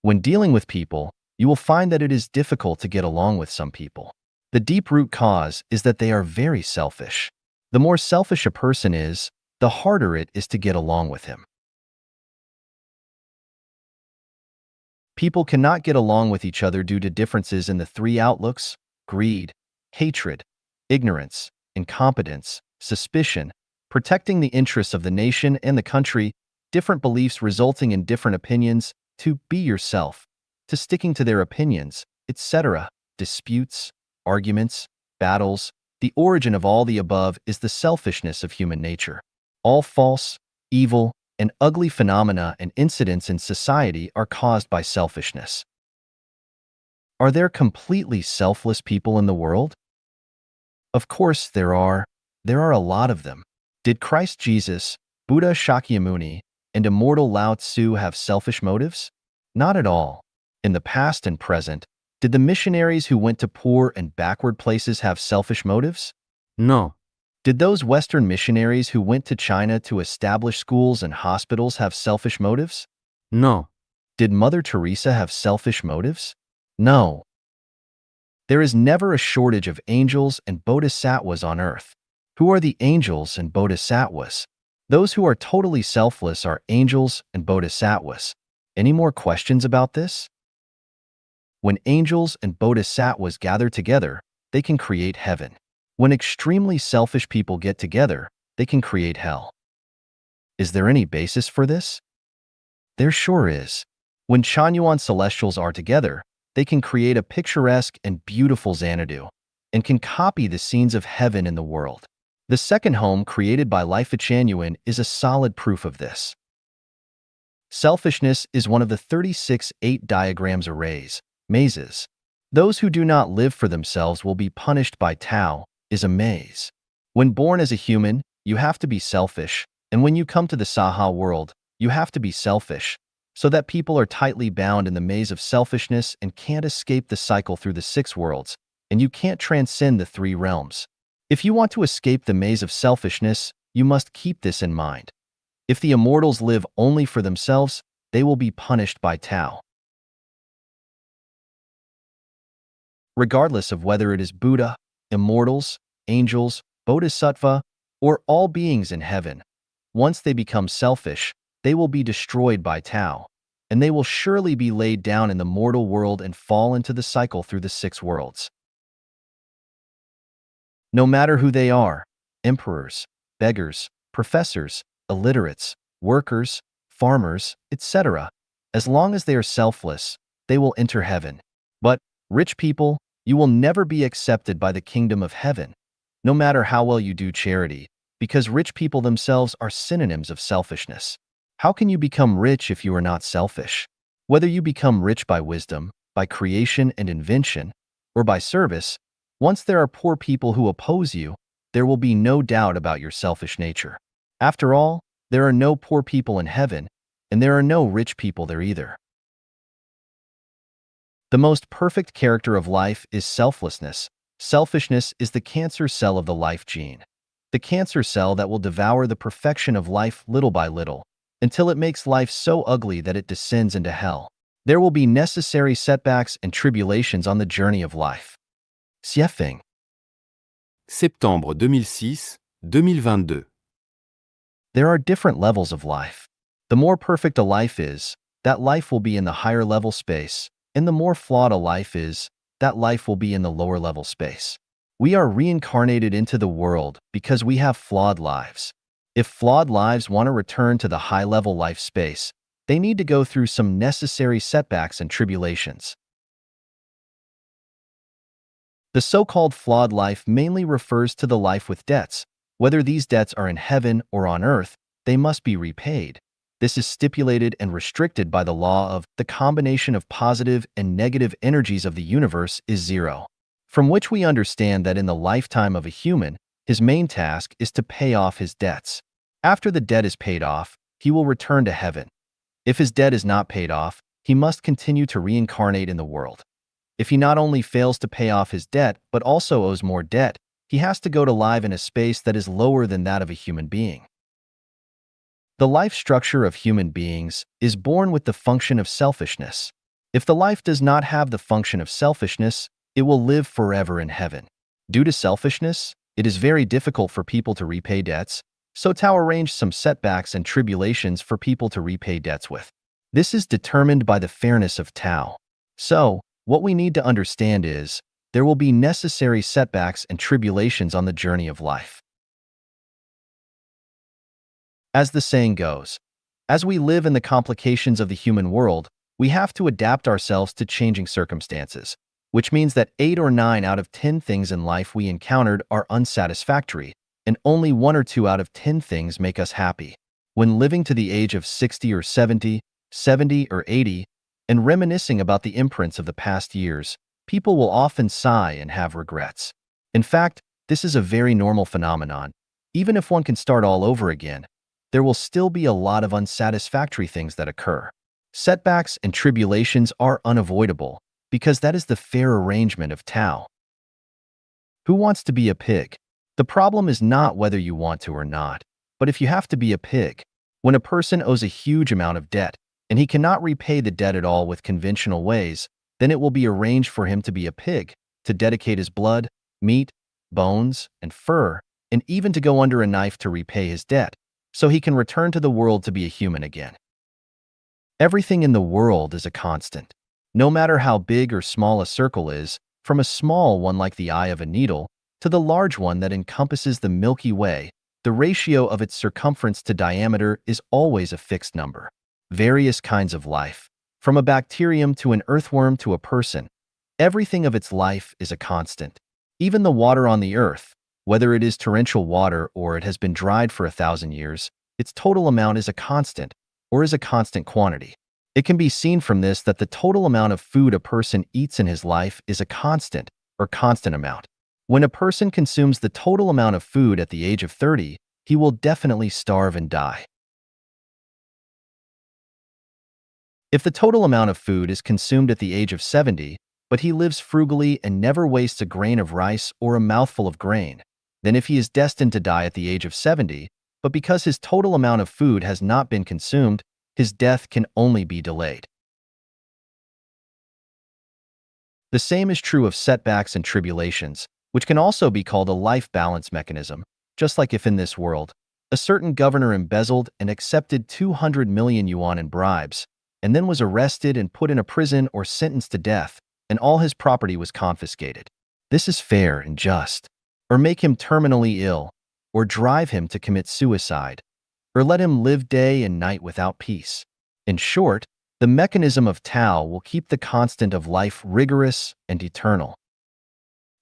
When dealing with people, you will find that it is difficult to get along with some people. The deep root cause is that they are very selfish. The more selfish a person is, the harder it is to get along with him. People cannot get along with each other due to differences in the 3 outlooks: greed, hatred, ignorance, incompetence, suspicion, protecting the interests of the nation and the country, different beliefs resulting in different opinions, to be yourself, to sticking to their opinions, etc., disputes, arguments, battles. The origin of all the above is the selfishness of human nature. All false, evil, and ugly phenomena and incidents in society are caused by selfishness. Are there completely selfless people in the world? Of course there are. There are a lot of them. Did Christ Jesus, Buddha Shakyamuni, and immortal Lao Tzu have selfish motives? Not at all. In the past and present, did the missionaries who went to poor and backward places have selfish motives? No, Did those Western missionaries who went to China to establish schools and hospitals have selfish motives? no, Did Mother Teresa have selfish motives? No. There is never a shortage of angels and bodhisattvas on earth. Who are the angels and bodhisattvas? Those who are totally selfless are angels and bodhisattvas. Any more questions about this? When angels and bodhisattvas gather together, they can create heaven. When extremely selfish people get together, they can create hell. Is there any basis for this? There sure is. When Chanyuan celestials are together, they can create a picturesque and beautiful Xanadu, and can copy the scenes of heaven in the world. The second home created by Life Changyuan is a solid proof of this. Selfishness is one of the 36 8 diagrams arrays, mazes. Those who do not live for themselves will be punished by Tao, is a maze. When born as a human, you have to be selfish, and when you come to the Saha world, you have to be selfish, so that people are tightly bound in the maze of selfishness and can't escape the cycle through the 6 worlds, and you can't transcend the 3 realms. If you want to escape the maze of selfishness, you must keep this in mind. If the immortals live only for themselves, they will be punished by Tao. Regardless of whether it is Buddha, immortals, angels, bodhisattva, or all beings in heaven, once they become selfish, they will be destroyed by Tao, and they will surely be laid down in the mortal world and fall into the cycle through the 6 worlds. No matter who they are, emperors, beggars, professors, illiterates, workers, farmers, etc., as long as they are selfless, they will enter heaven. But, rich people, you will never be accepted by the kingdom of heaven, no matter how well you do charity, because rich people themselves are synonyms of selfishness. How can you become rich if you are not selfish? Whether you become rich by wisdom, by creation and invention, or by service, once there are poor people who oppose you, there will be no doubt about your selfish nature. After all, there are no poor people in heaven, and there are no rich people there either. The most perfect character of life is selflessness. Selfishness is the cancer cell of the life gene, the cancer cell that will devour the perfection of life little by little, until it makes life so ugly that it descends into hell. There will be necessary setbacks and tribulations on the journey of life. Xiefeng. Septembre 2006-2022. There are different levels of life. The more perfect a life is, that life will be in the higher level space, and the more flawed a life is, that life will be in the lower level space. We are reincarnated into the world because we have flawed lives. If flawed lives want to return to the high-level life space, they need to go through some necessary setbacks and tribulations. The so-called flawed life mainly refers to the life with debts. Whether these debts are in heaven or on earth, they must be repaid. This is stipulated and restricted by the law of the combination of positive and negative energies of the universe is 0, from which we understand that in the lifetime of a human, his main task is to pay off his debts. After the debt is paid off, he will return to heaven. If his debt is not paid off, he must continue to reincarnate in the world. If he not only fails to pay off his debt but also owes more debt, he has to go to live in a space that is lower than that of a human being. The life structure of human beings is born with the function of selfishness. If the life does not have the function of selfishness, it will live forever in heaven. Due to selfishness, it is very difficult for people to repay debts, so Tao arranged some setbacks and tribulations for people to repay debts with. This is determined by the fairness of Tao. So, what we need to understand is, there will be necessary setbacks and tribulations on the journey of life. As the saying goes, as we live in the complications of the human world, we have to adapt ourselves to changing circumstances, which means that 8 or 9 out of 10 things in life we encountered are unsatisfactory, and only 1 or 2 out of 10 things make us happy. When living to the age of 60 or 70, 70 or 80, and reminiscing about the imprints of the past years, people will often sigh and have regrets. In fact, this is a very normal phenomenon. Even if one can start all over again, there will still be a lot of unsatisfactory things that occur. Setbacks and tribulations are unavoidable, because that is the fair arrangement of Tao. Who wants to be a pig? The problem is not whether you want to or not, but if you have to be a pig. When a person owes a huge amount of debt, and he cannot repay the debt at all with conventional ways, then it will be arranged for him to be a pig, to dedicate his blood, meat, bones, and fur, and even to go under a knife to repay his debt, so he can return to the world to be a human again. Everything in the world is a constant. No matter how big or small a circle is, from a small one like the eye of a needle, to the large one that encompasses the Milky Way, the ratio of its circumference to diameter is always a fixed number. Various kinds of life, from a bacterium to an earthworm to a person, everything of its life is a constant. Even the water on the earth, whether it is torrential water or it has been dried for 1,000 years, its total amount is a constant, or is a constant quantity. It can be seen from this that the total amount of food a person eats in his life is a constant, or constant amount. When a person consumes the total amount of food at the age of 30, he will definitely starve and die. If the total amount of food is consumed at the age of 70, but he lives frugally and never wastes a grain of rice or a mouthful of grain, then if he is destined to die at the age of 70, but because his total amount of food has not been consumed, his death can only be delayed. The same is true of setbacks and tribulations, which can also be called a life balance mechanism, just like if in this world, a certain governor embezzled and accepted 200 million yuan in bribes, and then was arrested and put in a prison or sentenced to death, and all his property was confiscated. This is fair and just. Or make him terminally ill, or drive him to commit suicide, or let him live day and night without peace. In short, the mechanism of Tao will keep the constant of life rigorous and eternal.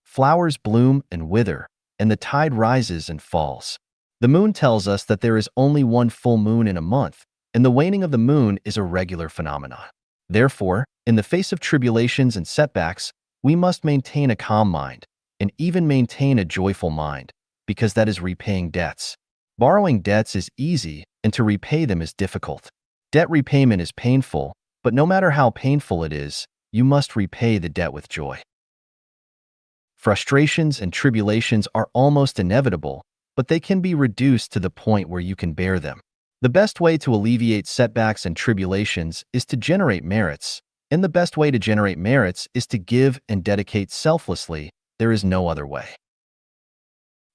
Flowers bloom and wither, and the tide rises and falls. The moon tells us that there is only one full moon in a month, and the waning of the moon is a regular phenomenon. Therefore, in the face of tribulations and setbacks, we must maintain a calm mind, and even maintain a joyful mind, because that is repaying debts. Borrowing debts is easy, and to repay them is difficult. Debt repayment is painful, but no matter how painful it is, you must repay the debt with joy. Frustrations and tribulations are almost inevitable, but they can be reduced to the point where you can bear them. The best way to alleviate setbacks and tribulations is to generate merits, and the best way to generate merits is to give and dedicate selflessly. There is no other way.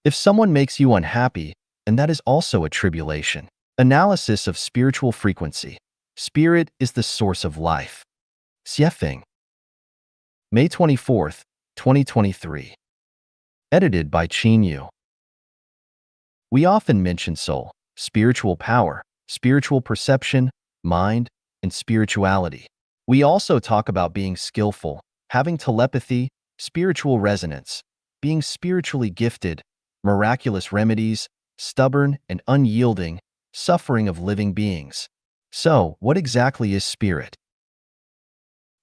If someone makes you unhappy, and that is also a tribulation. Analysis of spiritual frequency. Spirit is the source of life. Xiefeng. May 24th, 2023. Edited by Qin Yu. We often mention soul, spiritual power, spiritual perception, mind, and spirituality. We also talk about being skillful, having telepathy, spiritual resonance, being spiritually gifted, miraculous remedies, stubborn and unyielding, suffering of living beings. So, what exactly is spirit?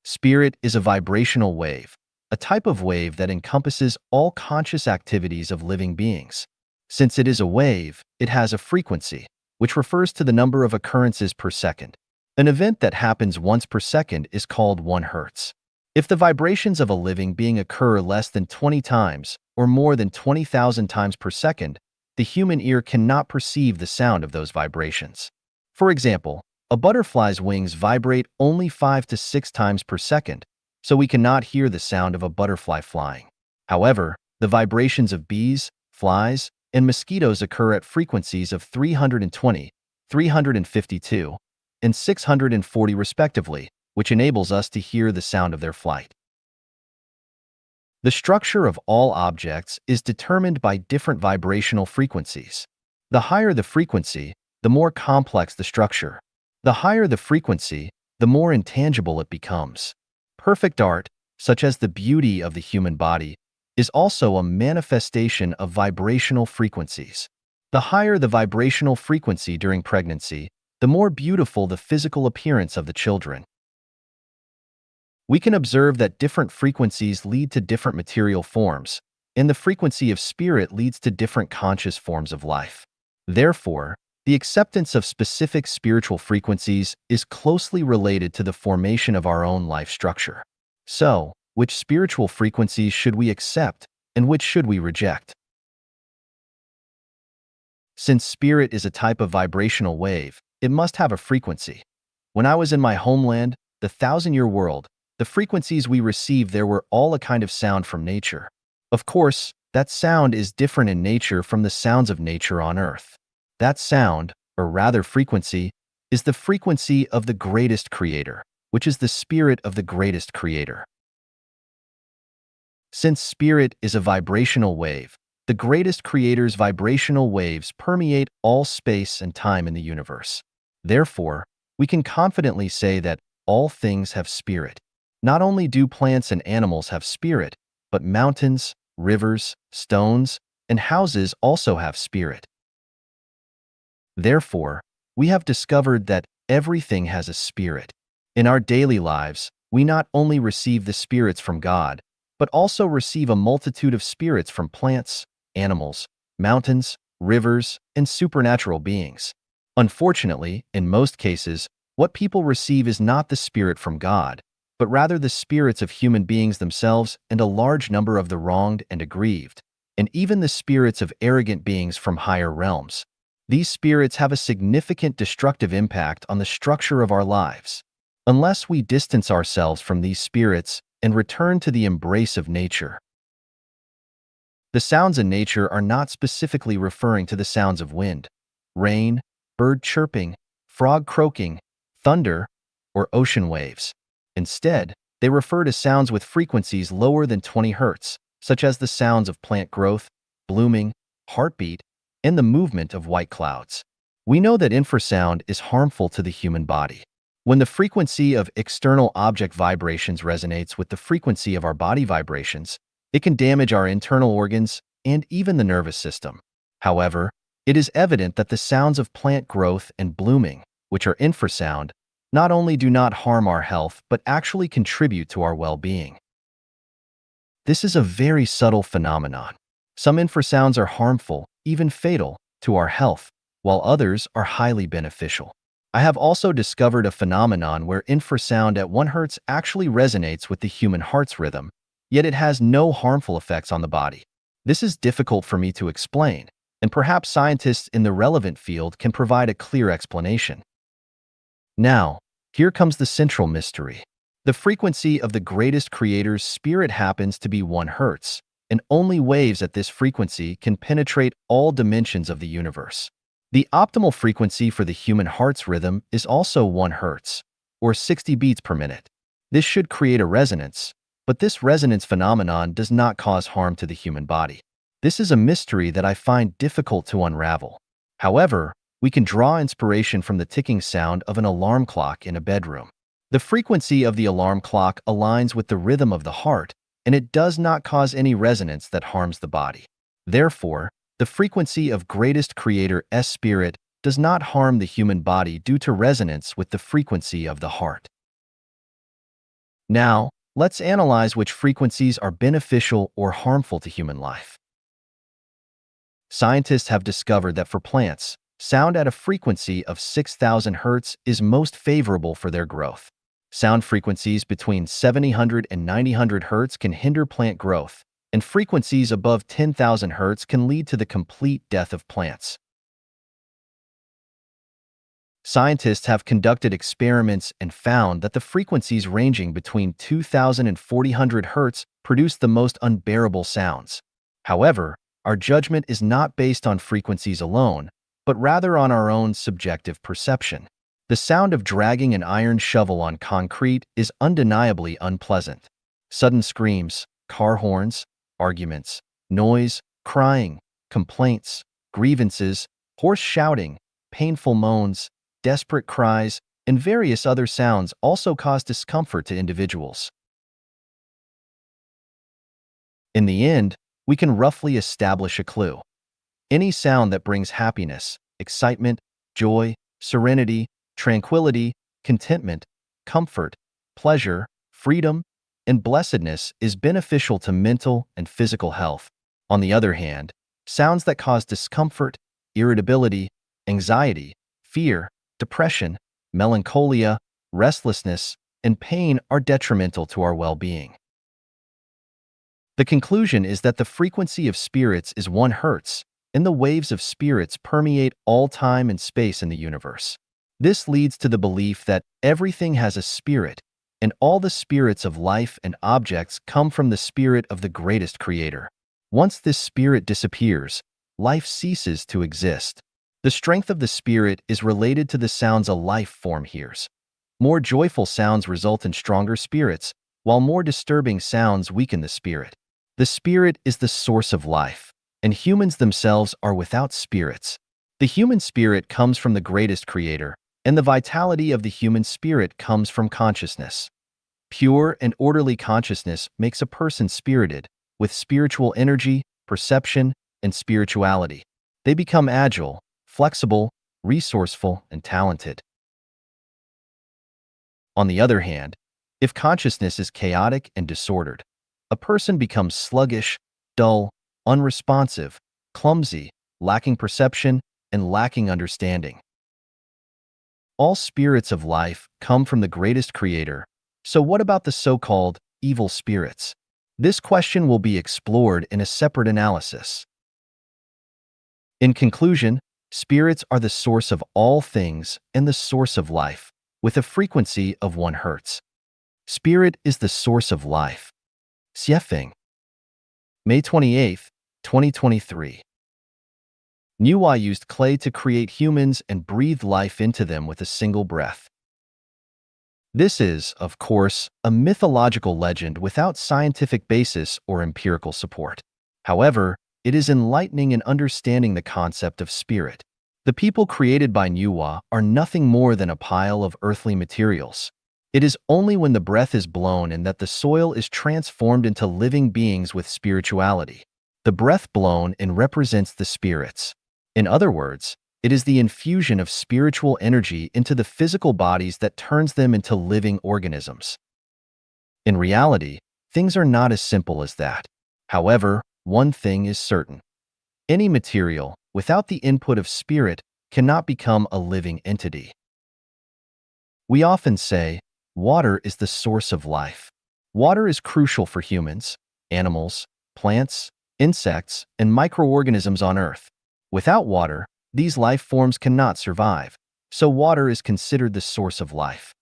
Spirit is a vibrational wave, a type of wave that encompasses all conscious activities of living beings. Since it is a wave, it has a frequency, which refers to the number of occurrences per second. An event that happens once per second is called 1 Hz. If the vibrations of a living being occur less than 20 times, or more than 20,000 times per second, the human ear cannot perceive the sound of those vibrations. For example, a butterfly's wings vibrate only 5 to 6 times per second, so we cannot hear the sound of a butterfly flying. However, the vibrations of bees, flies, and mosquitoes occur at frequencies of 320, 352, and 640 respectively, which enables us to hear the sound of their flight. The structure of all objects is determined by different vibrational frequencies. The higher the frequency, the more complex the structure. The higher the frequency, the more intangible it becomes. Perfect art, such as the beauty of the human body, is also a manifestation of vibrational frequencies. The higher the vibrational frequency during pregnancy, the more beautiful the physical appearance of the children. We can observe that different frequencies lead to different material forms, and the frequency of spirit leads to different conscious forms of life. Therefore, the acceptance of specific spiritual frequencies is closely related to the formation of our own life structure. So, which spiritual frequencies should we accept, and which should we reject? Since spirit is a type of vibrational wave, it must have a frequency. When I was in my homeland, the 1,000-year world, the frequencies we received there were all a kind of sound from nature. Of course, that sound is different in nature from the sounds of nature on Earth. That sound, or rather frequency, is the frequency of the greatest creator, which is the spirit of the greatest creator. Since spirit is a vibrational wave, The greatest creator's vibrational waves permeate all space and time in the universe. Therefore, we can confidently say that all things have spirit. Not only do plants and animals have spirit, but mountains, rivers, stones, and houses also have spirit. Therefore, we have discovered that everything has a spirit. In our daily lives, we not only receive the spirits from God, but also receive a multitude of spirits from plants, animals, mountains, rivers, and supernatural beings. Unfortunately, in most cases, what people receive is not the spirit from God, but rather the spirits of human beings themselves and a large number of the wronged and aggrieved, and even the spirits of arrogant beings from higher realms. These spirits have a significant destructive impact on the structure of our lives. Unless we distance ourselves from these spirits and return to the embrace of nature. The sounds in nature are not specifically referring to the sounds of wind, rain, bird chirping, frog croaking, thunder, or ocean waves. Instead, they refer to sounds with frequencies lower than 20 Hz, such as the sounds of plant growth, blooming, heartbeat, and the movement of white clouds. We know that infrasound is harmful to the human body. When the frequency of external object vibrations resonates with the frequency of our body vibrations, it can damage our internal organs and even the nervous system. However, it is evident that the sounds of plant growth and blooming, which are infrasound, not only do not harm our health but actually contribute to our well-being. This is a very subtle phenomenon. Some infrasounds are harmful, even fatal, to our health, while others are highly beneficial. I have also discovered a phenomenon where infrasound at 1 Hz actually resonates with the human heart's rhythm, yet it has no harmful effects on the body. This is difficult for me to explain, and perhaps scientists in the relevant field can provide a clear explanation. Now, here comes the central mystery. The frequency of the greatest creator's spirit happens to be 1 Hz, and only waves at this frequency can penetrate all dimensions of the universe. The optimal frequency for the human heart's rhythm is also 1 Hz, or 60 beats per minute. This should create a resonance, but this resonance phenomenon does not cause harm to the human body. This is a mystery that I find difficult to unravel. However, we can draw inspiration from the ticking sound of an alarm clock in a bedroom. The frequency of the alarm clock aligns with the rhythm of the heart, and it does not cause any resonance that harms the body. Therefore, the frequency of greatest creator's spirit does not harm the human body due to resonance with the frequency of the heart. Now, let's analyze which frequencies are beneficial or harmful to human life. Scientists have discovered that for plants, sound at a frequency of 6,000 Hz is most favorable for their growth. Sound frequencies between 700 and 900 Hz can hinder plant growth, and frequencies above 10,000 Hz can lead to the complete death of plants. Scientists have conducted experiments and found that the frequencies ranging between 2,000 and 4,000 Hz produce the most unbearable sounds. However, our judgment is not based on frequencies alone, but rather on our own subjective perception. The sound of dragging an iron shovel on concrete is undeniably unpleasant. Sudden screams, car horns, arguments, noise, crying, complaints, grievances, hoarse shouting, painful moans, desperate cries, and various other sounds also cause discomfort to individuals. In the end, we can roughly establish a clue. Any sound that brings happiness, excitement, joy, serenity, tranquility, contentment, comfort, pleasure, freedom, and blessedness is beneficial to mental and physical health. On the other hand, sounds that cause discomfort, irritability, anxiety, fear, depression, melancholia, restlessness, and pain are detrimental to our well-being. The conclusion is that the frequency of spirits is 1 Hz, and the waves of spirits permeate all time and space in the universe. This leads to the belief that everything has a spirit, and all the spirits of life and objects come from the spirit of the greatest creator. Once this spirit disappears, life ceases to exist. The strength of the spirit is related to the sounds a life form hears. More joyful sounds result in stronger spirits, while more disturbing sounds weaken the spirit. The spirit is the source of life, and humans themselves are without spirits. The human spirit comes from the greatest creator, and the vitality of the human spirit comes from consciousness. Pure and orderly consciousness makes a person spirited, with spiritual energy, perception, and spirituality. They become agile, flexible, resourceful, and talented. On the other hand, if consciousness is chaotic and disordered, a person becomes sluggish, dull, unresponsive, clumsy, lacking perception, and lacking understanding. All spirits of life come from the greatest creator, so what about the so-called evil spirits? This question will be explored in a separate analysis. In conclusion, spirits are the source of all things and the source of life, with a frequency of 1 Hz. Spirit is the source of life. Xiefeng. May 28, 2023. Niuhua used clay to create humans and breathed life into them with a single breath. This is, of course, a mythological legend without scientific basis or empirical support. However, it is enlightening in understanding the concept of spirit. The people created by Niuhua are nothing more than a pile of earthly materials. It is only when the breath is blown and that the soil is transformed into living beings with spirituality. The breath blown in represents the spirits. In other words, it is the infusion of spiritual energy into the physical bodies that turns them into living organisms. In reality, things are not as simple as that. However, one thing is certain. Any material, without the input of spirit, cannot become a living entity. We often say, water is the source of life. Water is crucial for humans, animals, plants, insects, and microorganisms on Earth. Without water, these life forms cannot survive, so water is considered the source of life.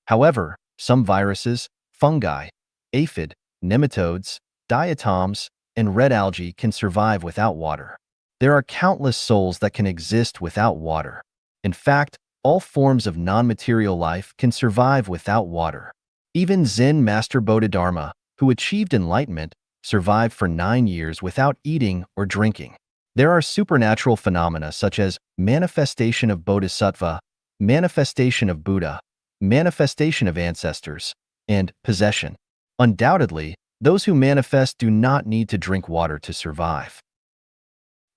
However, some viruses, fungi, aphid, nematodes, diatoms, and red algae can survive without water. There are countless souls that can exist without water. In fact, all forms of non-material life can survive without water. Even Zen Master Bodhidharma, who achieved enlightenment, survived for 9 years without eating or drinking. There are supernatural phenomena such as manifestation of Bodhisattva, manifestation of Buddha, manifestation of ancestors, and possession. Undoubtedly, those who manifest do not need to drink water to survive.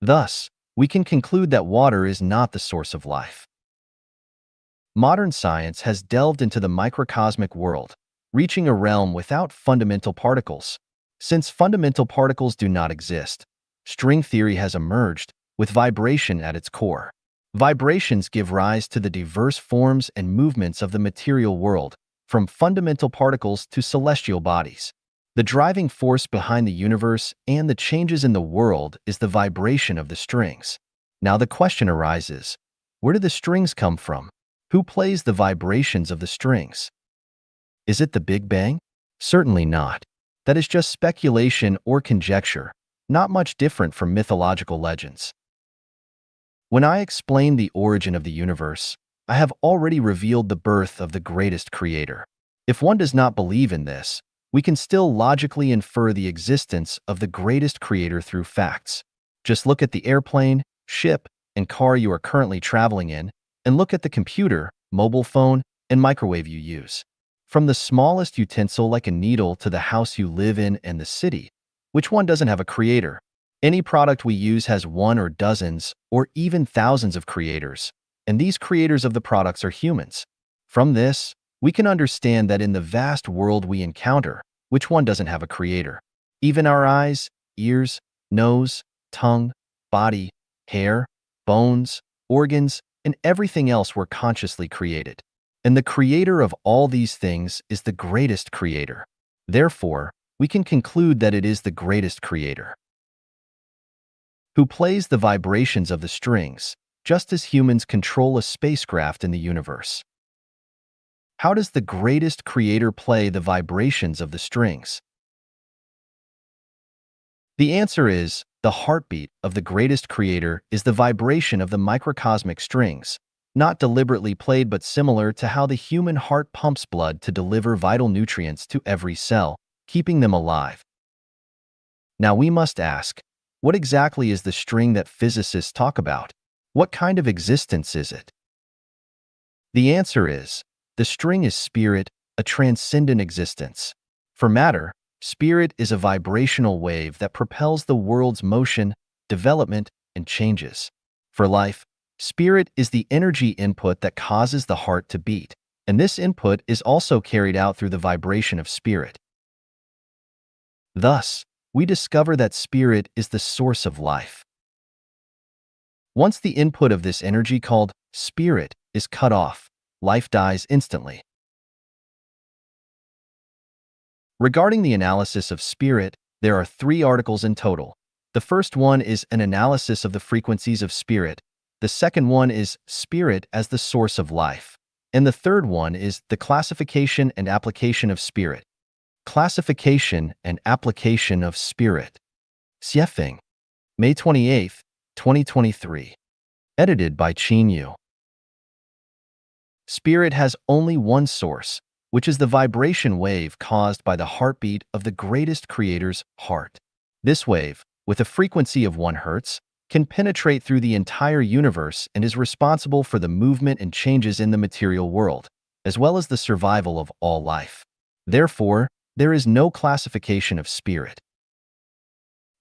Thus, we can conclude that water is not the source of life. Modern science has delved into the microcosmic world, reaching a realm without fundamental particles. Since fundamental particles do not exist, string theory has emerged, with vibration at its core. Vibrations give rise to the diverse forms and movements of the material world, from fundamental particles to celestial bodies. The driving force behind the universe and the changes in the world is the vibration of the strings. Now the question arises, where do the strings come from? Who plays the vibrations of the strings? Is it the Big Bang? Certainly not. That is just speculation or conjecture, not much different from mythological legends. When I explain the origin of the universe, I have already revealed the birth of the greatest creator. If one does not believe in this, we can still logically infer the existence of the greatest creator through facts. Just look at the airplane, ship, and car you are currently traveling in, and look at the computer, mobile phone, and microwave you use. From the smallest utensil like a needle to the house you live in and the city, which one doesn't have a creator? Any product we use has one or dozens or even thousands of creators, and these creators of the products are humans. From this, we can understand that in the vast world we encounter, which one doesn't have a creator? Even our eyes, ears, nose, tongue, body, hair, bones, organs, and everything else were consciously created. And the creator of all these things is the greatest creator. Therefore, we can conclude that it is the greatest creator who plays the vibrations of the strings, just as humans control a spacecraft in the universe. How does the greatest creator play the vibrations of the strings? The answer is, the heartbeat of the greatest creator is the vibration of the microcosmic strings, not deliberately played but similar to how the human heart pumps blood to deliver vital nutrients to every cell, keeping them alive. Now we must ask, What exactly is the string that physicists talk about? What kind of existence is it? The answer is, the string is spirit, a transcendent existence. For matter, spirit is a vibrational wave that propels the world's motion, development, and changes. For life, spirit is the energy input that causes the heart to beat, and this input is also carried out through the vibration of spirit. Thus, we discover that spirit is the source of life. Once the input of this energy called spirit is cut off, life dies instantly. Regarding the analysis of spirit, there are 3 articles in total. The first one is an analysis of the frequencies of spirit. The second one is spirit as the source of life. And the third one is the classification and application of spirit. Classification and application of spirit. Xiefeng, May 28, 2023. Edited by Qin Yu. Spirit has only one source, which is the vibration wave caused by the heartbeat of the greatest creator's heart. This wave, with a frequency of 1 Hz, can penetrate through the entire universe and is responsible for the movement and changes in the material world, as well as the survival of all life. Therefore, there is no classification of spirit.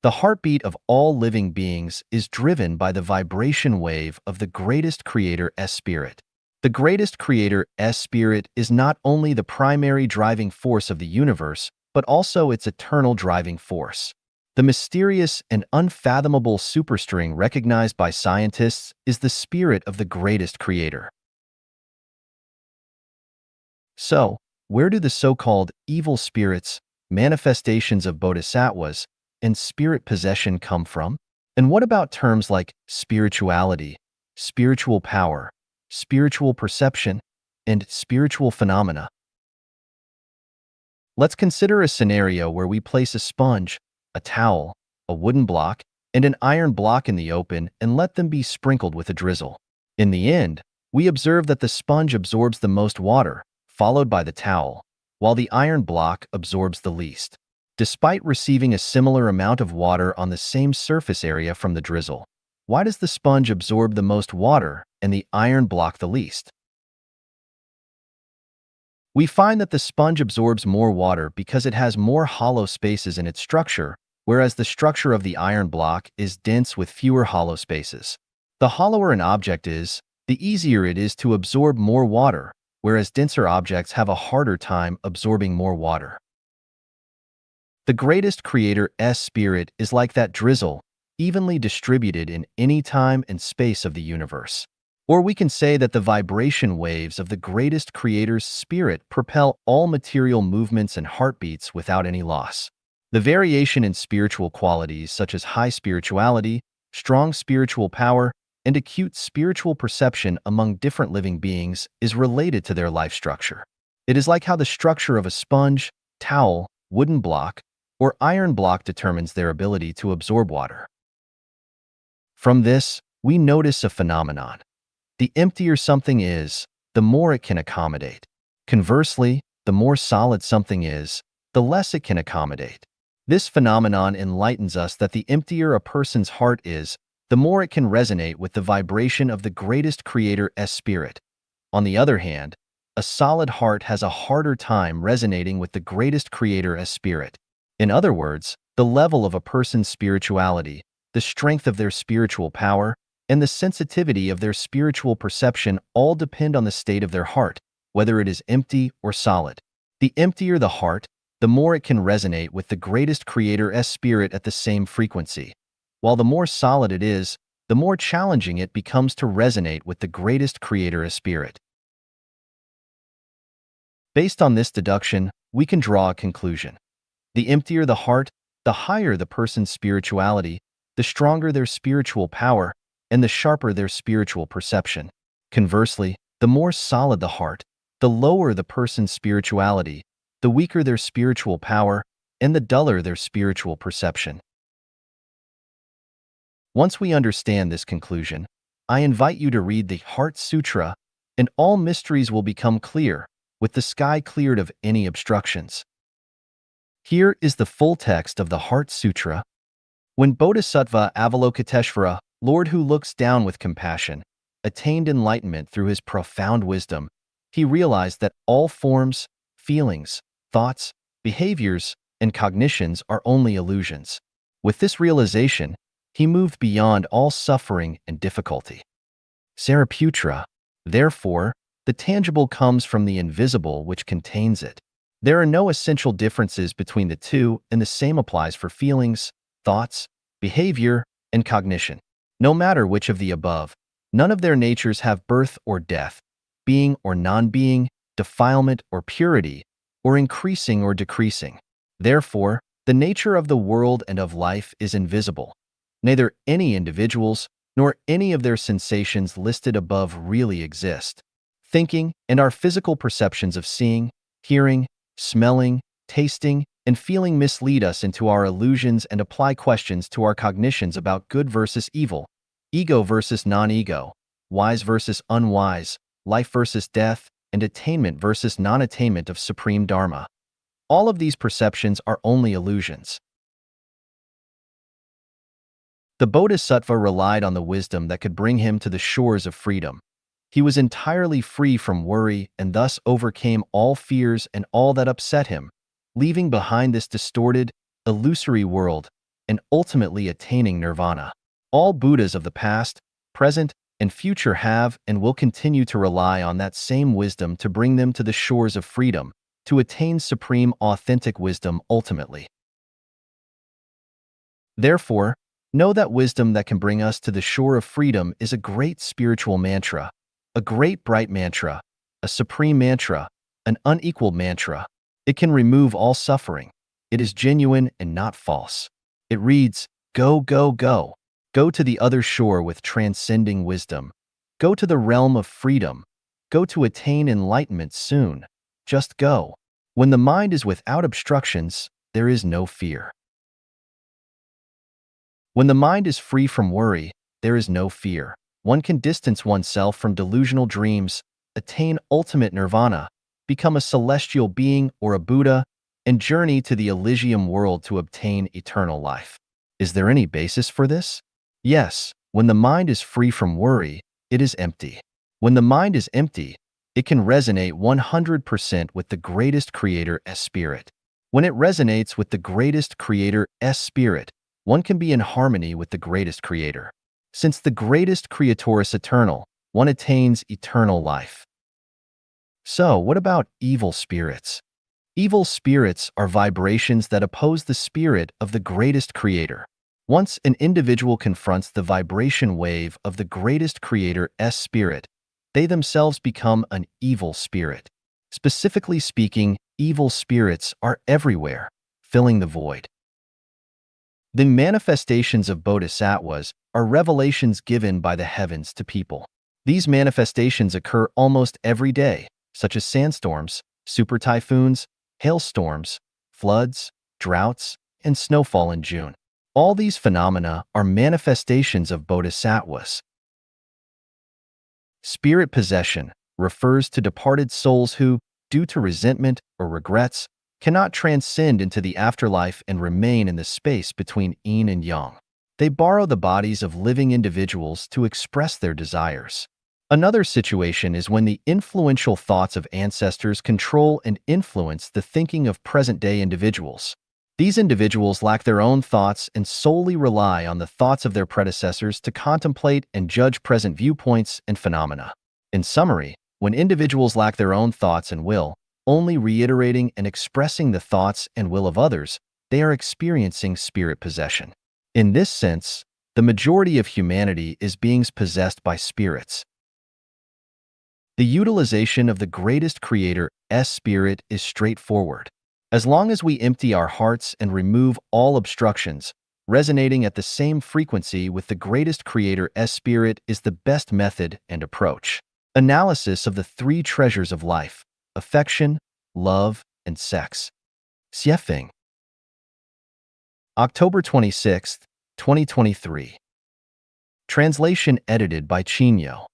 The heartbeat of all living beings is driven by the vibration wave of the greatest creator's spirit. The greatest creator's spirit is not only the primary driving force of the universe, but also its eternal driving force. The mysterious and unfathomable superstring recognized by scientists is the spirit of the greatest creator. So, where do the so-called evil spirits, manifestations of bodhisattvas, and spirit possession come from? And what about terms like spirituality, spiritual power, spiritual perception, and spiritual phenomena? Let's consider a scenario where we place a sponge, a towel, a wooden block, and an iron block in the open and let them be sprinkled with a drizzle. In the end, we observe that the sponge absorbs the most water, followed by the towel, while the iron block absorbs the least. Despite receiving a similar amount of water on the same surface area from the drizzle, why does the sponge absorb the most water and the iron block the least? We find that the sponge absorbs more water because it has more hollow spaces in its structure, whereas the structure of the iron block is dense with fewer hollow spaces. The hollower an object is, the easier it is to absorb more water, whereas denser objects have a harder time absorbing more water. The greatest creator's spirit is like that drizzle, evenly distributed in any time and space of the universe. Or we can say that the vibration waves of the greatest creator's spirit propel all material movements and heartbeats without any loss. The variation in spiritual qualities such as high spirituality, strong spiritual power, and acute spiritual perception among different living beings is related to their life structure. It is like how the structure of a sponge, towel, wooden block, or iron block determines their ability to absorb water. From this, we notice a phenomenon. The emptier something is, the more it can accommodate. Conversely, the more solid something is, the less it can accommodate. This phenomenon enlightens us that the emptier a person's heart is, the more it can resonate with the vibration of the greatest creator's spirit. On the other hand, a solid heart has a harder time resonating with the greatest creator's spirit. In other words, the level of a person's spirituality, the strength of their spiritual power, and the sensitivity of their spiritual perception all depend on the state of their heart, whether it is empty or solid. The emptier the heart, the more it can resonate with the greatest creator's spirit at the same frequency, while the more solid it is, the more challenging it becomes to resonate with the greatest creator's spirit. Based on this deduction, we can draw a conclusion. The emptier the heart, the higher the person's spirituality, the stronger their spiritual power, and the sharper their spiritual perception. Conversely, the more solid the heart, the lower the person's spirituality, the weaker their spiritual power, and the duller their spiritual perception. Once we understand this conclusion, I invite you to read the Heart Sutra, and all mysteries will become clear, with the sky cleared of any obstructions. Here is the full text of the Heart Sutra. When Bodhisattva Avalokiteshvara, Lord who looks down with compassion, attained enlightenment through his profound wisdom, he realized that all forms, feelings, thoughts, behaviors, and cognitions are only illusions. With this realization, he moved beyond all suffering and difficulty. Sariputra, therefore, the tangible comes from the invisible which contains it. There are no essential differences between the two, and the same applies for feelings, thoughts, behavior, and cognition. No matter which of the above, none of their natures have birth or death, being or non-being, defilement or purity, or increasing or decreasing. Therefore, the nature of the world and of life is invisible. Neither any individuals nor any of their sensations listed above really exist. Thinking and our physical perceptions of seeing, hearing, smelling, tasting, and feeling mislead us into our illusions and apply questions to our cognitions about good versus evil, ego versus non-ego, wise versus unwise, life versus death, and attainment versus non-attainment of supreme dharma. All of these perceptions are only illusions. The Bodhisattva relied on the wisdom that could bring him to the shores of freedom. He was entirely free from worry and thus overcame all fears and all that upset him, leaving behind this distorted, illusory world and ultimately attaining nirvana. All Buddhas of the past, present, and future have and will continue to rely on that same wisdom to bring them to the shores of freedom, to attain supreme authentic wisdom ultimately. Therefore, know that wisdom that can bring us to the shore of freedom is a great spiritual mantra, a great bright mantra, a supreme mantra, an unequaled mantra. It can remove all suffering. It is genuine and not false. It reads, "Go, go, go. Go to the other shore with transcending wisdom. Go to the realm of freedom. Go to attain enlightenment soon. Just go." When the mind is without obstructions, there is no fear. When the mind is free from worry, there is no fear. One can distance oneself from delusional dreams, attain ultimate nirvana, become a celestial being or a Buddha, and journey to the Elysium world to obtain eternal life. Is there any basis for this? Yes, when the mind is free from worry, it is empty. When the mind is empty, it can resonate 100% with the greatest Creator as Spirit. When it resonates with the greatest Creator as Spirit, one can be in harmony with the greatest Creator. Since the greatest Creator is eternal, one attains eternal life. So, what about evil spirits? Evil spirits are vibrations that oppose the spirit of the greatest Creator. Once an individual confronts the vibration wave of the greatest Creator as Spirit, they themselves become an evil spirit. Specifically speaking, evil spirits are everywhere, filling the void. The manifestations of bodhisattvas are revelations given by the heavens to people. These manifestations occur almost every day, such as sandstorms, super typhoons, hailstorms, floods, droughts, and snowfall in June. All these phenomena are manifestations of bodhisattvas. Spirit possession refers to departed souls who, due to resentment or regrets, cannot transcend into the afterlife and remain in the space between yin and yang. They borrow the bodies of living individuals to express their desires. Another situation is when the influential thoughts of ancestors control and influence the thinking of present-day individuals. These individuals lack their own thoughts and solely rely on the thoughts of their predecessors to contemplate and judge present viewpoints and phenomena. In summary, when individuals lack their own thoughts and will, only reiterating and expressing the thoughts and will of others, they are experiencing spirit possession. In this sense, the majority of humanity is beings possessed by spirits. The utilization of the greatest Creator as Spirit is straightforward. As long as we empty our hearts and remove all obstructions, resonating at the same frequency with the greatest Creator as Spirit is the best method and approach. Analysis of the three treasures of life: affection, love, and sex. Xiefeng. October 26, 2023. Translation edited by Chinyo.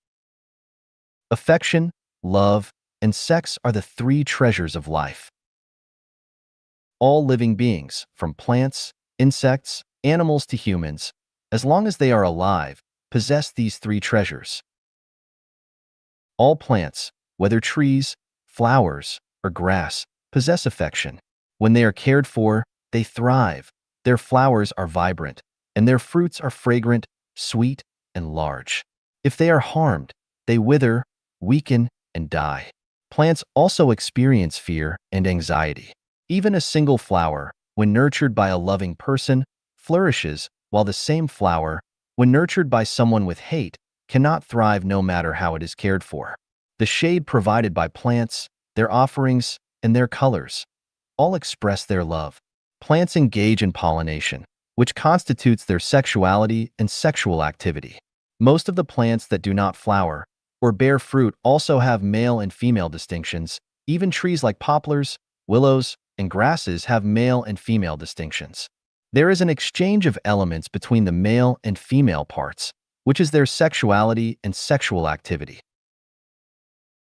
Affection, love, and sex are the three treasures of life. All living beings, from plants, insects, Animals to humans, as long as they are alive, possess these three treasures. All plants, whether trees, flowers, or grass, possess affection. When they are cared for, they thrive. Their flowers are vibrant, and their fruits are fragrant, sweet, and large. If they are harmed, they wither, weaken, and die. Plants also experience fear and anxiety. Even a single flower, when nurtured by a loving person, flourishes, while the same flower, when nurtured by someone with hate, cannot thrive no matter how it is cared for. The shade provided by plants, their offerings, and their colors all express their love. Plants engage in pollination, which constitutes their sexuality and sexual activity. Most of the plants that do not flower or bear fruit also have male and female distinctions. Even trees like poplars, willows, and grasses have male and female distinctions. There is an exchange of elements between the male and female parts, which is their sexuality and sexual activity.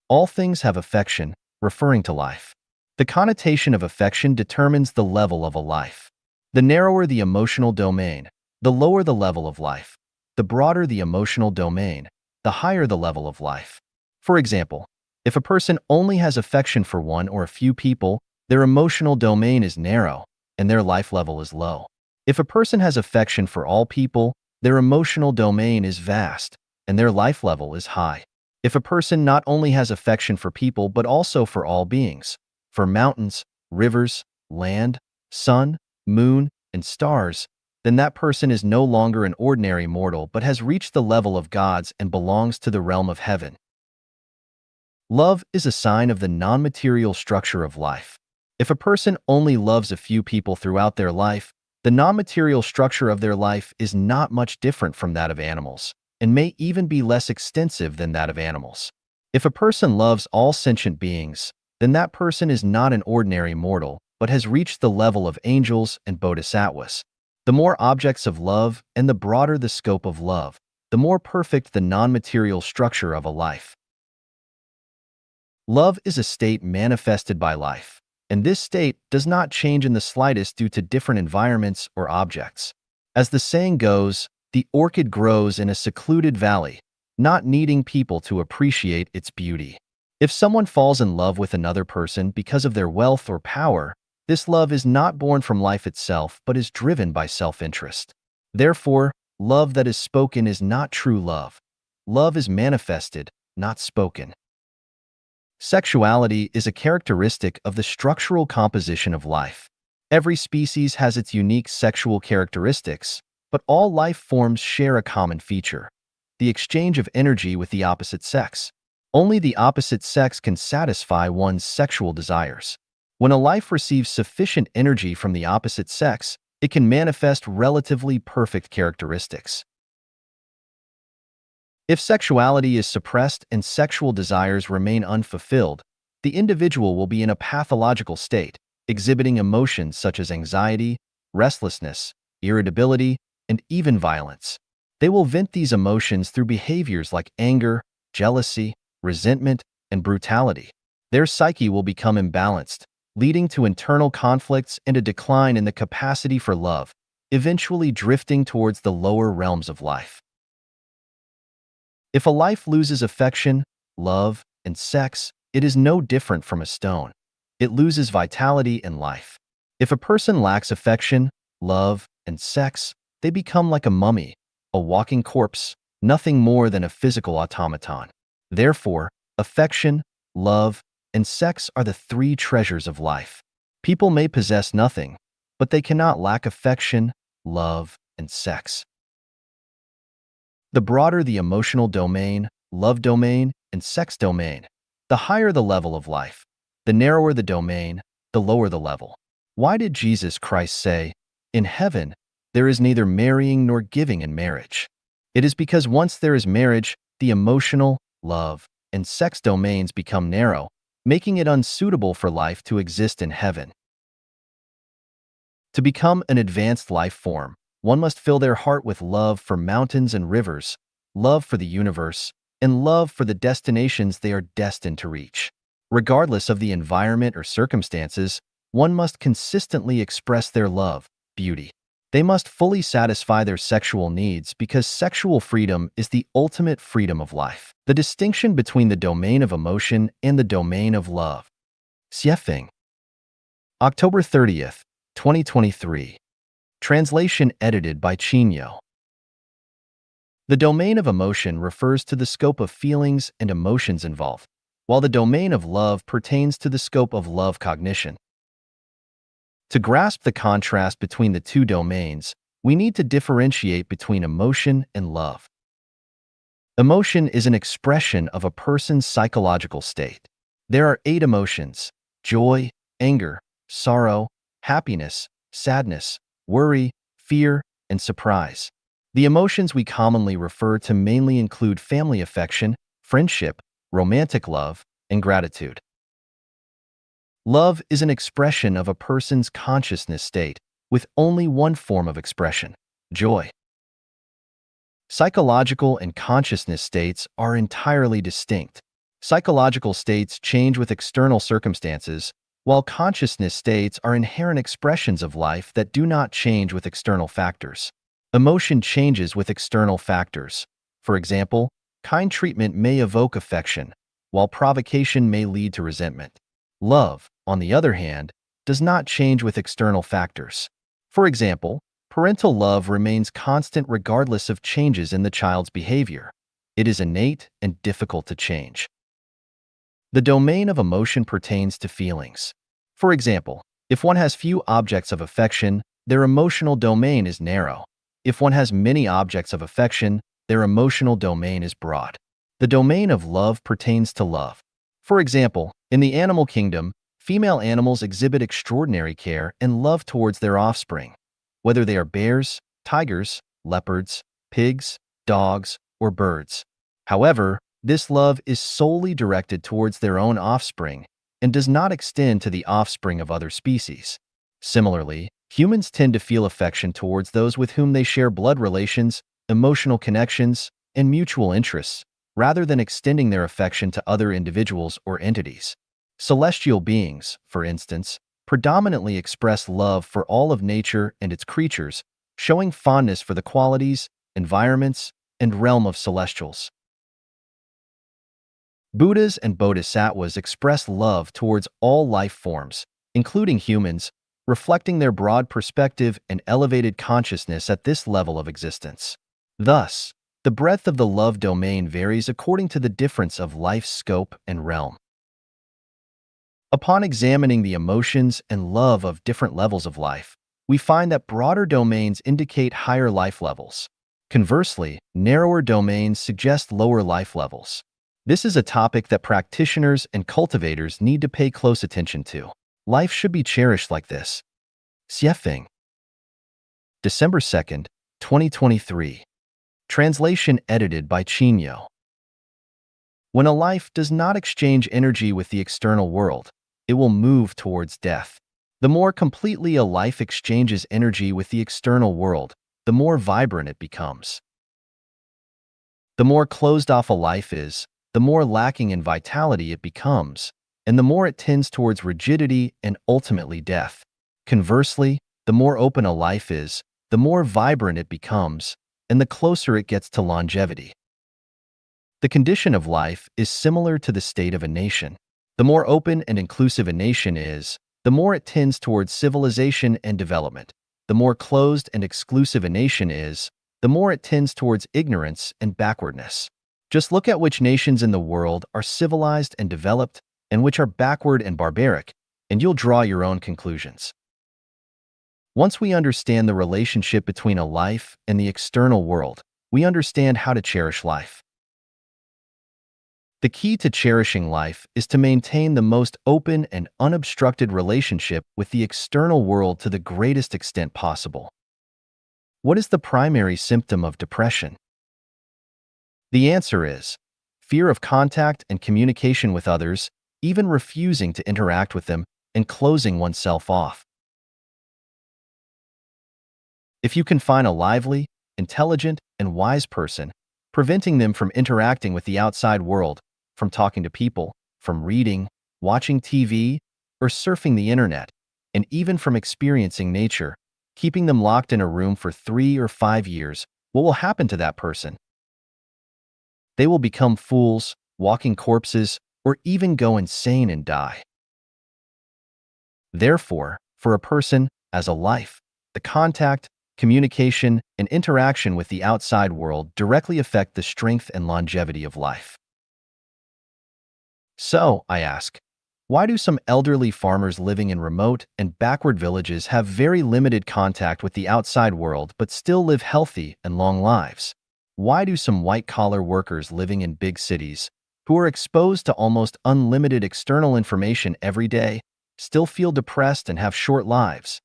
All things have affection, referring to life. The connotation of affection determines the level of a life. The narrower the emotional domain, the lower the level of life. The broader the emotional domain, the higher the level of life. For example, if a person only has affection for one or a few people, their emotional domain is narrow, and their life level is low. If a person has affection for all people, their emotional domain is vast, and their life level is high. If a person not only has affection for people but also for all beings, for mountains, rivers, land, sun, moon, and stars, then that person is no longer an ordinary mortal but has reached the level of gods and belongs to the realm of heaven. Love is a sign of the non-material structure of life. If a person only loves a few people throughout their life, the non-material structure of their life is not much different from that of animals, and may even be less extensive than that of animals. If a person loves all sentient beings, then that person is not an ordinary mortal, but has reached the level of angels and bodhisattvas. The more objects of love and the broader the scope of love, the more perfect the non-material structure of a life. Love is a state manifested by life, and this state does not change in the slightest due to different environments or objects. As the saying goes, the orchid grows in a secluded valley, not needing people to appreciate its beauty. If someone falls in love with another person because of their wealth or power, this love is not born from life itself but is driven by self-interest. Therefore, love that is spoken is not true love. Love is manifested, not spoken. Sexuality is a characteristic of the structural composition of life. Every species has its unique sexual characteristics, but all life forms share a common feature: the exchange of energy with the opposite sex. Only the opposite sex can satisfy one's sexual desires. When a life receives sufficient energy from the opposite sex, it can manifest relatively perfect characteristics. If sexuality is suppressed and sexual desires remain unfulfilled, the individual will be in a pathological state, exhibiting emotions such as anxiety, restlessness, irritability, and even violence. They will vent these emotions through behaviors like anger, jealousy, resentment, and brutality. Their psyche will become imbalanced, leading to internal conflicts and a decline in the capacity for love, eventually drifting towards the lower realms of life. If a life loses affection, love, and sex, it is no different from a stone. It loses vitality and life. If a person lacks affection, love, and sex, they become like a mummy, a walking corpse, nothing more than a physical automaton. Therefore, affection, love, and sex are the three treasures of life. People may possess nothing, but they cannot lack affection, love, and sex. The broader the emotional domain, love domain, and sex domain, the higher the level of life. The narrower the domain, the lower the level. Why did Jesus Christ say, "In heaven, there is neither marrying nor giving in marriage"? It is because once there is marriage, the emotional, love, and sex domains become narrow, making it unsuitable for life to exist in heaven. To become an advanced life form, one must fill their heart with love for mountains and rivers, love for the universe, and love for the destinations they are destined to reach. Regardless of the environment or circumstances, one must consistently express their love, beauty, They must fully satisfy their sexual needs because sexual freedom is the ultimate freedom of life. The distinction between the domain of emotion and the domain of love. Xiefeng. October 30th, 2023. Translation edited by Chinyo. The domain of emotion refers to the scope of feelings and emotions involved, while the domain of love pertains to the scope of love cognition. To grasp the contrast between the two domains, we need to differentiate between emotion and love. Emotion is an expression of a person's psychological state. There are 8 emotions: joy, anger, sorrow, happiness, sadness, worry, fear, and surprise. The emotions we commonly refer to mainly include family affection, friendship, romantic love, and gratitude. Love is an expression of a person's consciousness state, with only one form of expression: joy. Psychological and consciousness states are entirely distinct. Psychological states change with external circumstances, while consciousness states are inherent expressions of life that do not change with external factors. Emotion changes with external factors. For example, kind treatment may evoke affection, while provocation may lead to resentment. Love, on the other hand, does not change with external factors. For example, parental love remains constant regardless of changes in the child's behavior. It is innate and difficult to change. The domain of emotion pertains to feelings. For example, if one has few objects of affection, their emotional domain is narrow. If one has many objects of affection, their emotional domain is broad. The domain of love pertains to love. For example, in the animal kingdom, female animals exhibit extraordinary care and love towards their offspring, whether they are bears, tigers, leopards, pigs, dogs, or birds. However, this love is solely directed towards their own offspring and does not extend to the offspring of other species. Similarly, humans tend to feel affection towards those with whom they share blood relations, emotional connections, and mutual interests, rather than extending their affection to other individuals or entities. Celestial beings, for instance, predominantly express love for all of nature and its creatures, showing fondness for the qualities, environments, and realm of celestials. Buddhas and bodhisattvas express love towards all life forms, including humans, reflecting their broad perspective and elevated consciousness at this level of existence. Thus, the breadth of the love domain varies according to the difference of life's scope and realm. Upon examining the emotions and love of different levels of life, we find that broader domains indicate higher life levels. Conversely, narrower domains suggest lower life levels. This is a topic that practitioners and cultivators need to pay close attention to. Life should be cherished like this. Xiefeng. December 2nd, 2023. Translation edited by Chinyo. When a life does not exchange energy with the external world, it will move towards death. The more completely a life exchanges energy with the external world, the more vibrant it becomes. The more closed off a life is, the more lacking in vitality it becomes, and the more it tends towards rigidity and ultimately death. Conversely, the more open a life is, the more vibrant it becomes, and the closer it gets to longevity. The condition of life is similar to the state of a nation. The more open and inclusive a nation is, the more it tends towards civilization and development. The more closed and exclusive a nation is, the more it tends towards ignorance and backwardness. Just look at which nations in the world are civilized and developed, and which are backward and barbaric, and you'll draw your own conclusions. Once we understand the relationship between a life and the external world, we understand how to cherish life. The key to cherishing life is to maintain the most open and unobstructed relationship with the external world to the greatest extent possible. What is the primary symptom of depression? The answer is fear of contact and communication with others, even refusing to interact with them and closing oneself off. If you confine a lively, intelligent, and wise person, preventing them from interacting with the outside world, from talking to people, from reading, watching TV, or surfing the internet, and even from experiencing nature, keeping them locked in a room for 3 or 5 years, what will happen to that person? They will become fools, walking corpses, or even go insane and die. Therefore, for a person, as a life, the contact, communication, and interaction with the outside world directly affect the strength and longevity of life. So, I ask, why do some elderly farmers living in remote and backward villages have very limited contact with the outside world but still live healthy and long lives? Why do some white-collar workers living in big cities, who are exposed to almost unlimited external information every day, still feel depressed and have short lives?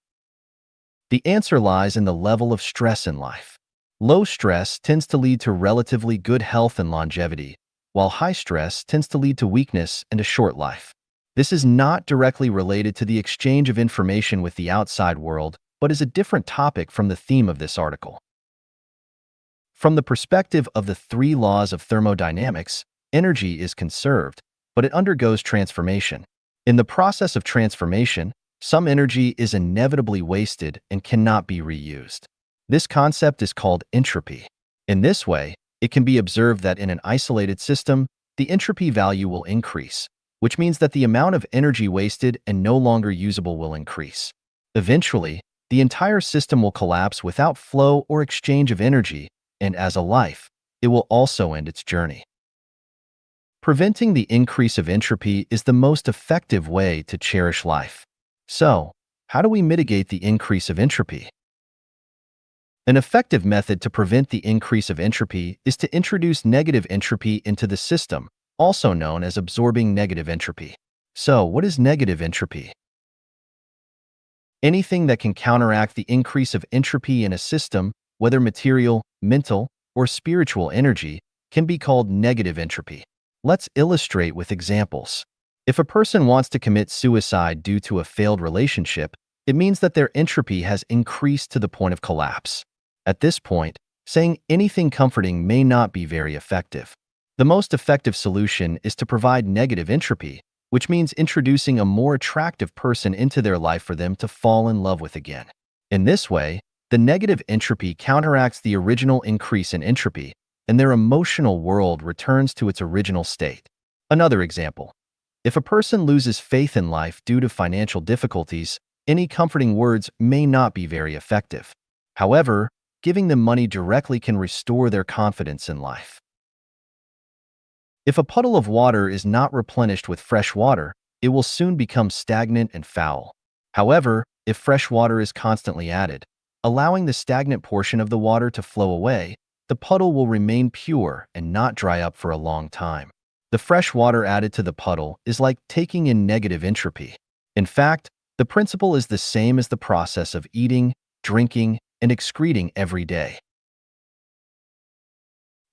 The answer lies in the level of stress in life. Low stress tends to lead to relatively good health and longevity, while high stress tends to lead to weakness and a short life. This is not directly related to the exchange of information with the outside world, but is a different topic from the theme of this article. From the perspective of the 3 laws of thermodynamics, energy is conserved, but it undergoes transformation. In the process of transformation, some energy is inevitably wasted and cannot be reused. This concept is called entropy. In this way, it can be observed that in an isolated system, the entropy value will increase, which means that the amount of energy wasted and no longer usable will increase. Eventually, the entire system will collapse without flow or exchange of energy, and as a life, it will also end its journey. Preventing the increase of entropy is the most effective way to cherish life. So, how do we mitigate the increase of entropy? An effective method to prevent the increase of entropy is to introduce negative entropy into the system, also known as absorbing negative entropy. So, what is negative entropy? Anything that can counteract the increase of entropy in a system, whether material, mental, or spiritual energy, can be called negative entropy. Let's illustrate with examples. If a person wants to commit suicide due to a failed relationship, it means that their entropy has increased to the point of collapse. At this point, saying anything comforting may not be very effective. The most effective solution is to provide negative entropy, which means introducing a more attractive person into their life for them to fall in love with again. In this way, the negative entropy counteracts the original increase in entropy, and their emotional world returns to its original state. Another example. If a person loses faith in life due to financial difficulties, any comforting words may not be very effective. However, giving them money directly can restore their confidence in life. If a puddle of water is not replenished with fresh water, it will soon become stagnant and foul. However, if fresh water is constantly added, allowing the stagnant portion of the water to flow away, the puddle will remain pure and not dry up for a long time. The fresh water added to the puddle is like taking in negative entropy. In fact, the principle is the same as the process of eating, drinking, and excreting every day.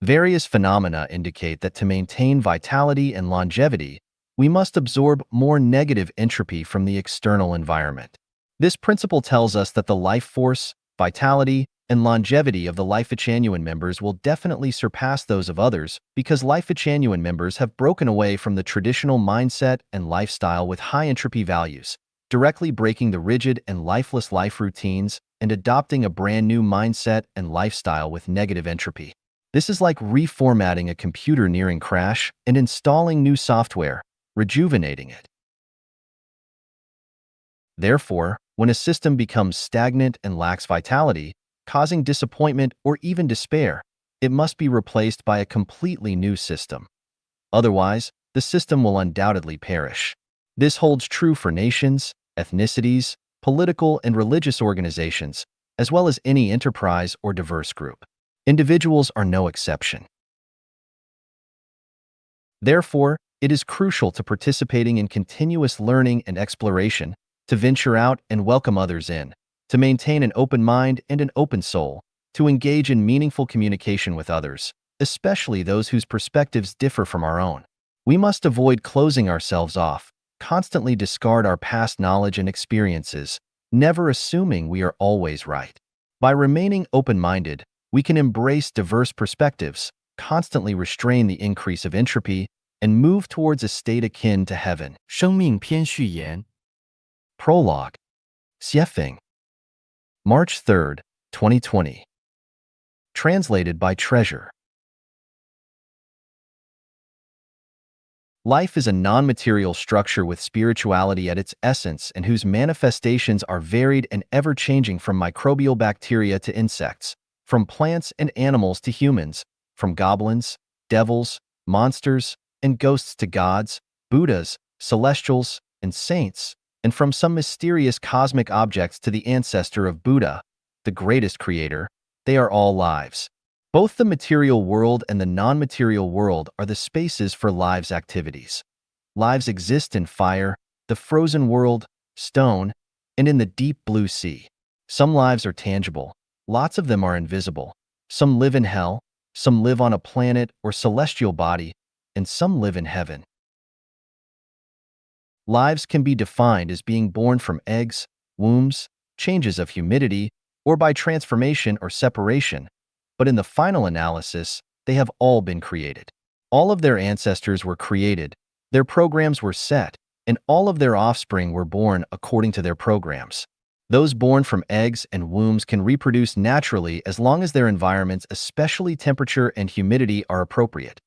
Various phenomena indicate that to maintain vitality and longevity, we must absorb more negative entropy from the external environment. This principle tells us that the life force, vitality, and longevity of the Life-Genuine members will definitely surpass those of others because Life-Genuine members have broken away from the traditional mindset and lifestyle with high entropy values, directly breaking the rigid and lifeless life routines and adopting a brand new mindset and lifestyle with negative entropy. This is like reformatting a computer nearing crash and installing new software, rejuvenating it. Therefore, when a system becomes stagnant and lacks vitality, causing disappointment or even despair, it must be replaced by a completely new system. Otherwise, the system will undoubtedly perish. This holds true for nations, ethnicities, political and religious organizations, as well as any enterprise or diverse group. Individuals are no exception. Therefore, it is crucial to participating in continuous learning and exploration, to venture out and welcome others in, to maintain an open mind and an open soul, to engage in meaningful communication with others, especially those whose perspectives differ from our own. We must avoid closing ourselves off, constantly discard our past knowledge and experiences, never assuming we are always right. By remaining open-minded, we can embrace diverse perspectives, constantly restrain the increase of entropy, and move towards a state akin to heaven. 生命篇序言 Prologue. Xiefeng. March 3rd, 2020. Translated by Treasure. Life is a non-material structure with spirituality at its essence and whose manifestations are varied and ever-changing, from microbial bacteria to insects, from plants and animals to humans, from goblins, devils, monsters, and ghosts to gods, Buddhas, celestials, and saints, and from some mysterious cosmic objects to the ancestor of Buddha, the greatest creator. They are all lives. Both the material world and the non-material world are the spaces for lives' activities. Lives exist in fire, the frozen world, stone, and in the deep blue sea. Some lives are tangible. Lots of them are invisible. Some live in hell, some live on a planet or celestial body, and some live in heaven. Lives can be defined as being born from eggs, wombs, changes of humidity, or by transformation or separation, but in the final analysis, they have all been created. All of their ancestors were created, their programs were set, and all of their offspring were born according to their programs. Those born from eggs and wombs can reproduce naturally as long as their environments, especially temperature and humidity, are appropriate.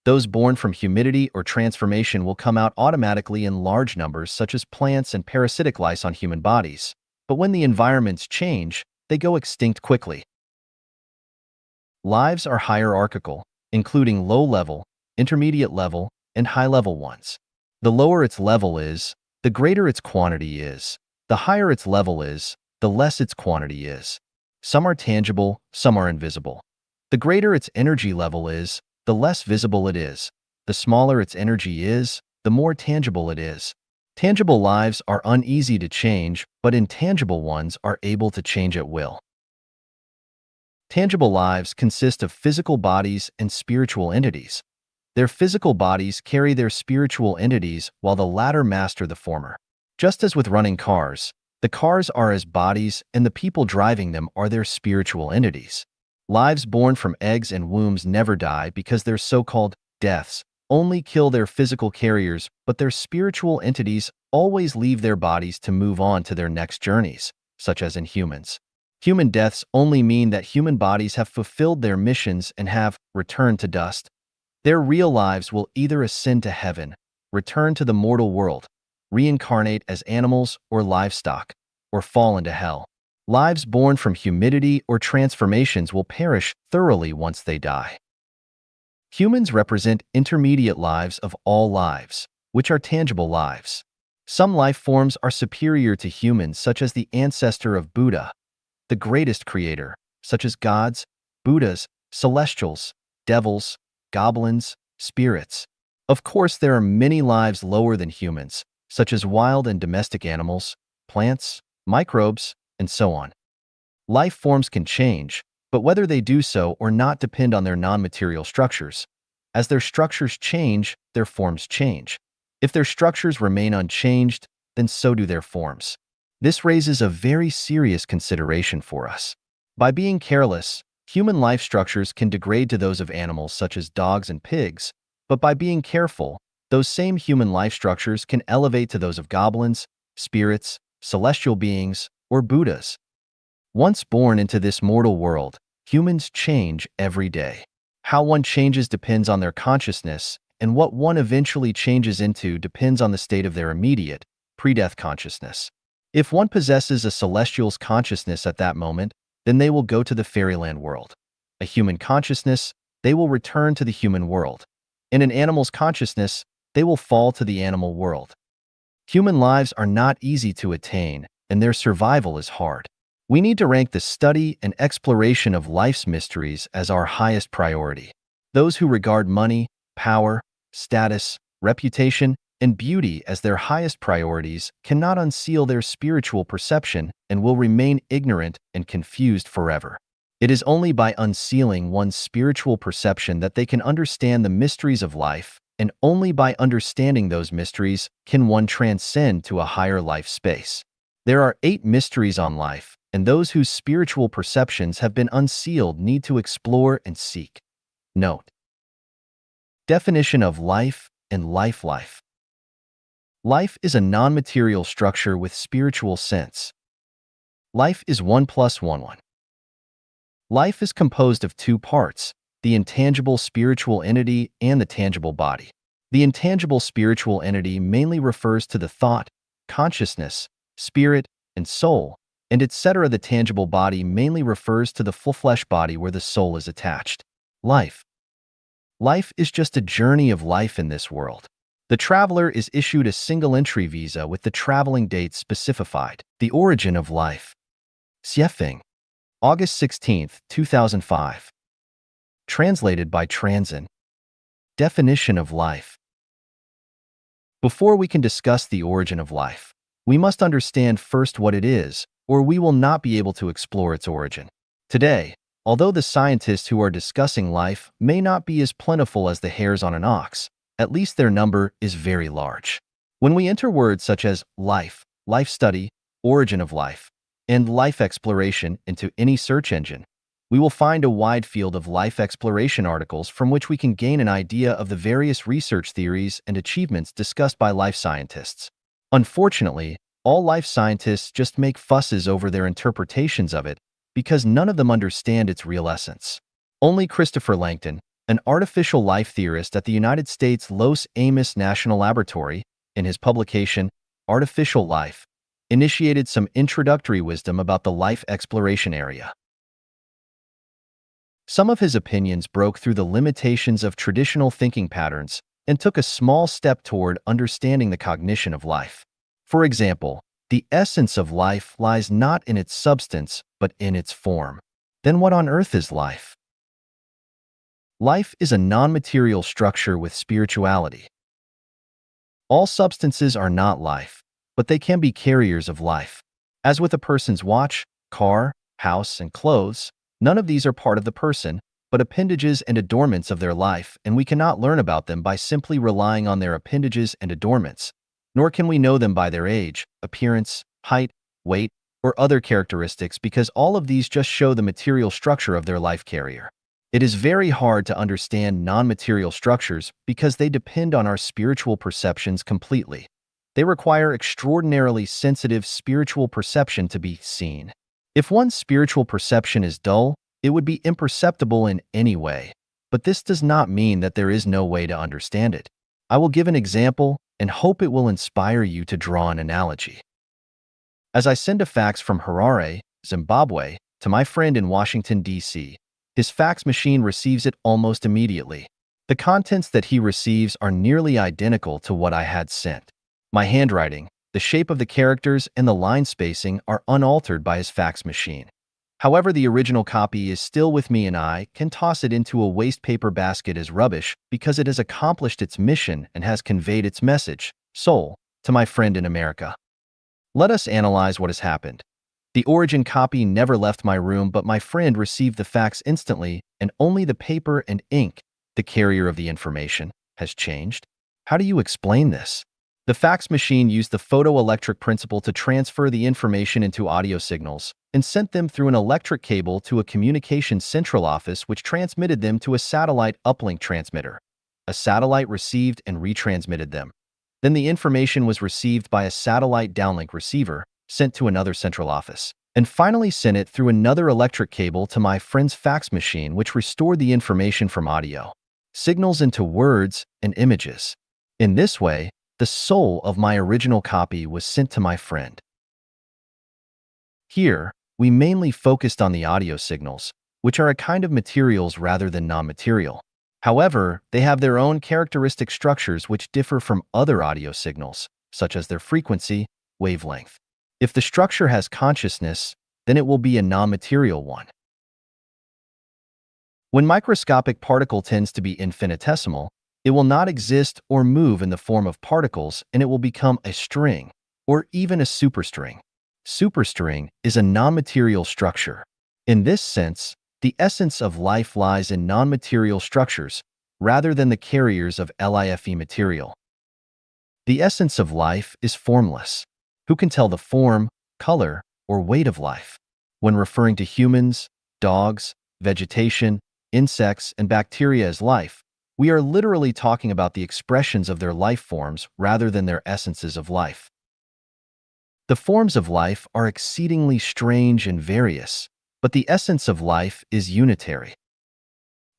Those born from humidity or transformation will come out automatically in large numbers, such as plants and parasitic lice on human bodies. But when the environments change, they go extinct quickly. Lives are hierarchical, including low-level, intermediate-level, and high-level ones. The lower its level is, the greater its quantity is. The higher its level is, the less its quantity is. Some are tangible, some are invisible. The greater its energy level is, the less visible it is. The smaller its energy is, the more tangible it is. Tangible lives are uneasy to change, but intangible ones are able to change at will. Tangible lives consist of physical bodies and spiritual entities. Their physical bodies carry their spiritual entities, while the latter master the former. Just as with running cars, the cars are as bodies and the people driving them are their spiritual entities. Lives born from eggs and wombs never die because their so-called deaths only kill their physical carriers, but their spiritual entities always leave their bodies to move on to their next journeys, such as in humans. Human deaths only mean that human bodies have fulfilled their missions and have returned to dust. Their real lives will either ascend to heaven, return to the mortal world, reincarnate as animals or livestock, or fall into hell. Lives born from humidity or transformations will perish thoroughly once they die. Humans represent intermediate lives of all lives, which are tangible lives. Some life forms are superior to humans, such as the ancestor of Buddha, the greatest creator, such as gods, Buddhas, celestials, devils, goblins, spirits. Of course, there are many lives lower than humans, such as wild and domestic animals, plants, microbes, and so on. Life forms can change, but whether they do so or not depend on their non-material structures. As their structures change, their forms change. If their structures remain unchanged, then so do their forms. This raises a very serious consideration for us. By being careless, human life structures can degrade to those of animals such as dogs and pigs, but by being careful, those same human life structures can elevate to those of goblins, spirits, celestial beings, or Buddhas. Once born into this mortal world, humans change every day. How one changes depends on their consciousness, and what one eventually changes into depends on the state of their immediate, pre-death consciousness. If one possesses a celestial's consciousness at that moment, then they will go to the fairyland world. A human consciousness, they will return to the human world. In an animal's consciousness, they will fall to the animal world. Human lives are not easy to attain, and their survival is hard. We need to rank the study and exploration of life's mysteries as our highest priority. Those who regard money, power, status, reputation, and beauty as their highest priorities cannot unseal their spiritual perception and will remain ignorant and confused forever. It is only by unsealing one's spiritual perception that they can understand the mysteries of life, and only by understanding those mysteries can one transcend to a higher life space. There are 8 mysteries on life, and those whose spiritual perceptions have been unsealed need to explore and seek. Note: definition of life and life. Life is a non-material structure with spiritual sense. Life is 1 plus 1 1. Life is composed of two parts, the intangible spiritual entity and the tangible body. The intangible spiritual entity mainly refers to the thought, consciousness, spirit, and soul, and etc. The tangible body mainly refers to the full flesh body where the soul is attached. Life. Life is just a journey of life in this world. The traveler is issued a single entry visa with the traveling date specified. The origin of life. Xiefeng. August 16, 2005. Translated by Transin. Definition of life. Before we can discuss the origin of life, we must understand first what it is, or we will not be able to explore its origin. Today, although the scientists who are discussing life may not be as plentiful as the hairs on an ox, at least their number is very large. When we enter words such as life, life study, origin of life, and life exploration into any search engine, we will find a wide field of life exploration articles from which we can gain an idea of the various research theories and achievements discussed by life scientists. Unfortunately, all life scientists just make fusses over their interpretations of it because none of them understand its real essence. Only Christopher Langton, an artificial life theorist at the United States Los Alamos National Laboratory, in his publication, Artificial Life, initiated some introductory wisdom about the life exploration area. Some of his opinions broke through the limitations of traditional thinking patterns and took a small step toward understanding the cognition of life. For example, the essence of life lies not in its substance, but in its form. Then what on earth is life? Life is a non-material structure with spirituality. All substances are not life, but they can be carriers of life. As with a person's watch, car, house, and clothes, none of these are part of the person, but appendages and adornments of their life, and we cannot learn about them by simply relying on their appendages and adornments, nor can we know them by their age, appearance, height, weight, or other characteristics because all of these just show the material structure of their life carrier. It is very hard to understand non-material structures because they depend on our spiritual perceptions completely. They require extraordinarily sensitive spiritual perception to be seen. If one's spiritual perception is dull, it would be imperceptible in any way, but this does not mean that there is no way to understand it. I will give an example and hope it will inspire you to draw an analogy. As I send a fax from Harare, Zimbabwe, to my friend in Washington, D.C., his fax machine receives it almost immediately. The contents that he receives are nearly identical to what I had sent. My handwriting, the shape of the characters, and the line spacing are unaltered by his fax machine. However, the original copy is still with me and I can toss it into a waste paper basket as rubbish because it has accomplished its mission and has conveyed its message, soul, to my friend in America. Let us analyze what has happened. The origin copy never left my room, but my friend received the fax instantly, and only the paper and ink, the carrier of the information, has changed. How do you explain this? The fax machine used the photoelectric principle to transfer the information into audio signals and sent them through an electric cable to a communications central office which transmitted them to a satellite uplink transmitter. A satellite received and retransmitted them. Then the information was received by a satellite downlink receiver, sent to another central office, and finally sent it through another electric cable to my friend's fax machine which restored the information from audio signals into words and images. In this way, the soul of my original copy was sent to my friend. Here, we mainly focused on the audio signals, which are a kind of materials rather than non-material. However, they have their own characteristic structures which differ from other audio signals, such as their frequency, wavelength. If the structure has consciousness, then it will be a non-material one. When microscopic particle tends to be infinitesimal, it will not exist or move in the form of particles, and it will become a string, or even a superstring. Superstring is a non-material structure. In this sense, the essence of life lies in non-material structures, rather than the carriers of life material. The essence of life is formless. Who can tell the form, color, or weight of life? When referring to humans, dogs, vegetation, insects, and bacteria as life, we are literally talking about the expressions of their life forms rather than their essences of life. The forms of life are exceedingly strange and various, but the essence of life is unitary.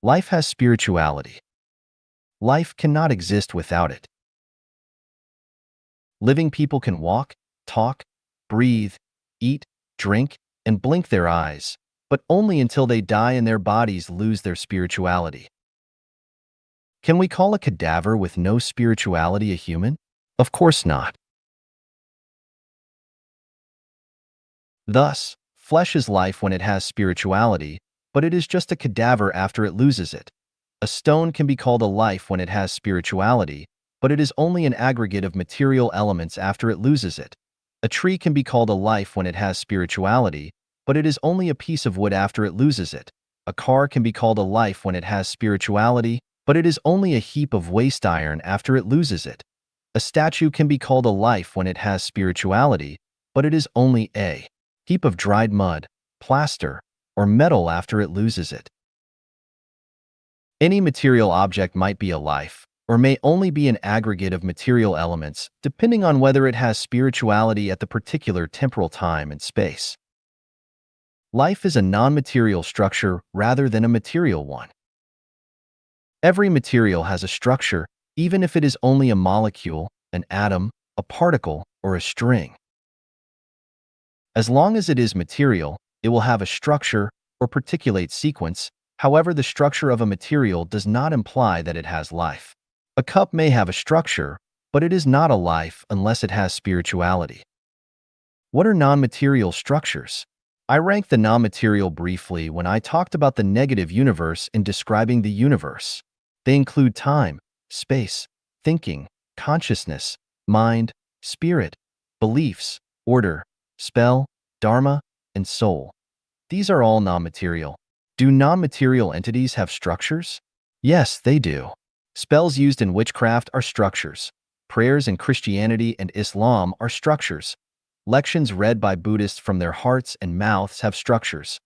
Life has spirituality. Life cannot exist without it. Living people can walk, talk, breathe, eat, drink, and blink their eyes, but only until they die and their bodies lose their spirituality. Can we call a cadaver with no spirituality a human? Of course not. Thus, flesh is life when it has spirituality, but it is just a cadaver after it loses it. A stone can be called a life when it has spirituality, but it is only an aggregate of material elements after it loses it. A tree can be called a life when it has spirituality, but it is only a piece of wood after it loses it. A car can be called a life when it has spirituality, but it is only a heap of waste iron after it loses it. A statue can be called a life when it has spirituality, but it is only a heap of dried mud, plaster, or metal after it loses it. Any material object might be a life, or may only be an aggregate of material elements, depending on whether it has spirituality at the particular temporal time and space. Life is a non-material structure rather than a material one. Every material has a structure, even if it is only a molecule, an atom, a particle, or a string. As long as it is material, it will have a structure or particulate sequence. However, the structure of a material does not imply that it has life. A cup may have a structure, but it is not a life unless it has spirituality. What are non-material structures? I ranked the non-material briefly when I talked about the negative universe in describing the universe. They include time, space, thinking, consciousness, mind, spirit, beliefs, order, spell, dharma, and soul. These are all non-material. Do non-material entities have structures? Yes, they do. Spells used in witchcraft are structures. Prayers in Christianity and Islam are structures. Lections read by Buddhists from their hearts and mouths have structures.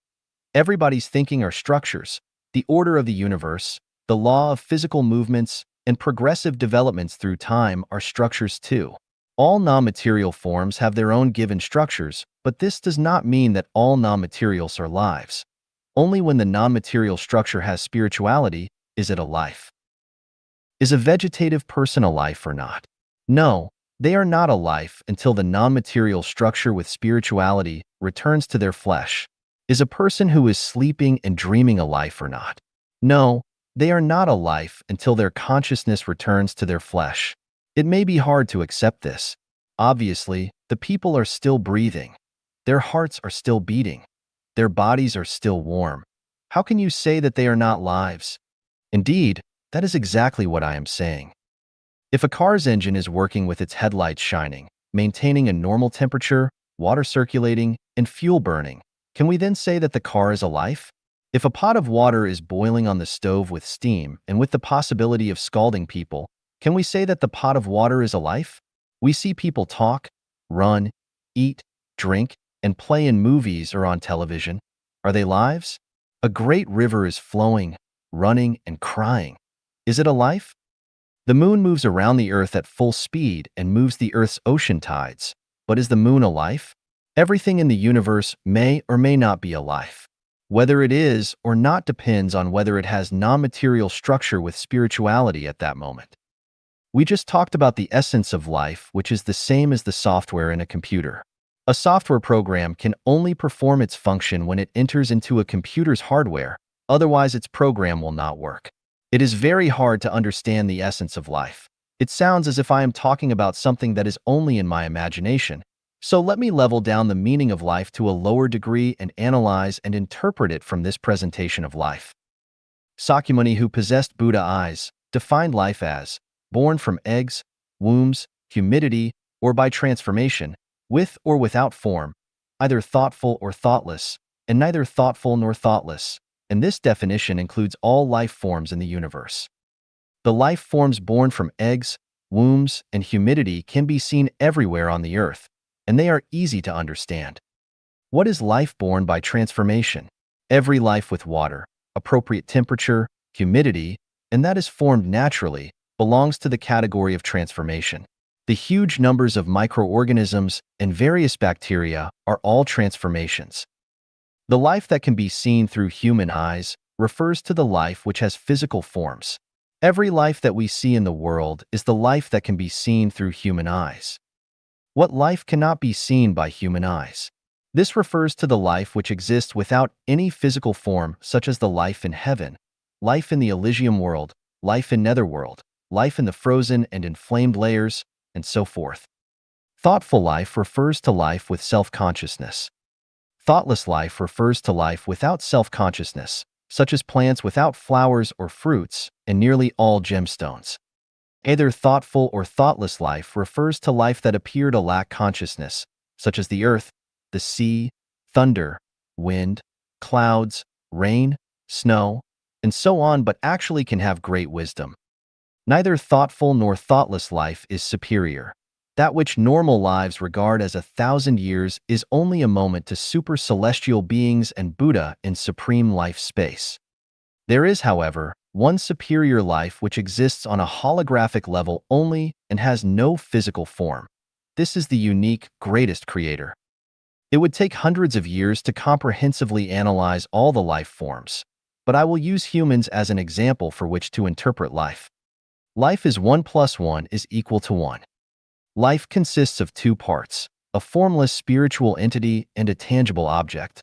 Everybody's thinking are structures. The order of the universe, the law of physical movements, and progressive developments through time are structures too. All non-material forms have their own given structures, but this does not mean that all non-materials are lives. Only when the non-material structure has spirituality is it a life. Is a vegetative person a life or not? No, they are not a life until the non-material structure with spirituality returns to their flesh. Is a person who is sleeping and dreaming a life or not? No, they are not a life until their consciousness returns to their flesh. It may be hard to accept this. Obviously, the people are still breathing. Their hearts are still beating. Their bodies are still warm. How can you say that they are not lives? Indeed, that is exactly what I am saying. If a car's engine is working with its headlights shining, maintaining a normal temperature, water circulating, and fuel burning, can we then say that the car is a life? If a pot of water is boiling on the stove with steam and with the possibility of scalding people, can we say that the pot of water is a life? We see people talk, run, eat, drink, and play in movies or on television. Are they lives? A great river is flowing, running, and crying. Is it a life? The moon moves around the Earth at full speed and moves the Earth's ocean tides. But is the moon a life? Everything in the universe may or may not be a life. Whether it is or not depends on whether it has non-material structure with spirituality at that moment. We just talked about the essence of life, which is the same as the software in a computer. A software program can only perform its function when it enters into a computer's hardware, otherwise its program will not work. It is very hard to understand the essence of life. It sounds as if I am talking about something that is only in my imagination. So let me level down the meaning of life to a lower degree and analyze and interpret it from this presentation of life. Sakyamuni, who possessed Buddha eyes, defined life as born from eggs, wombs, humidity, or by transformation, with or without form, either thoughtful or thoughtless, and neither thoughtful nor thoughtless, and this definition includes all life forms in the universe. The life forms born from eggs, wombs, and humidity can be seen everywhere on the earth, and they are easy to understand. What is life born by transformation? Every life with water, appropriate temperature, humidity, and that is formed naturally, belongs to the category of transformation. The huge numbers of microorganisms and various bacteria are all transformations. The life that can be seen through human eyes refers to the life which has physical forms. Every life that we see in the world is the life that can be seen through human eyes. What life cannot be seen by human eyes? This refers to the life which exists without any physical form, such as the life in heaven, life in the Elysium world, life in Netherworld, life in the frozen and inflamed layers, and so forth. Thoughtful life refers to life with self-consciousness. Thoughtless life refers to life without self-consciousness, such as plants without flowers or fruits, and nearly all gemstones. Either thoughtful or thoughtless life refers to life that appear to lack consciousness, such as the earth, the sea, thunder, wind, clouds, rain, snow, and so on, but actually can have great wisdom. Neither thoughtful nor thoughtless life is superior. That which normal lives regard as 1,000 years is only a moment to super celestial beings and Buddha in supreme life space. There is, however, one superior life which exists on a holographic level only and has no physical form. This is the unique, greatest creator. It would take hundreds of years to comprehensively analyze all the life forms, but I will use humans as an example for which to interpret life. Life is 1 plus 1 is equal to 1. Life consists of two parts, a formless spiritual entity and a tangible object.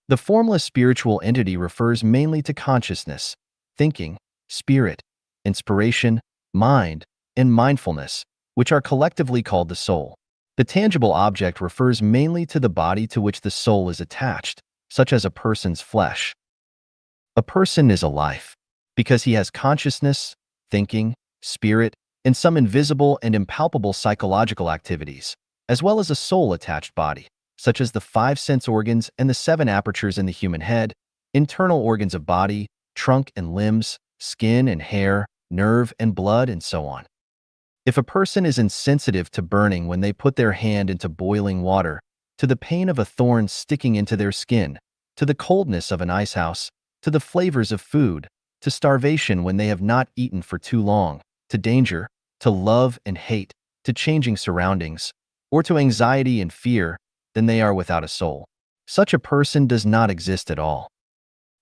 The formless spiritual entity refers mainly to consciousness, thinking, spirit, inspiration, mind, and mindfulness, which are collectively called the soul. The tangible object refers mainly to the body to which the soul is attached, such as a person's flesh. A person is a life because he has consciousness, thinking, spirit, and some invisible and impalpable psychological activities, as well as a soul-attached body, such as the 5 sense organs and the 7 apertures in the human head, internal organs of body, trunk and limbs, skin and hair, nerve and blood, and so on. If a person is insensitive to burning when they put their hand into boiling water, to the pain of a thorn sticking into their skin, to the coldness of an ice house, to the flavors of food, to starvation when they have not eaten for too long, to danger, to love and hate, to changing surroundings, or to anxiety and fear, then they are without a soul. Such a person does not exist at all.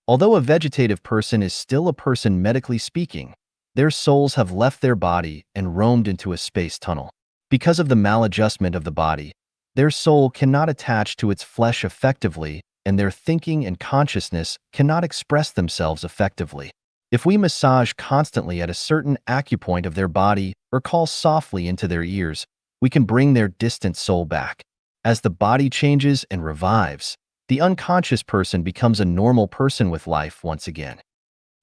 Although a vegetative person is still a person medically speaking, their souls have left their body and roamed into a space tunnel. Because of the maladjustment of the body, their soul cannot attach to its flesh effectively, and their thinking and consciousness cannot express themselves effectively. If we massage constantly at a certain acupoint of their body or call softly into their ears, we can bring their distant soul back. As the body changes and revives, the unconscious person becomes a normal person with life once again.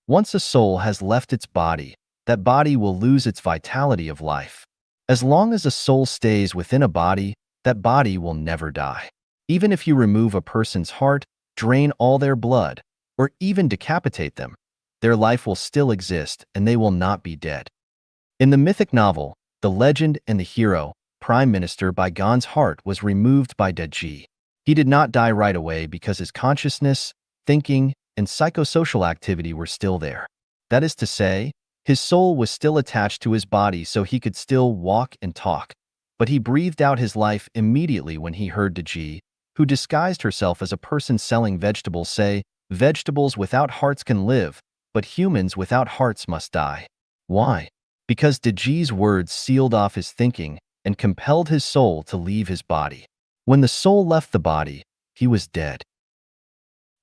Once a soul has left its body, that body will lose its vitality of life. As long as a soul stays within a body, that body will never die. Even if you remove a person's heart, drain all their blood, or even decapitate them, their life will still exist and they will not be dead. In the mythic novel, The Legend and the Hero, Prime Minister Baigon's heart was removed by Deji. He did not die right away because his consciousness, thinking, and psychosocial activity were still there. That is to say, his soul was still attached to his body so he could still walk and talk, but he breathed out his life immediately when he heard Deji, who disguised herself as a person selling vegetables, say, "Vegetables without hearts can live, but humans without hearts must die." Why? Because Deji's words sealed off his thinking and compelled his soul to leave his body. When the soul left the body, he was dead.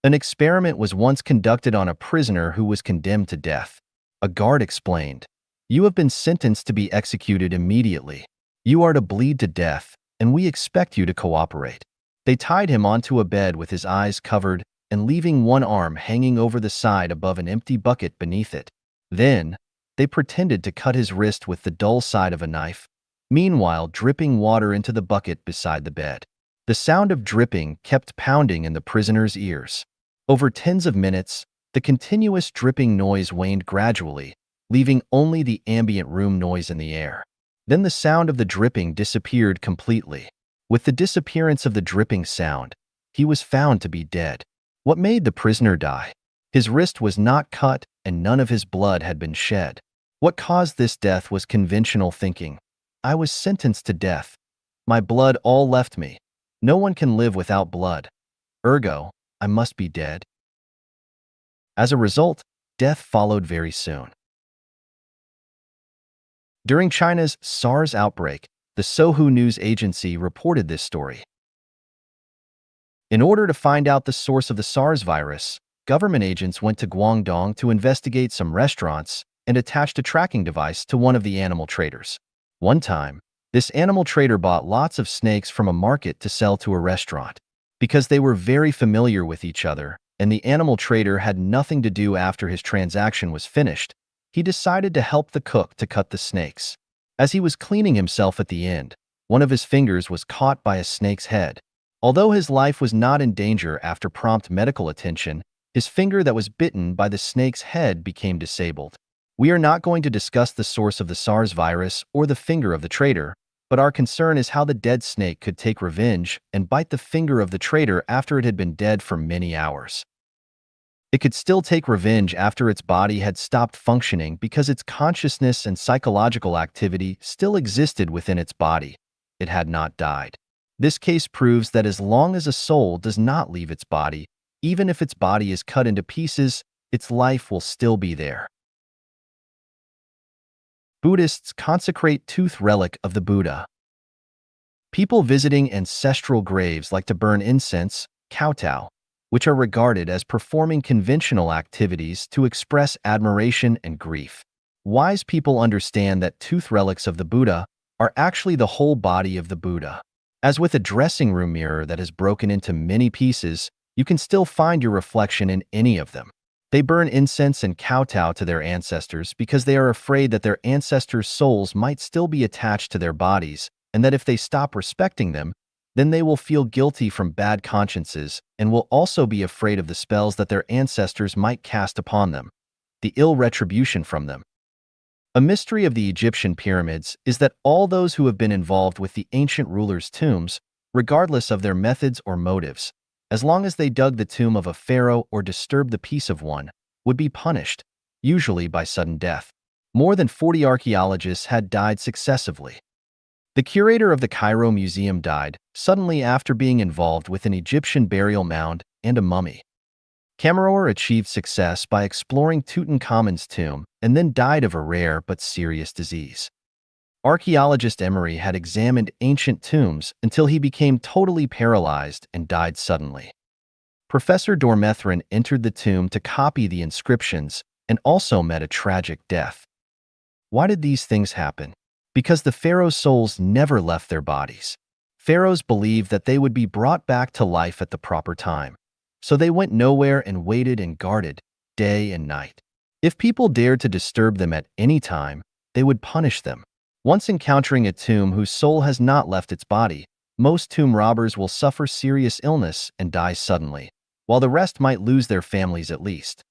An experiment was once conducted on a prisoner who was condemned to death. A guard explained, "You have been sentenced to be executed immediately. You are to bleed to death, and we expect you to cooperate." They tied him onto a bed with his eyes covered and leaving one arm hanging over the side above an empty bucket beneath it. Then, they pretended to cut his wrist with the dull side of a knife, meanwhile dripping water into the bucket beside the bed. The sound of dripping kept pounding in the prisoner's ears. Over tens of minutes, the continuous dripping noise waned gradually, leaving only the ambient room noise in the air. Then the sound of the dripping disappeared completely. With the disappearance of the dripping sound, he was found to be dead. What made the prisoner die? His wrist was not cut and none of his blood had been shed. What caused this death was conventional thinking. I was sentenced to death. My blood all left me. No one can live without blood. Ergo, I must be dead. As a result, death followed very soon. During China's SARS outbreak, the Sohu News Agency reported this story. In order to find out the source of the SARS virus, government agents went to Guangdong to investigate some restaurants and attached a tracking device to one of the animal traders. One time, this animal trader bought lots of snakes from a market to sell to a restaurant. Because they were very familiar with each other, and the animal trader had nothing to do after his transaction was finished, he decided to help the cook to cut the snakes. As he was cleaning himself at the end, one of his fingers was caught by a snake's head. Although his life was not in danger after prompt medical attention, his finger that was bitten by the snake's head became disabled. We are not going to discuss the source of the SARS virus or the finger of the trader, but our concern is how the dead snake could take revenge and bite the finger of the trader after it had been dead for many hours. It could still take revenge after its body had stopped functioning because its consciousness and psychological activity still existed within its body. It had not died. This case proves that as long as a soul does not leave its body, even if its body is cut into pieces, its life will still be there. Buddhists consecrate tooth relic of the Buddha. People visiting ancestral graves like to burn incense, kowtow, which are regarded as performing conventional activities to express admiration and grief. Wise people understand that tooth relics of the Buddha are actually the whole body of the Buddha. As with a dressing room mirror that is broken into many pieces, you can still find your reflection in any of them. They burn incense and kowtow to their ancestors because they are afraid that their ancestors' souls might still be attached to their bodies, and that if they stop respecting them, then they will feel guilty from bad consciences and will also be afraid of the spells that their ancestors might cast upon them, the ill retribution from them. A mystery of the Egyptian pyramids is that all those who have been involved with the ancient rulers' tombs, regardless of their methods or motives, as long as they dug the tomb of a pharaoh or disturbed the peace of one, would be punished, usually by sudden death. More than 40 archaeologists had died successively. The curator of the Cairo Museum died suddenly after being involved with an Egyptian burial mound and a mummy. Kammerer achieved success by exploring Tutankhamun's tomb and then died of a rare but serious disease. Archaeologist Emery had examined ancient tombs until he became totally paralyzed and died suddenly. Professor Dormethrin entered the tomb to copy the inscriptions and also met a tragic death. Why did these things happen? Because the pharaoh's souls never left their bodies. Pharaohs believed that they would be brought back to life at the proper time. So they went nowhere and waited and guarded, day and night. If people dared to disturb them at any time, they would punish them. Once encountering a tomb whose soul has not left its body, most tomb robbers will suffer serious illness and die suddenly, while the rest might lose their families at least.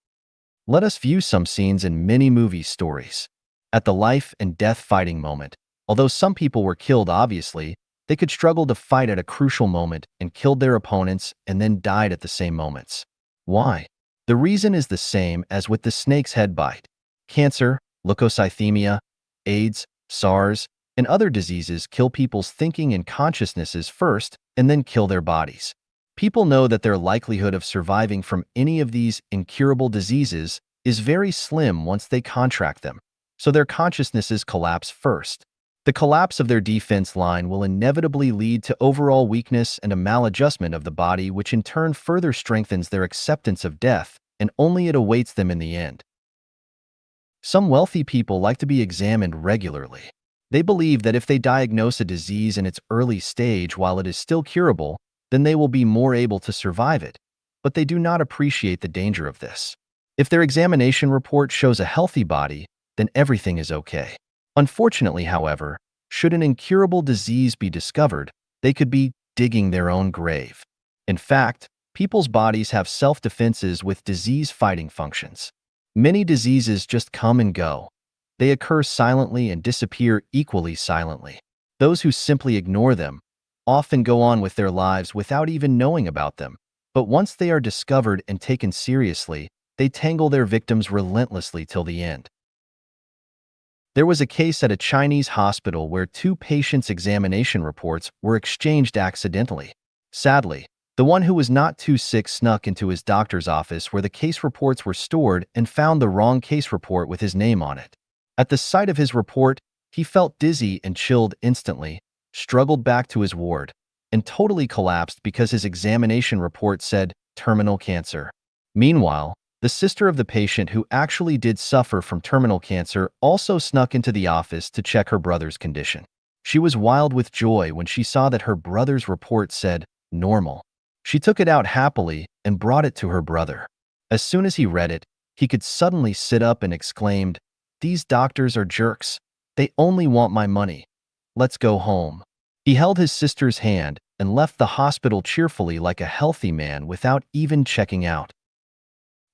Let us view some scenes in many movie stories. At the life and death fighting moment, although some people were killed obviously, they could struggle to fight at a crucial moment and killed their opponents and then died at the same moments. Why? The reason is the same as with the snake's head bite. Cancer, leukocythemia, AIDS, SARS, and other diseases kill people's thinking and consciousnesses first and then kill their bodies. People know that their likelihood of surviving from any of these incurable diseases is very slim once they contract them, so their consciousnesses collapse first. The collapse of their defense line will inevitably lead to overall weakness and a maladjustment of the body, which in turn further strengthens their acceptance of death, and only it awaits them in the end. Some wealthy people like to be examined regularly. They believe that if they diagnose a disease in its early stage while it is still curable, then they will be more able to survive it, but they do not appreciate the danger of this. If their examination report shows a healthy body, then everything is okay. Unfortunately, however, should an incurable disease be discovered, they could be digging their own grave. In fact, people's bodies have self-defenses with disease-fighting functions. Many diseases just come and go. They occur silently and disappear equally silently. Those who simply ignore them often go on with their lives without even knowing about them, but once they are discovered and taken seriously, they tangle their victims relentlessly till the end. There was a case at a Chinese hospital where two patients' examination reports were exchanged accidentally. Sadly, the one who was not too sick snuck into his doctor's office where the case reports were stored and found the wrong case report with his name on it. At the sight of his report, he felt dizzy and chilled instantly, struggled back to his ward, and totally collapsed because his examination report said terminal cancer. Meanwhile, the sister of the patient who actually did suffer from terminal cancer also snuck into the office to check her brother's condition. She was wild with joy when she saw that her brother's report said normal. She took it out happily and brought it to her brother. As soon as he read it, he could suddenly sit up and exclaimed, "These doctors are jerks. They only want my money. Let's go home." He held his sister's hand and left the hospital cheerfully like a healthy man without even checking out.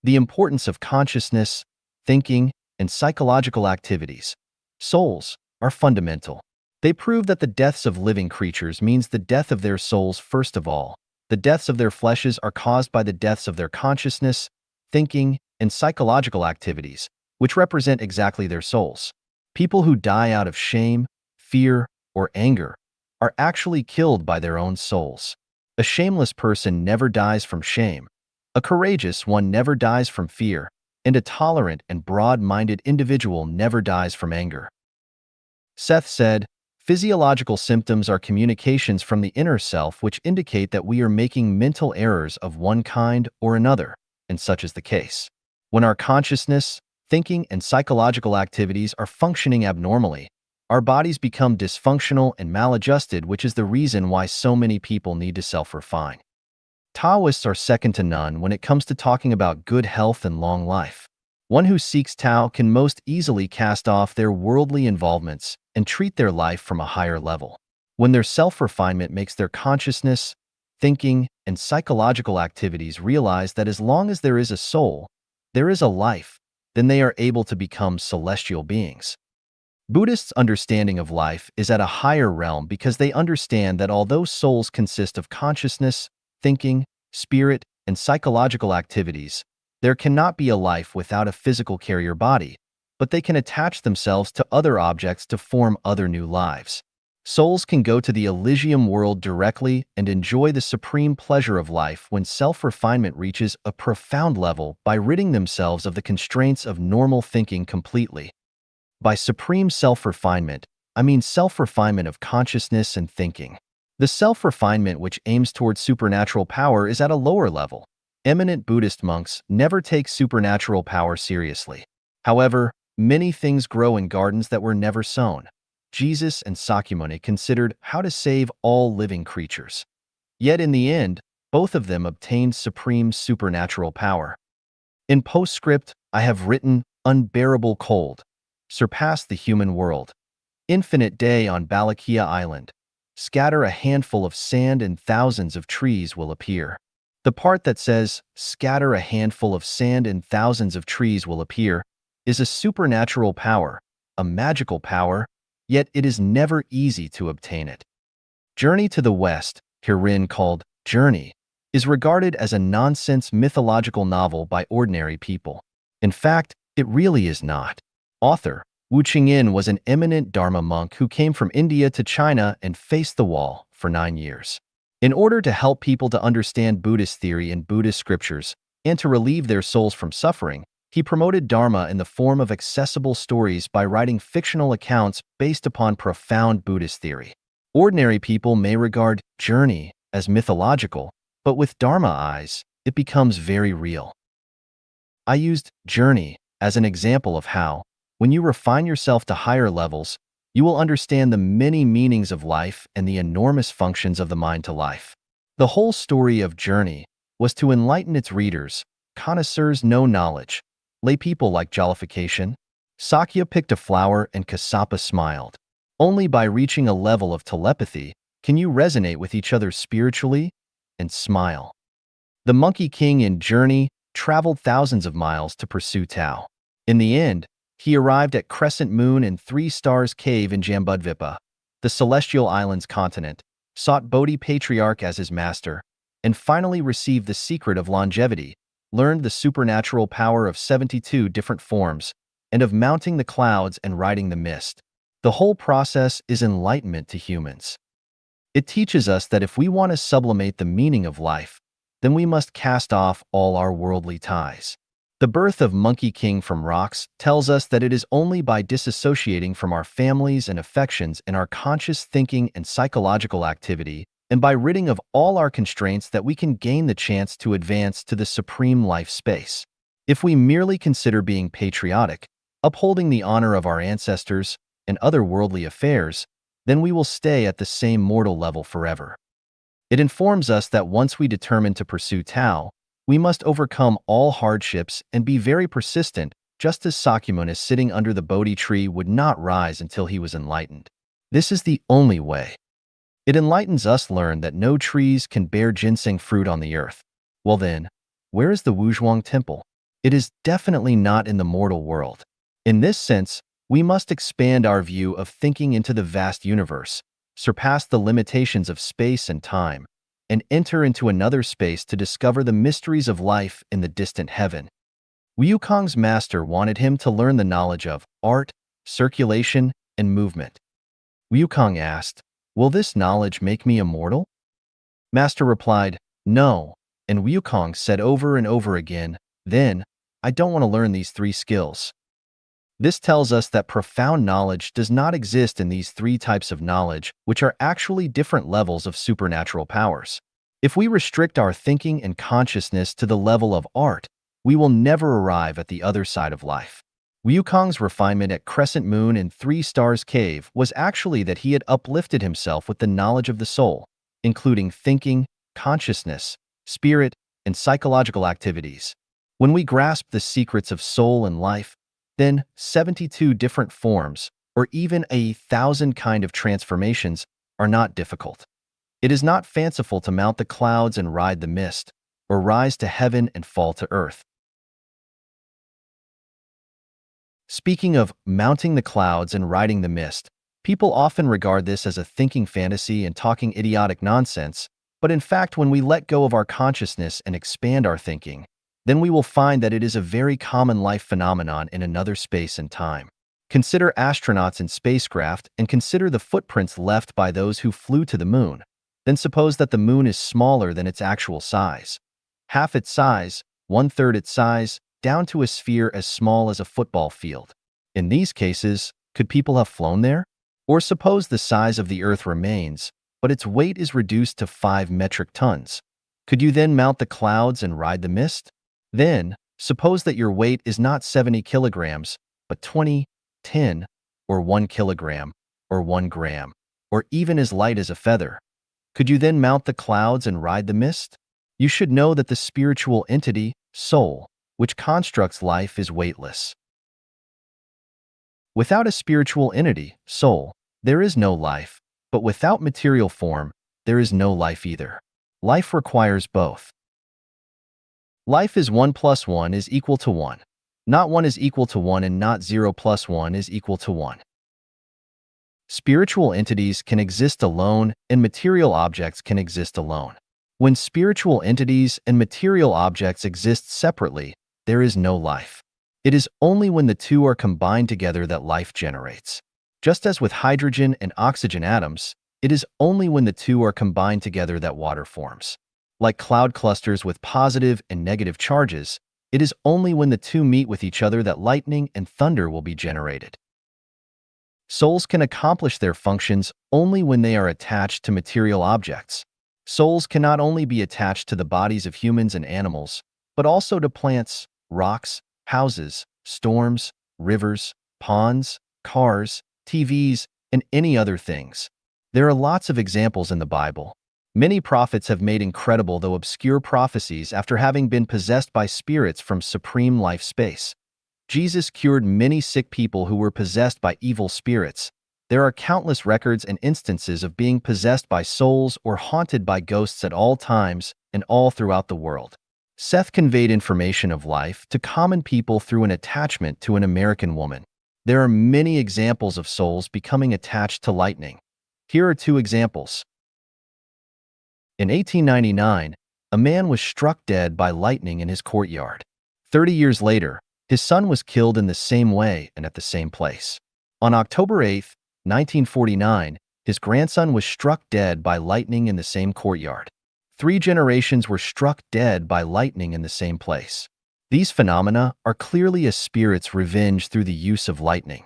The importance of consciousness, thinking, and psychological activities. Souls are fundamental. They prove that the deaths of living creatures means the death of their souls first of all. The deaths of their fleshes are caused by the deaths of their consciousness, thinking, and psychological activities, which represent exactly their souls. People who die out of shame, fear, or anger are actually killed by their own souls. A shameless person never dies from shame. A courageous one never dies from fear, and a tolerant and broad-minded individual never dies from anger. Seth said, "Physiological symptoms are communications from the inner self which indicate that we are making mental errors of one kind or another, and such is the case. When our consciousness, thinking, and psychological activities are functioning abnormally, our bodies become dysfunctional and maladjusted, which is the reason why so many people need to self-refine." Taoists are second to none when it comes to talking about good health and long life. One who seeks Tao can most easily cast off their worldly involvements and treat their life from a higher level. When their self-refinement makes their consciousness, thinking, and psychological activities realize that as long as there is a soul, there is a life, then they are able to become celestial beings. Buddhists' understanding of life is at a higher realm because they understand that although souls consist of consciousness, thinking, spirit, and psychological activities, there cannot be a life without a physical carrier body, but they can attach themselves to other objects to form other new lives. Souls can go to the Elysium world directly and enjoy the supreme pleasure of life when self-refinement reaches a profound level by ridding themselves of the constraints of normal thinking completely. By supreme self-refinement, I mean self-refinement of consciousness and thinking. The self-refinement which aims towards supernatural power is at a lower level. Eminent Buddhist monks never take supernatural power seriously. However, many things grow in gardens that were never sown. Jesus and Sakyamuni considered how to save all living creatures. Yet in the end, both of them obtained supreme supernatural power. In postscript, I have written, "Unbearable cold. Surpass the human world. Infinite day on Balakia Island. Scatter a handful of sand and thousands of trees will appear." The part that says, "scatter a handful of sand and thousands of trees will appear," is a supernatural power, a magical power, yet it is never easy to obtain it. Journey to the West, herein called Journey, is regarded as a nonsense mythological novel by ordinary people. In fact, it really is not. Author Wu Qingyin was an eminent Dharma monk who came from India to China and faced the wall for 9 years. In order to help people to understand Buddhist theory and Buddhist scriptures, and to relieve their souls from suffering, he promoted Dharma in the form of accessible stories by writing fictional accounts based upon profound Buddhist theory. Ordinary people may regard Journey as mythological, but with Dharma eyes, it becomes very real. I used Journey as an example of how, when you refine yourself to higher levels, you will understand the many meanings of life and the enormous functions of the mind to life. The whole story of Journey was to enlighten its readers. Connoisseurs know knowledge. Lay people like jollification. Sakya picked a flower and Kassapa smiled. Only by reaching a level of telepathy can you resonate with each other spiritually and smile. The Monkey King in Journey traveled thousands of miles to pursue Tao. In the end, he arrived at Crescent Moon and 3 Stars Cave in Jambudvipa, the Celestial Islands continent, sought Bodhi Patriarch as his master, and finally received the secret of longevity, learned the supernatural power of 72 different forms, and of mounting the clouds and riding the mist. The whole process is enlightenment to humans. It teaches us that if we want to sublimate the meaning of life, then we must cast off all our worldly ties. The birth of Monkey King from rocks tells us that it is only by disassociating from our families and affections in our conscious thinking and psychological activity, and by ridding of all our constraints that we can gain the chance to advance to the supreme life space. If we merely consider being patriotic, upholding the honor of our ancestors, and other worldly affairs, then we will stay at the same mortal level forever. It informs us that once we determine to pursue Tao, we must overcome all hardships and be very persistent, just as Sakyamuni sitting under the Bodhi tree would not rise until he was enlightened. This is the only way. It enlightens us learn that no trees can bear ginseng fruit on the earth. Well then, where is the Wuzhuang temple? It is definitely not in the mortal world. In this sense, we must expand our view of thinking into the vast universe, surpass the limitations of space and time, and enter into another space to discover the mysteries of life in the distant heaven. Wukong's master wanted him to learn the knowledge of art, circulation, and movement. Wukong asked, "Will this knowledge make me immortal?" Master replied, "No," and Wukong said over and over again, "Then, I don't want to learn these three skills." This tells us that profound knowledge does not exist in these three types of knowledge, which are actually different levels of supernatural powers. If we restrict our thinking and consciousness to the level of art, we will never arrive at the other side of life. Wukong's refinement at Crescent Moon and Three Stars Cave was actually that he had uplifted himself with the knowledge of the soul, including thinking, consciousness, spirit, and psychological activities. When we grasp the secrets of soul and life, then 72 different forms, or even 1,000 kind of transformations, are not difficult. It is not fanciful to mount the clouds and ride the mist, or rise to heaven and fall to earth. Speaking of mounting the clouds and riding the mist, people often regard this as a thinking fantasy and talking idiotic nonsense, but in fact when we let go of our consciousness and expand our thinking, then we will find that it is a very common life phenomenon in another space and time. Consider astronauts in spacecraft and consider the footprints left by those who flew to the moon. Then suppose that the moon is smaller than its actual size. Half its size, 1/3 its size, down to a sphere as small as a football field. In these cases, could people have flown there? Or suppose the size of the Earth remains, but its weight is reduced to 5 metric tons. Could you then mount the clouds and ride the mist? Then, suppose that your weight is not 70 kilograms, but 20, 10, or 1 kilogram, or 1 gram, or even as light as a feather. Could you then mount the clouds and ride the mist? You should know that the spiritual entity, soul, which constructs life is weightless. Without a spiritual entity, soul, there is no life, but without material form, there is no life either. Life requires both. Life is 1 plus 1 is equal to 1. Not 1 is equal to 1 and not 0 plus 1 is equal to 1. Spiritual entities can exist alone and material objects can exist alone. When spiritual entities and material objects exist separately, there is no life. It is only when the two are combined together that life generates. Just as with hydrogen and oxygen atoms, it is only when the two are combined together that water forms. Like cloud clusters with positive and negative charges, it is only when the two meet with each other that lightning and thunder will be generated. Souls can accomplish their functions only when they are attached to material objects. Souls can not only be attached to the bodies of humans and animals, but also to plants, rocks, houses, storms, rivers, ponds, cars, TVs, and any other things. There are lots of examples in the Bible. Many prophets have made incredible though obscure prophecies after having been possessed by spirits from supreme life space. Jesus cured many sick people who were possessed by evil spirits. There are countless records and instances of being possessed by souls or haunted by ghosts at all times and all throughout the world. Seth conveyed information of life to common people through an attachment to an American woman. There are many examples of souls becoming attached to lightning. Here are 2 examples. In 1899, a man was struck dead by lightning in his courtyard. 30 years later, His son was killed in the same way and at the same place. On October 8, 1949, his grandson was struck dead by lightning in the same courtyard. 3 generations were struck dead by lightning in the same place. These phenomena are clearly a spirit's revenge through the use of lightning.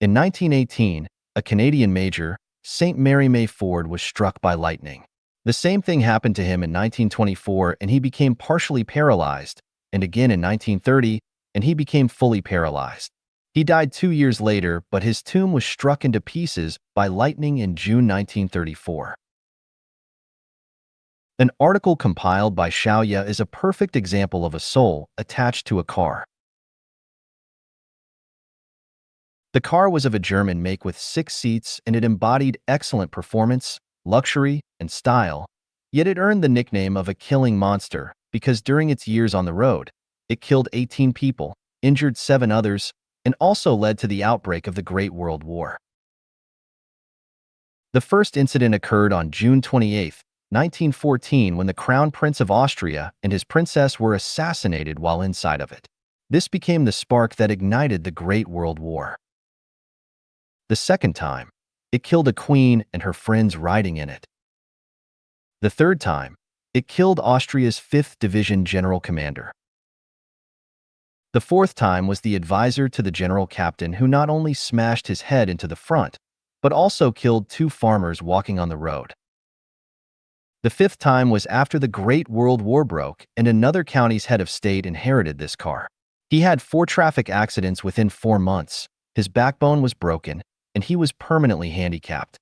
In 1918, a Canadian major, St. Mary May Ford, was struck by lightning. The same thing happened to him in 1924, and he became partially paralyzed, and again in 1930, and he became fully paralyzed. He died 2 years later, but his tomb was struck into pieces by lightning in June 1934. An article compiled by Xiaoya is a perfect example of a soul attached to a car. The car was of a German make with 6 seats, and it embodied excellent performance, luxury, and style, yet it earned the nickname of a killing monster because during its years on the road, it killed 18 people, injured 7 others, and also led to the outbreak of the Great World War. The first incident occurred on June 28, 1914, when the Crown Prince of Austria and his princess were assassinated while inside of it. This became the spark that ignited the Great World War. The second time, it killed a queen and her friends riding in it. The third time, it killed Austria's 5th Division general commander. The fourth time was the advisor to the general captain who not only smashed his head into the front, but also killed 2 farmers walking on the road. The 5th time was after the Great World War broke and another county's head of state inherited this car. He had 4 traffic accidents within 4 months, his backbone was broken, and he was permanently handicapped.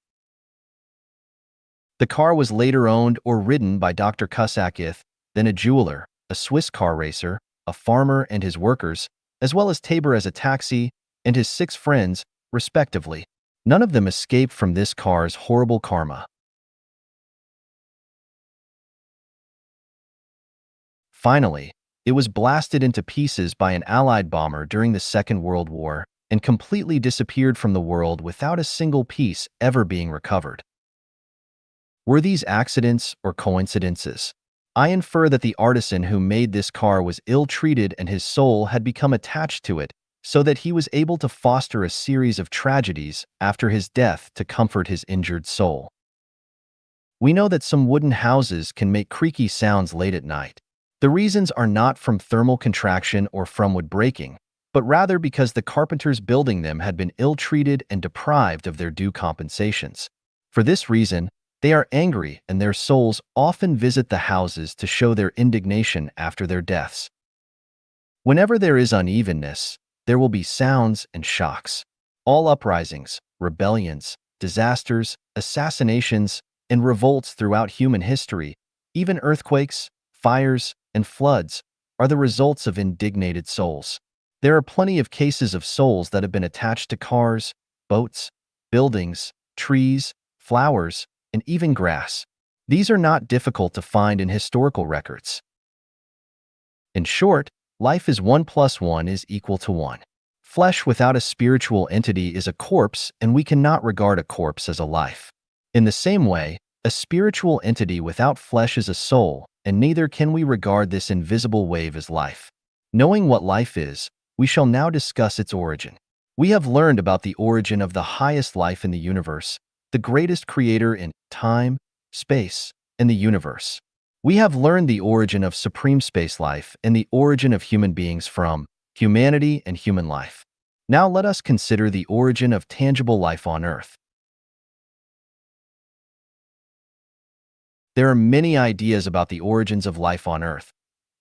The car was later owned or ridden by Dr. Kusakith, then a jeweler, a Swiss car racer, a farmer and his workers, as well as Tabor as a taxi, and his 6 friends, respectively. None of them escaped from this car's horrible karma. Finally, it was blasted into pieces by an Allied bomber during the Second World War and completely disappeared from the world without a single piece ever being recovered. Were these accidents or coincidences? I infer that the artisan who made this car was ill-treated and his soul had become attached to it, so that he was able to foster a series of tragedies after his death to comfort his injured soul. We know that some wooden houses can make creaky sounds late at night. The reasons are not from thermal contraction or from wood breaking, but rather because the carpenters building them had been ill-treated and deprived of their due compensations. For this reason, they are angry and their souls often visit the houses to show their indignation after their deaths. Whenever there is unevenness, there will be sounds and shocks. All uprisings, rebellions, disasters, assassinations, and revolts throughout human history, even earthquakes, fires, and floods, are the results of indignated souls. There are plenty of cases of souls that have been attached to cars, boats, buildings, trees, flowers, and even grass. These are not difficult to find in historical records. In short, life is 1 + 1 is equal to 1. Flesh without a spiritual entity is a corpse, and we cannot regard a corpse as a life. In the same way, a spiritual entity without flesh is a soul, and neither can we regard this invisible wave as life. Knowing what life is, we shall now discuss its origin. We have learned about the origin of the highest life in the universe, the greatest creator in time, space, and the universe. We have learned the origin of supreme space life and the origin of human beings from humanity and human life. Now let us consider the origin of tangible life on Earth. There are many ideas about the origins of life on Earth.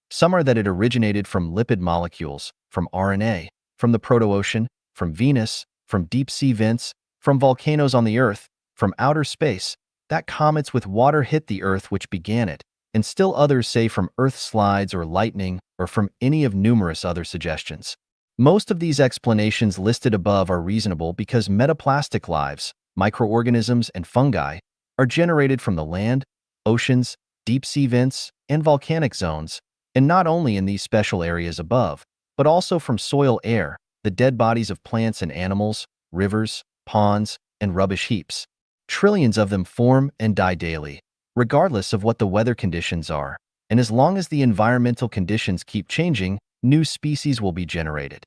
Some are that it originated from lipid molecules, from RNA, from the proto-ocean, from Venus, from deep-sea vents, from volcanoes on the Earth, from outer space, that comets with water hit the Earth which began it, and still others say from Earth slides or lightning, or from any of numerous other suggestions. Most of these explanations listed above are reasonable because metaplastic lives, microorganisms, and fungi are generated from the land, oceans, deep-sea vents, and volcanic zones, and not only in these special areas above, but also from soil air, the dead bodies of plants and animals, rivers, ponds, and rubbish heaps. Trillions of them form and die daily, regardless of what the weather conditions are, and as long as the environmental conditions keep changing, new species will be generated.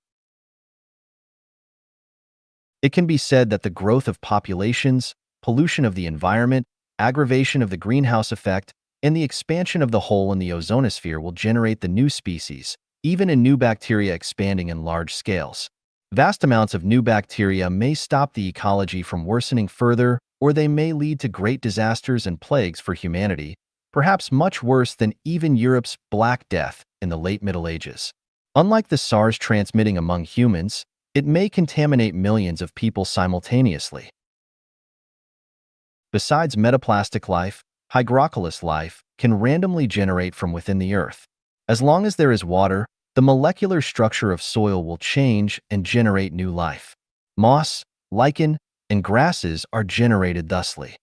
It can be said that the growth of populations, pollution of the environment, aggravation of the greenhouse effect, and the expansion of the hole in the ozonosphere will generate the new species, even in new bacteria expanding in large scales. Vast amounts of new bacteria may stop the ecology from worsening further, or they may lead to great disasters and plagues for humanity, perhaps much worse than even Europe's Black Death in the late Middle Ages. Unlike the SARS transmitting among humans, it may contaminate millions of people simultaneously. Besides metaplastic life, hygroculous life can randomly generate from within the earth. As long as there is water, the molecular structure of soil will change and generate new life. Moss, lichen, and grasses are generated thusly.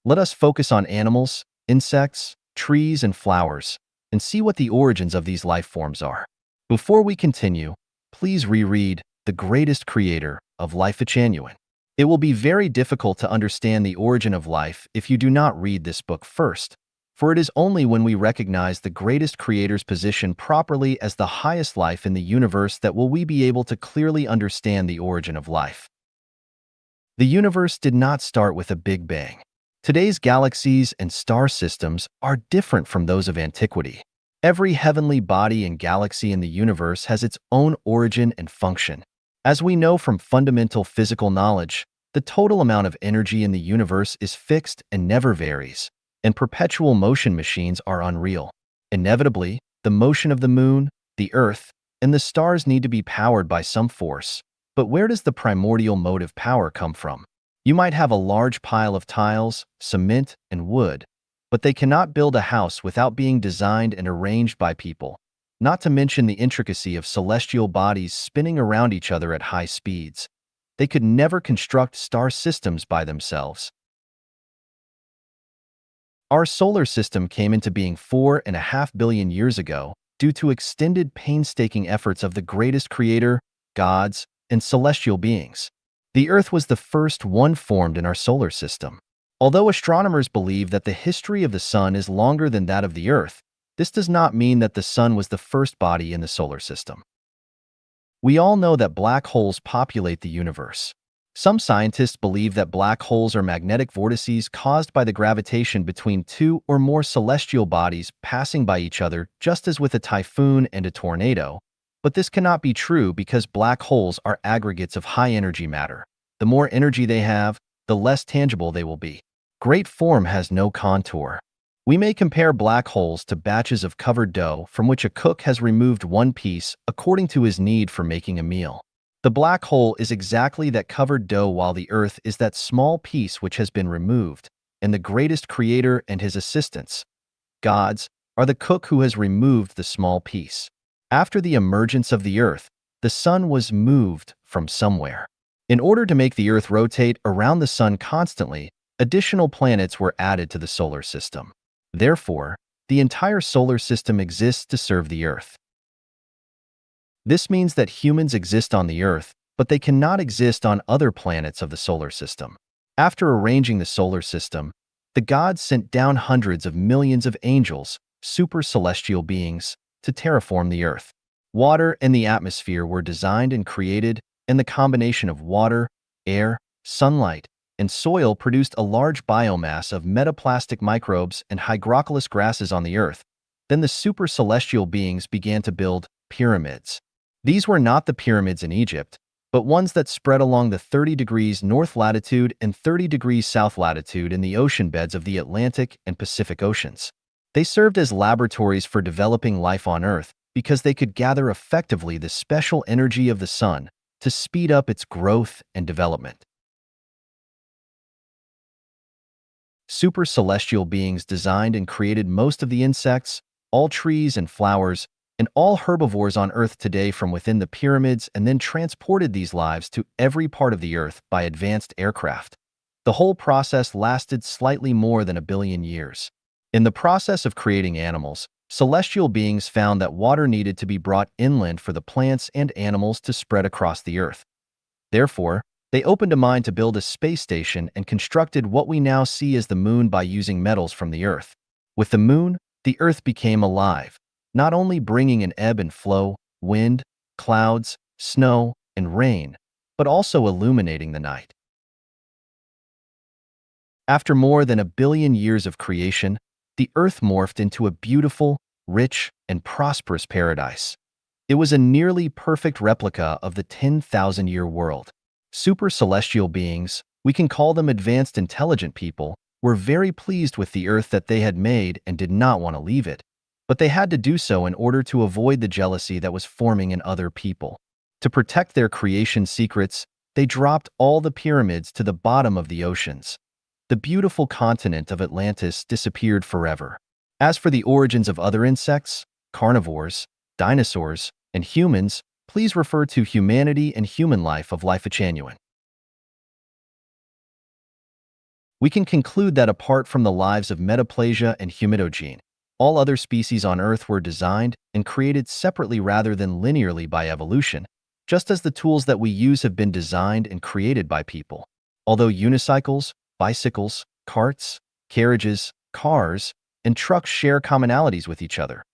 Let us focus on animals, insects, trees, and flowers, and see what the origins of these life forms are. Before we continue, please reread The Greatest Creator of Life Genuine. It will be very difficult to understand the origin of life if you do not read this book first, for it is only when we recognize the greatest creator's position properly as the highest life in the universe that will we be able to clearly understand the origin of life. The universe did not start with a big bang. Today's galaxies and star systems are different from those of antiquity. Every heavenly body and galaxy in the universe has its own origin and function. As we know from fundamental physical knowledge, the total amount of energy in the universe is fixed and never varies, and perpetual motion machines are unreal. Inevitably, the motion of the moon, the earth, and the stars need to be powered by some force. But where does the primordial motive power come from? You might have a large pile of tiles, cement, and wood, but they cannot build a house without being designed and arranged by people, not to mention the intricacy of celestial bodies spinning around each other at high speeds. They could never construct star systems by themselves. Our solar system came into being 4.5 billion years ago due to extended painstaking efforts of the greatest creator, gods, and celestial beings. The Earth was the first one formed in our solar system. Although astronomers believe that the history of the Sun is longer than that of the Earth, this does not mean that the Sun was the first body in the solar system. We all know that black holes populate the universe. Some scientists believe that black holes are magnetic vortices caused by the gravitation between two or more celestial bodies passing by each other, just as with a typhoon and a tornado. But this cannot be true because black holes are aggregates of high-energy matter. The more energy they have, the less tangible they will be. Great form has no contour. We may compare black holes to batches of covered dough from which a cook has removed one piece according to his need for making a meal. The black hole is exactly that covered dough while the Earth is that small piece which has been removed, and the greatest creator and his assistants, gods, are the cook who has removed the small piece. After the emergence of the Earth, the Sun was moved from somewhere. In order to make the Earth rotate around the Sun constantly, additional planets were added to the solar system. Therefore, the entire solar system exists to serve the Earth. This means that humans exist on the Earth, but they cannot exist on other planets of the solar system. After arranging the solar system, the gods sent down hundreds of millions of angels, super celestial beings, to terraform the Earth. Water and the atmosphere were designed and created, and the combination of water, air, sunlight, and soil produced a large biomass of metaplastic microbes and hygroculous grasses on the Earth. Then the super celestial beings began to build pyramids. These were not the pyramids in Egypt, but ones that spread along the 30 degrees north latitude and 30 degrees south latitude in the ocean beds of the Atlantic and Pacific Oceans. They served as laboratories for developing life on Earth because they could gather effectively the special energy of the Sun to speed up its growth and development. Super celestial beings designed and created most of the insects, all trees and flowers, and all herbivores on Earth today from within the pyramids, and then transported these lives to every part of the Earth by advanced aircraft. The whole process lasted slightly more than 1 billion years. In the process of creating animals, celestial beings found that water needed to be brought inland for the plants and animals to spread across the Earth. Therefore, they opened a mind to build a space station and constructed what we now see as the Moon by using metals from the Earth. With the Moon, the Earth became alive, not only bringing an ebb and flow, wind, clouds, snow, and rain, but also illuminating the night. After more than 1 billion years of creation, the Earth morphed into a beautiful, rich, and prosperous paradise. It was a nearly perfect replica of the 10,000-year world. Super celestial beings, we can call them advanced intelligent people, were very pleased with the Earth that they had made and did not want to leave it. But they had to do so in order to avoid the jealousy that was forming in other people. To protect their creation secrets, they dropped all the pyramids to the bottom of the oceans. The beautiful continent of Atlantis disappeared forever. As for the origins of other insects, carnivores, dinosaurs, and humans, please refer to Humanity and Human Life of Life Genuine. We can conclude that apart from the lives of Metaplasia and Humidogene, all other species on Earth were designed and created separately rather than linearly by evolution, just as the tools that we use have been designed and created by people. Although unicycles, bicycles, carts, carriages, cars, and trucks share commonalities with each other,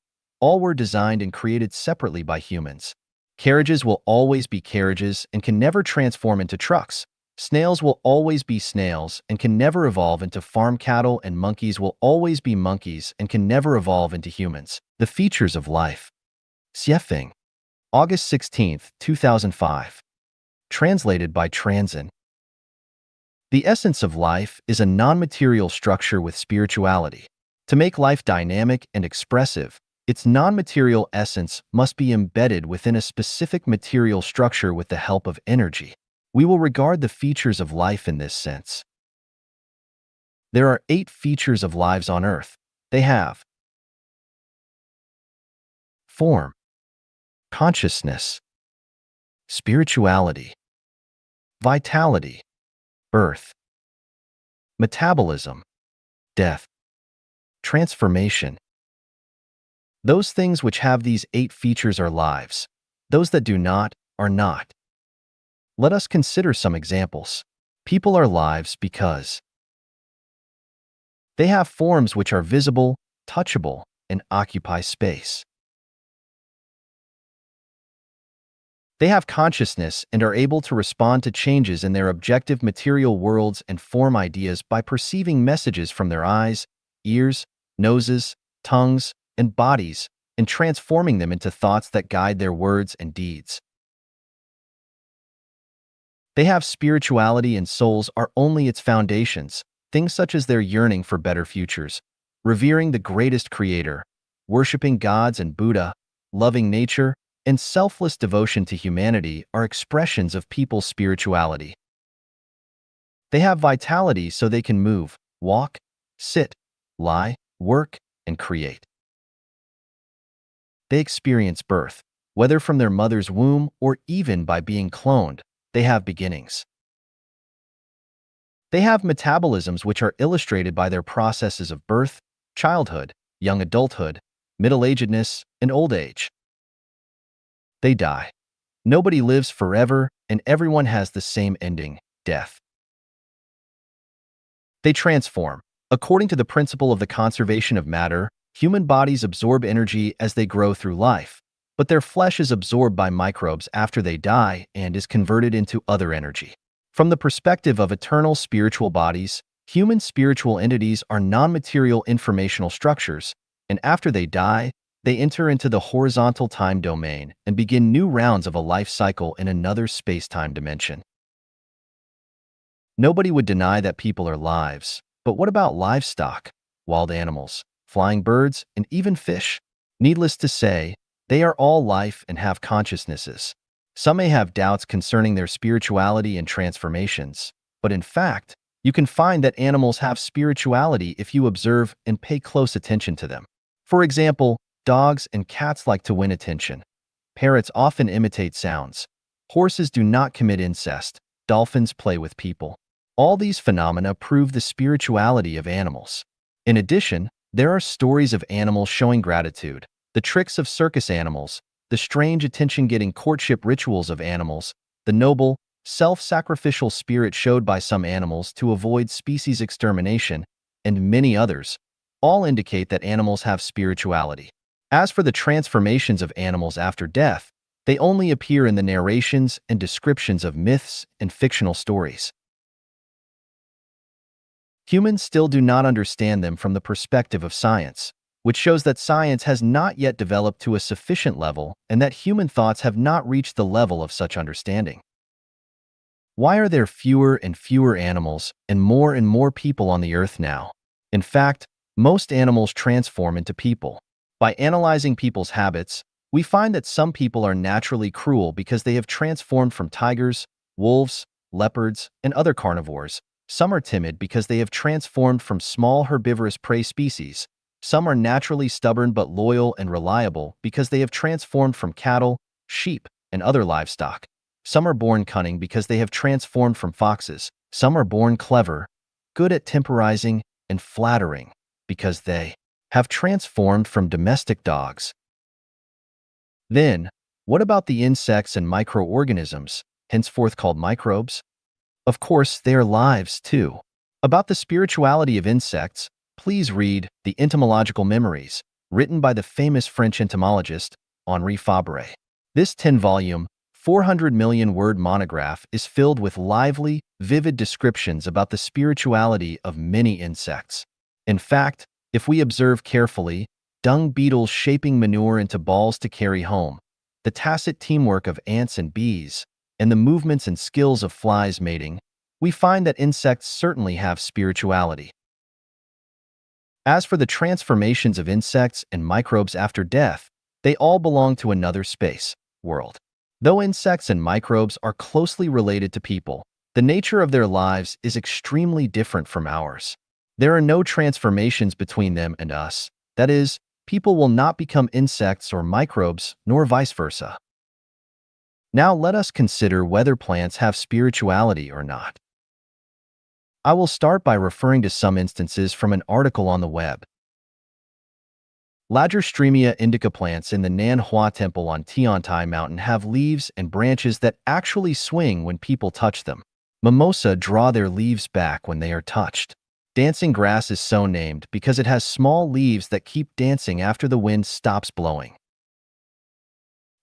all were designed and created separately by humans. Carriages will always be carriages and can never transform into trucks. Snails will always be snails and can never evolve into farm cattle, and monkeys will always be monkeys and can never evolve into humans. The features of life. Xiefeng. August 16, 2005. Translated by Transin. The essence of life is a non-material structure with spirituality. To make life dynamic and expressive, its non-material essence must be embedded within a specific material structure with the help of energy. We will regard the features of life in this sense. There are 8 features of lives on Earth. They have form, consciousness, spirituality, vitality, birth, metabolism, death, transformation. Those things which have these 8 features are lives. Those that do not are not. Let us consider some examples. People are lives because they have forms which are visible, touchable, and occupy space. They have consciousness and are able to respond to changes in their objective material worlds and form ideas by perceiving messages from their eyes, ears, noses, tongues, and bodies, and transforming them into thoughts that guide their words and deeds. They have spirituality, and souls are only its foundations, things such as their yearning for better futures, revering the greatest creator, worshiping gods and Buddha, loving nature, and selfless devotion to humanity are expressions of people's spirituality. They have vitality so they can move, walk, sit, lie, work, and create. They experience birth, whether from their mother's womb or even by being cloned. They have beginnings. They have metabolisms which are illustrated by their processes of birth, childhood, young adulthood, middle-agedness, and old age. They die. Nobody lives forever, and everyone has the same ending, death. They transform. According to the principle of the conservation of matter, human bodies absorb energy as they grow through life, but their flesh is absorbed by microbes after they die and is converted into other energy. From the perspective of eternal spiritual bodies, human spiritual entities are non-material informational structures, and after they die, they enter into the horizontal time domain and begin new rounds of a life cycle in another space-time dimension. Nobody would deny that people are lives, but what about livestock, wild animals, flying birds, and even fish? Needless to say, they are all life and have consciousnesses. Some may have doubts concerning their spirituality and transformations, but in fact, you can find that animals have spirituality if you observe and pay close attention to them. For example, dogs and cats like to win attention. Parrots often imitate sounds. Horses do not commit incest. Dolphins play with people. All these phenomena prove the spirituality of animals. In addition, there are stories of animals showing gratitude, the tricks of circus animals, the strange attention-getting courtship rituals of animals, the noble, self-sacrificial spirit showed by some animals to avoid species extermination, and many others, all indicate that animals have spirituality. As for the transformations of animals after death, they only appear in the narrations and descriptions of myths and fictional stories. Humans still do not understand them from the perspective of science, which shows that science has not yet developed to a sufficient level and that human thoughts have not reached the level of such understanding. Why are there fewer and fewer animals and more people on the earth now? In fact, most animals transform into people. By analyzing people's habits, we find that some people are naturally cruel because they have transformed from tigers, wolves, leopards, and other carnivores. Some are timid because they have transformed from small herbivorous prey species. Some are naturally stubborn but loyal and reliable because they have transformed from cattle, sheep, and other livestock. Some are born cunning because they have transformed from foxes. Some are born clever, good at temporizing, and flattering because they have transformed from domestic dogs. Then, what about the insects and microorganisms, henceforth called microbes? Of course, they are lives too. About the spirituality of insects, please read The Entomological Memories, written by the famous French entomologist Henri Fabre. This 10-volume, 400 million word monograph is filled with lively, vivid descriptions about the spirituality of many insects. In fact, if we observe carefully, dung beetles shaping manure into balls to carry home, the tacit teamwork of ants and bees, and the movements and skills of flies mating, we find that insects certainly have spirituality. As for the transformations of insects and microbes after death, they all belong to another space, world. Though insects and microbes are closely related to people, the nature of their lives is extremely different from ours. There are no transformations between them and us. That is, people will not become insects or microbes, nor vice versa. Now let us consider whether plants have spirituality or not. I will start by referring to some instances from an article on the web. Lagerstremia indica plants in the Nan Hua Temple on Tiantai Mountain have leaves and branches that actually swing when people touch them. Mimosa draw their leaves back when they are touched. Dancing grass is so named because it has small leaves that keep dancing after the wind stops blowing.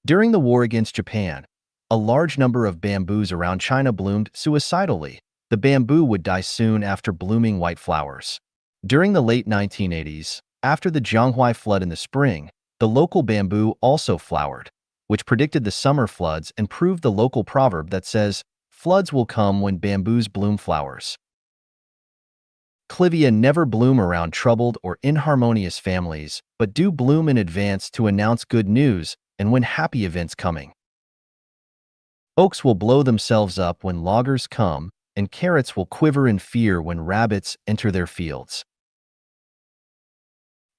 During the war against Japan, a large number of bamboos around China bloomed suicidally. The bamboo would die soon after blooming white flowers. During the late 1980s, after the Jianghuai flood in the spring, the local bamboo also flowered, which predicted the summer floods and proved the local proverb that says, "Floods will come when bamboos bloom flowers." Clivia never bloom around troubled or inharmonious families, but do bloom in advance to announce good news and when happy events coming. Oaks will blow themselves up when loggers come, and carrots will quiver in fear when rabbits enter their fields.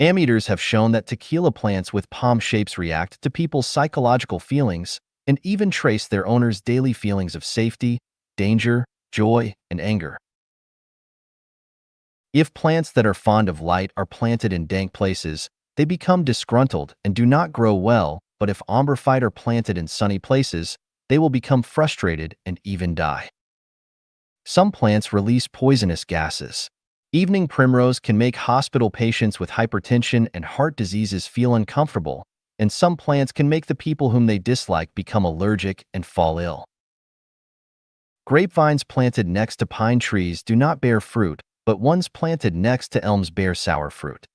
Ammeters have shown that tequila plants with palm shapes react to people's psychological feelings and even trace their owners' daily feelings of safety, danger, joy, and anger. If plants that are fond of light are planted in dank places, they become disgruntled and do not grow well, but if ombraphyte are planted in sunny places, they will become frustrated and even die. Some plants release poisonous gases. Evening primrose can make hospital patients with hypertension and heart diseases feel uncomfortable, and some plants can make the people whom they dislike become allergic and fall ill. Grapevines planted next to pine trees do not bear fruit, but ones planted next to elms bear sour fruit.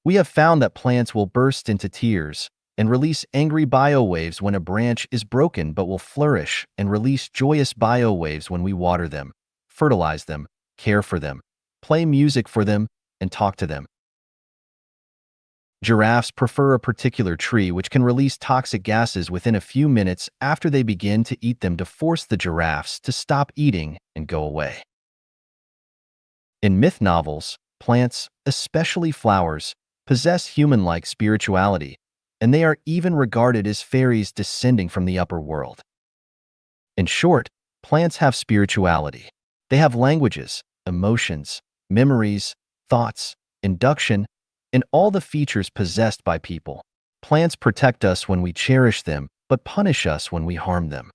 We have found that plants will burst into tears and release angry biowaves when a branch is broken, but will flourish and release joyous biowaves when we water them, fertilize them, care for them, play music for them, and talk to them. Giraffes prefer a particular tree which can release toxic gases within a few minutes after they begin to eat them to force the giraffes to stop eating and go away. In myth novels, plants, especially flowers, possess human-like spirituality, and they are even regarded as fairies descending from the upper world. In short, plants have spirituality. They have languages, emotions, memories, thoughts, induction, and all the features possessed by people. Plants protect us when we cherish them, but punish us when we harm them.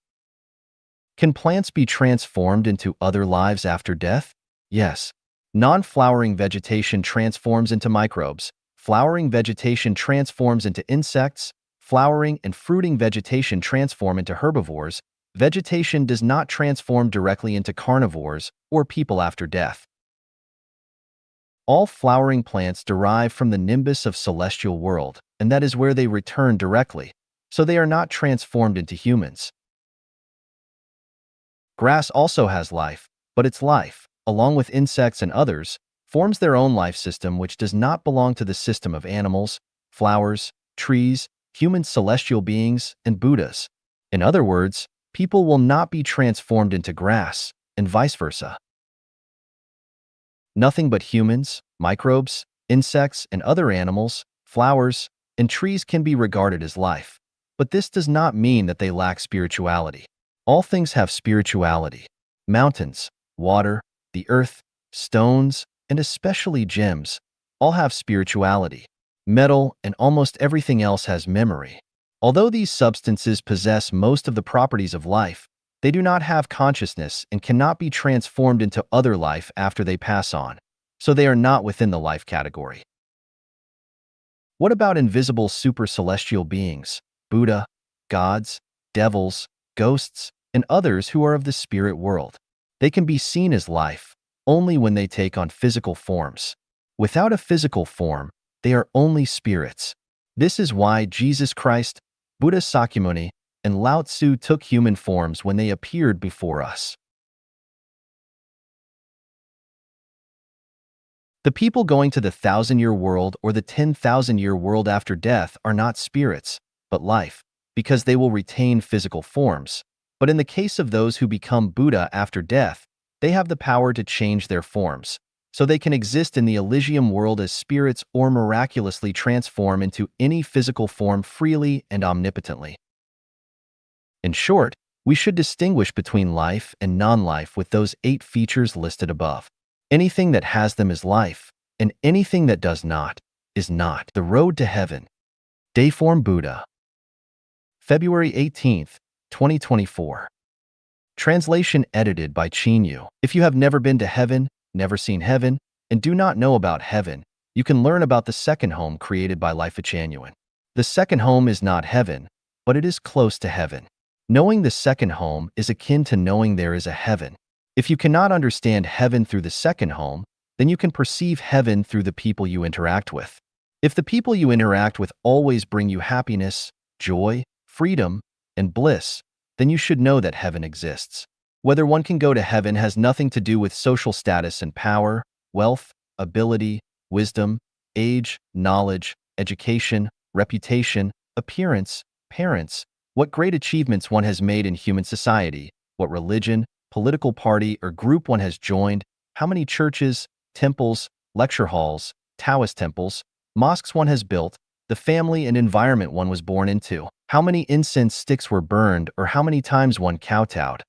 Can plants be transformed into other lives after death? Yes. Non-flowering vegetation transforms into microbes. flowering vegetation transforms into insects, flowering and fruiting vegetation transform into herbivores. Vegetation does not transform directly into carnivores or people after death. All flowering plants derive from the nimbus of celestial world, and that is where they return directly, so they are not transformed into humans. Grass also has life, but its life, along with insects and others, forms their own life system which does not belong to the system of animals, flowers, trees, human celestial beings, and Buddhas. In other words, people will not be transformed into grass, and vice versa. Nothing but humans, microbes, insects, and other animals, flowers, and trees can be regarded as life. But this does not mean that they lack spirituality. All things have spirituality. Mountains, water, the earth, stones, and especially gems, all have spirituality. Metal and almost everything else has memory. Although these substances possess most of the properties of life, they do not have consciousness and cannot be transformed into other life after they pass on, so they are not within the life category. What about invisible super-celestial beings, Buddha, gods, devils, ghosts, and others who are of the spirit world? They can be seen as life only when they take on physical forms. Without a physical form, they are only spirits. This is why Jesus Christ, Buddha Sakyamuni, and Lao Tzu took human forms when they appeared before us. The people going to the 1,000-year world or the 10,000-year world after death are not spirits, but life, because they will retain physical forms. But in the case of those who become Buddha after death, they have the power to change their forms, so they can exist in the Elysium world as spirits or miraculously transform into any physical form freely and omnipotently. In short, we should distinguish between life and non-life with those 8 features listed above. Anything that has them is life, and anything that does not is not. The Road to Heaven. Dayform Buddha. February 18th, 2024. Translation edited by Chinyu. If you have never been to heaven, never seen heaven, and do not know about heaven, you can learn about the second home created by Life Genuine. The second home is not heaven, but it is close to heaven. Knowing the second home is akin to knowing there is a heaven. If you cannot understand heaven through the second home, then you can perceive heaven through the people you interact with. If the people you interact with always bring you happiness, joy, freedom, and bliss, then you should know that heaven exists. Whether one can go to heaven has nothing to do with social status and power, wealth, ability, wisdom, age, knowledge, education, reputation, appearance, parents, what great achievements one has made in human society, what religion, political party, or group one has joined, how many churches, temples, lecture halls, Taoist temples, mosques one has built, the family and environment one was born into, how many incense sticks were burned, or how many times one kowtowed,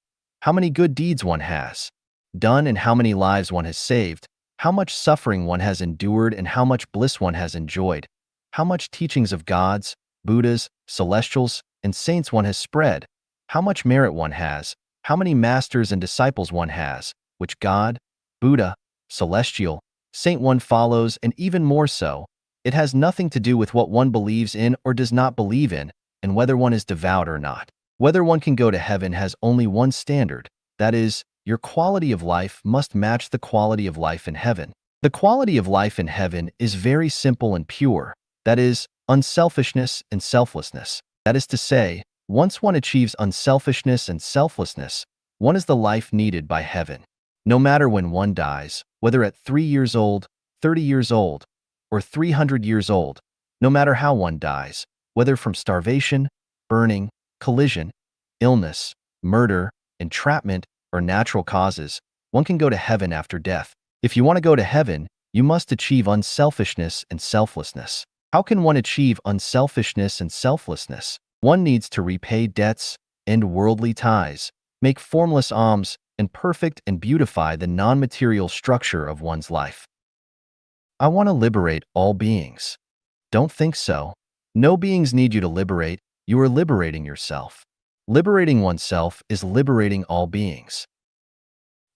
how many good deeds one has done and how many lives one has saved, how much suffering one has endured and how much bliss one has enjoyed, how much teachings of gods, Buddhas, celestials, and saints one has spread, how much merit one has, how many masters and disciples one has, which God, Buddha, celestial, saint one follows, and even more so. It has nothing to do with what one believes in or does not believe in, and whether one is devout or not. Whether one can go to heaven has only one standard, that is, your quality of life must match the quality of life in heaven. The quality of life in heaven is very simple and pure, that is, unselfishness and selflessness. That is to say, once one achieves unselfishness and selflessness, one is the life needed by heaven. No matter when one dies, whether at 3 years old, 30 years old, or 300 years old, no matter how one dies, whether from starvation, burning, collision, illness, murder, entrapment, or natural causes, one can go to heaven after death. If you want to go to heaven, you must achieve unselfishness and selflessness. How can one achieve unselfishness and selflessness? One needs to repay debts, end worldly ties, make formless alms, and perfect and beautify the non-material structure of one's life. I want to liberate all beings. Don't think so. No beings need you to liberate, you are liberating yourself. Liberating oneself is liberating all beings.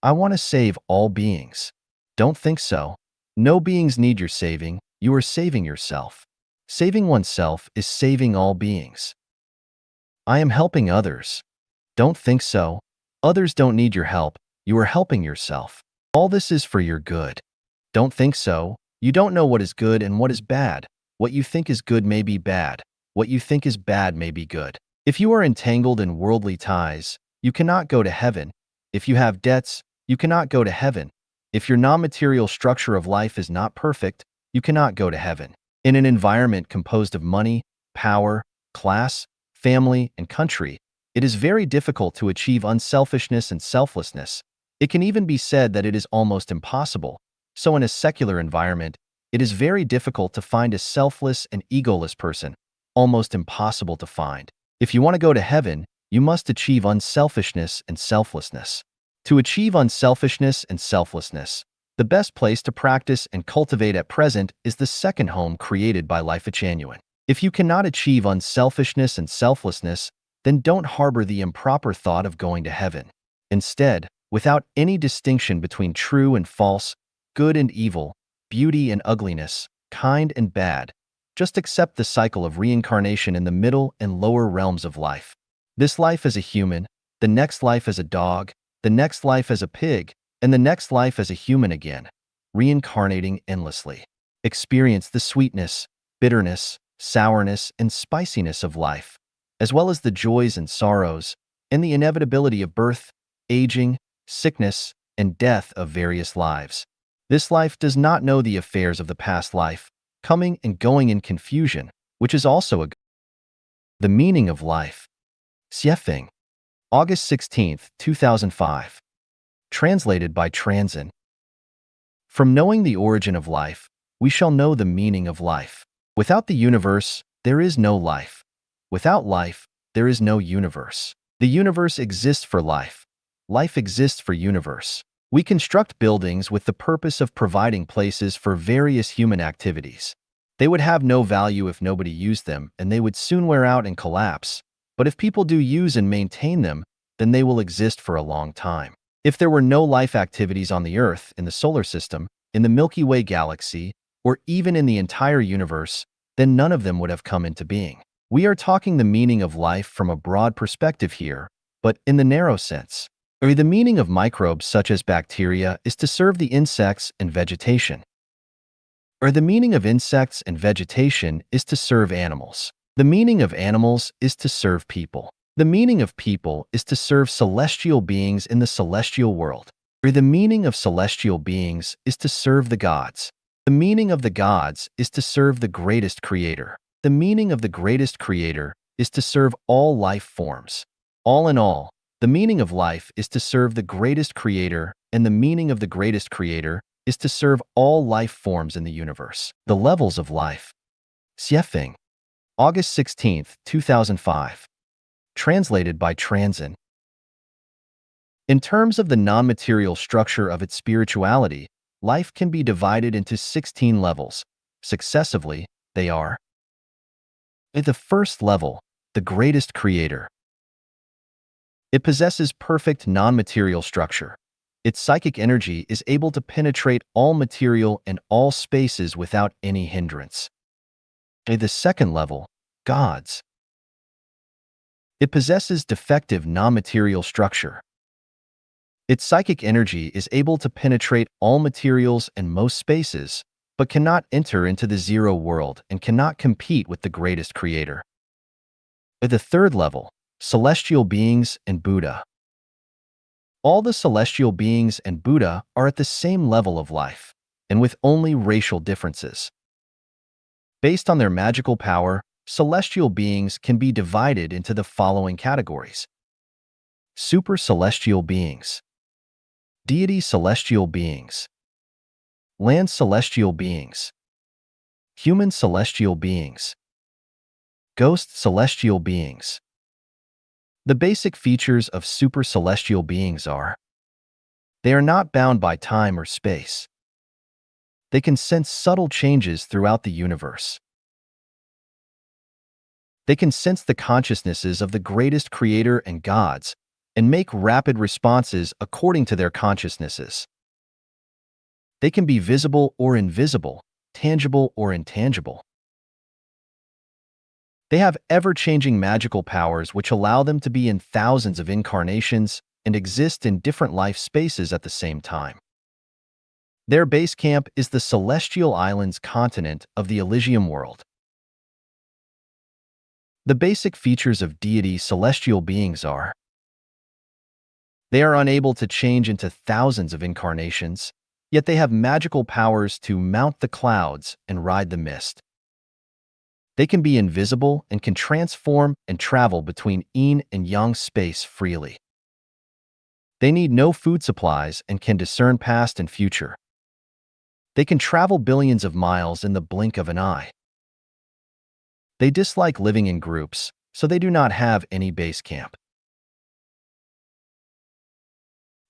I want to save all beings. Don't think so. No beings need your saving, you are saving yourself. Saving oneself is saving all beings. I am helping others. Don't think so. Others don't need your help. You are helping yourself. All this is for your good. Don't think so. You don't know what is good and what is bad. What you think is good may be bad. What you think is bad may be good. If you are entangled in worldly ties, you cannot go to heaven. If you have debts, you cannot go to heaven. If your non-material structure of life is not perfect, you cannot go to heaven. In an environment composed of money, power, class, family, and country, it is very difficult to achieve unselfishness and selflessness. It can even be said that it is almost impossible. So in a secular environment, it is very difficult to find a selfless and egoless person, almost impossible to find. If you want to go to heaven, you must achieve unselfishness and selflessness. To achieve unselfishness and selflessness, the best place to practice and cultivate at present is the second home created by Life Genuine. If you cannot achieve unselfishness and selflessness, then don't harbor the improper thought of going to heaven. Instead, without any distinction between true and false, good and evil, beauty and ugliness, kind and bad, just accept the cycle of reincarnation in the middle and lower realms of life. This life as a human, the next life as a dog, the next life as a pig, and the next life as a human again, reincarnating endlessly. Experience the sweetness, bitterness, sourness, and spiciness of life, as well as the joys and sorrows, and the inevitability of birth, aging, sickness, and death of various lives. This life does not know the affairs of the past life, coming and going in confusion, which is also the meaning of life. Xiefeng. August 16, 2005. Translated by Transin. From knowing the origin of life, we shall know the meaning of life. Without the universe, there is no life. Without life, there is no universe. The universe exists for life. Life exists for universe. We construct buildings with the purpose of providing places for various human activities. They would have no value if nobody used them, and they would soon wear out and collapse. But if people do use and maintain them, then they will exist for a long time. If there were no life activities on the Earth, in the solar system, in the Milky Way galaxy, or even in the entire universe, then none of them would have come into being. We are talking the meaning of life from a broad perspective here, but in the narrow sense. The meaning of microbes such as bacteria is to serve the insects and vegetation. The meaning of insects and vegetation is to serve animals. The meaning of animals is to serve people. The meaning of people is to serve celestial beings in the celestial world. The meaning of celestial beings is to serve the gods. The meaning of the gods is to serve the greatest creator. The meaning of the greatest creator is to serve all life forms. All in all, the meaning of life is to serve the greatest creator, and the meaning of the greatest creator is to serve all life forms in the universe. The levels of life. Xiefeng. August 16, 2005. Translated by Transin. In terms of the non-material structure of its spirituality, life can be divided into 16 levels. Successively, they are: at the first level, the greatest creator. It possesses perfect non-material structure. Its psychic energy is able to penetrate all material and all spaces without any hindrance. At the second level, gods. It possesses defective non-material structure. Its psychic energy is able to penetrate all materials and most spaces, but cannot enter into the zero world and cannot compete with the greatest creator. At the third level, celestial beings and Buddha. All the celestial beings and Buddha are at the same level of life, and with only racial differences. Based on their magical power, celestial beings can be divided into the following categories: super celestial beings, deity celestial beings, land celestial beings, human celestial beings, ghost celestial beings. The basic features of super celestial beings are: they are not bound by time or space. They can sense subtle changes throughout the universe. They can sense the consciousnesses of the greatest creator and gods and make rapid responses according to their consciousnesses. They can be visible or invisible, tangible or intangible. They have ever-changing magical powers which allow them to be in thousands of incarnations and exist in different life spaces at the same time. Their base camp is the Celestial Islands continent of the Elysium world. The basic features of deity celestial beings are: they are unable to change into thousands of incarnations, yet they have magical powers to mount the clouds and ride the mist. They can be invisible and can transform and travel between yin and yang space freely. They need no food supplies and can discern past and future. They can travel billions of miles in the blink of an eye. They dislike living in groups, so they do not have any base camp.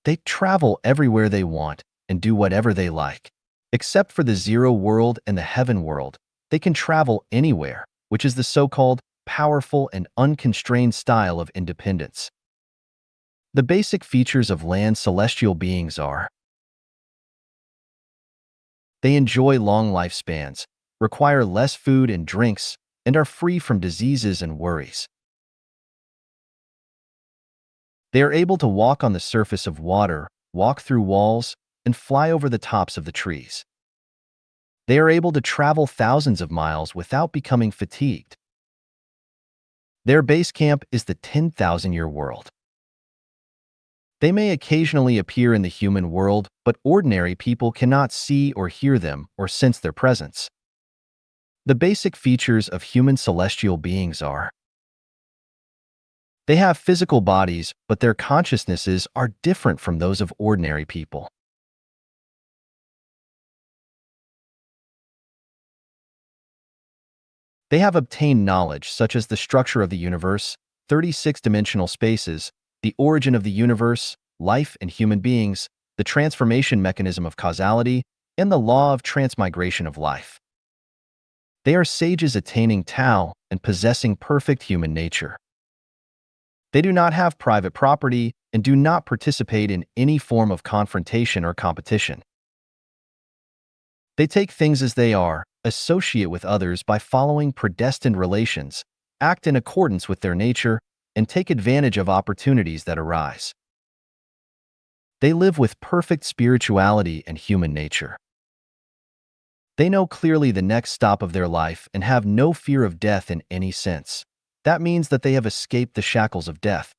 They travel everywhere they want and do whatever they like. Except for the Zero world and the Heaven world, they can travel anywhere, which is the so-called powerful and unconstrained style of independence. The basic features of land celestial beings are: they enjoy long lifespans, require less food and drinks, and are free from diseases and worries. They are able to walk on the surface of water, walk through walls, and fly over the tops of the trees. They are able to travel thousands of miles without becoming fatigued. Their base camp is the 10,000-year world. They may occasionally appear in the human world, but ordinary people cannot see or hear them or sense their presence. The basic features of human celestial beings are: they have physical bodies, but their consciousnesses are different from those of ordinary people. They have obtained knowledge such as the structure of the universe, 36-dimensional spaces, the origin of the universe, life and human beings, the transformation mechanism of causality, and the law of transmigration of life. They are sages attaining Tao and possessing perfect human nature. They do not have private property and do not participate in any form of confrontation or competition. They take things as they are, associate with others by following predestined relations, act in accordance with their nature, and take advantage of opportunities that arise. They live with perfect spirituality and human nature. They know clearly the next stop of their life and have no fear of death in any sense. That means that they have escaped the shackles of death.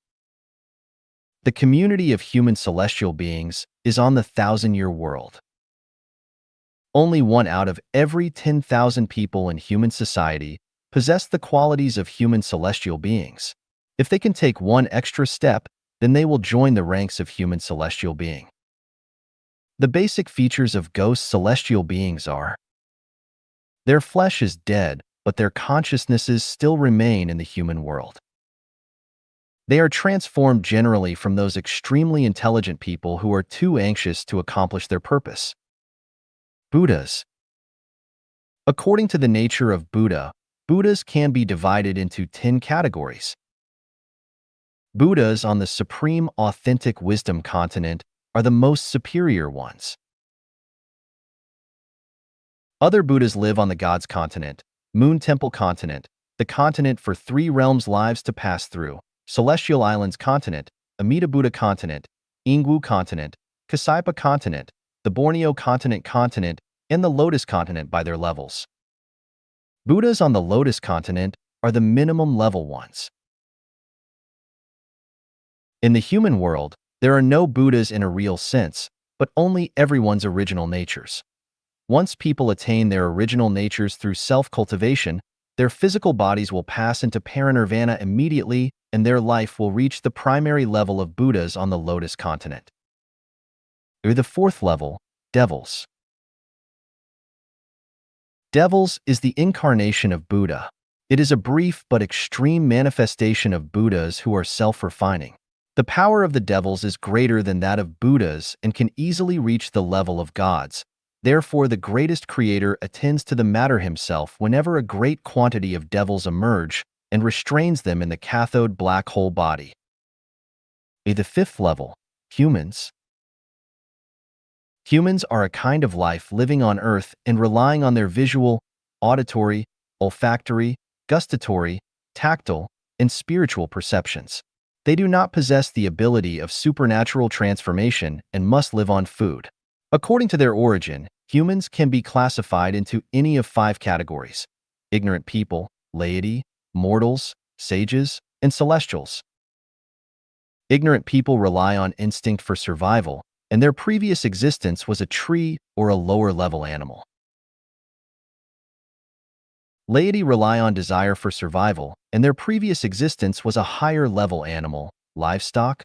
The community of human celestial beings is on the 1,000-year world. Only 1 out of every 10,000 people in human society possess the qualities of human celestial beings. If they can take one extra step, then they will join the ranks of human celestial being. The basic features of ghost celestial beings are: their flesh is dead, but their consciousnesses still remain in the human world. They are transformed generally from those extremely intelligent people who are too anxious to accomplish their purpose. Buddhas. According to the nature of Buddha, Buddhas can be divided into 10 categories. Buddhas on the supreme authentic wisdom continent are the most superior ones. Other Buddhas live on the God's continent, Moon Temple continent, the continent for 3 realms lives to pass through, Celestial Islands continent, Amida Buddha continent, Ingwu continent, Kasaipa continent, the Borneo continent, and the Lotus continent by their levels. Buddhas on the Lotus continent are the minimum level ones. In the human world, there are no Buddhas in a real sense, but only everyone's original natures. Once people attain their original natures through self-cultivation, their physical bodies will pass into parinirvana immediately, and their life will reach the primary level of Buddhas on the Lotus continent. Or the 4th level, devils. Devils is the incarnation of Buddha. It is a brief but extreme manifestation of Buddhas who are self-refining. The power of the devils is greater than that of Buddhas and can easily reach the level of gods. Therefore, the greatest creator attends to the matter himself whenever a great quantity of devils emerge and restrains them in the cathode black hole body. The 5th level, humans. Humans are a kind of life living on Earth and relying on their visual, auditory, olfactory, gustatory, tactile, and spiritual perceptions. They do not possess the ability of supernatural transformation and must live on food. According to their origin, humans can be classified into any of 5 categories: ignorant people, laity, mortals, sages, and celestials. Ignorant people rely on instinct for survival, and their previous existence was a tree or a lower-level animal. Laity rely on desire for survival, and their previous existence was a higher-level animal, livestock,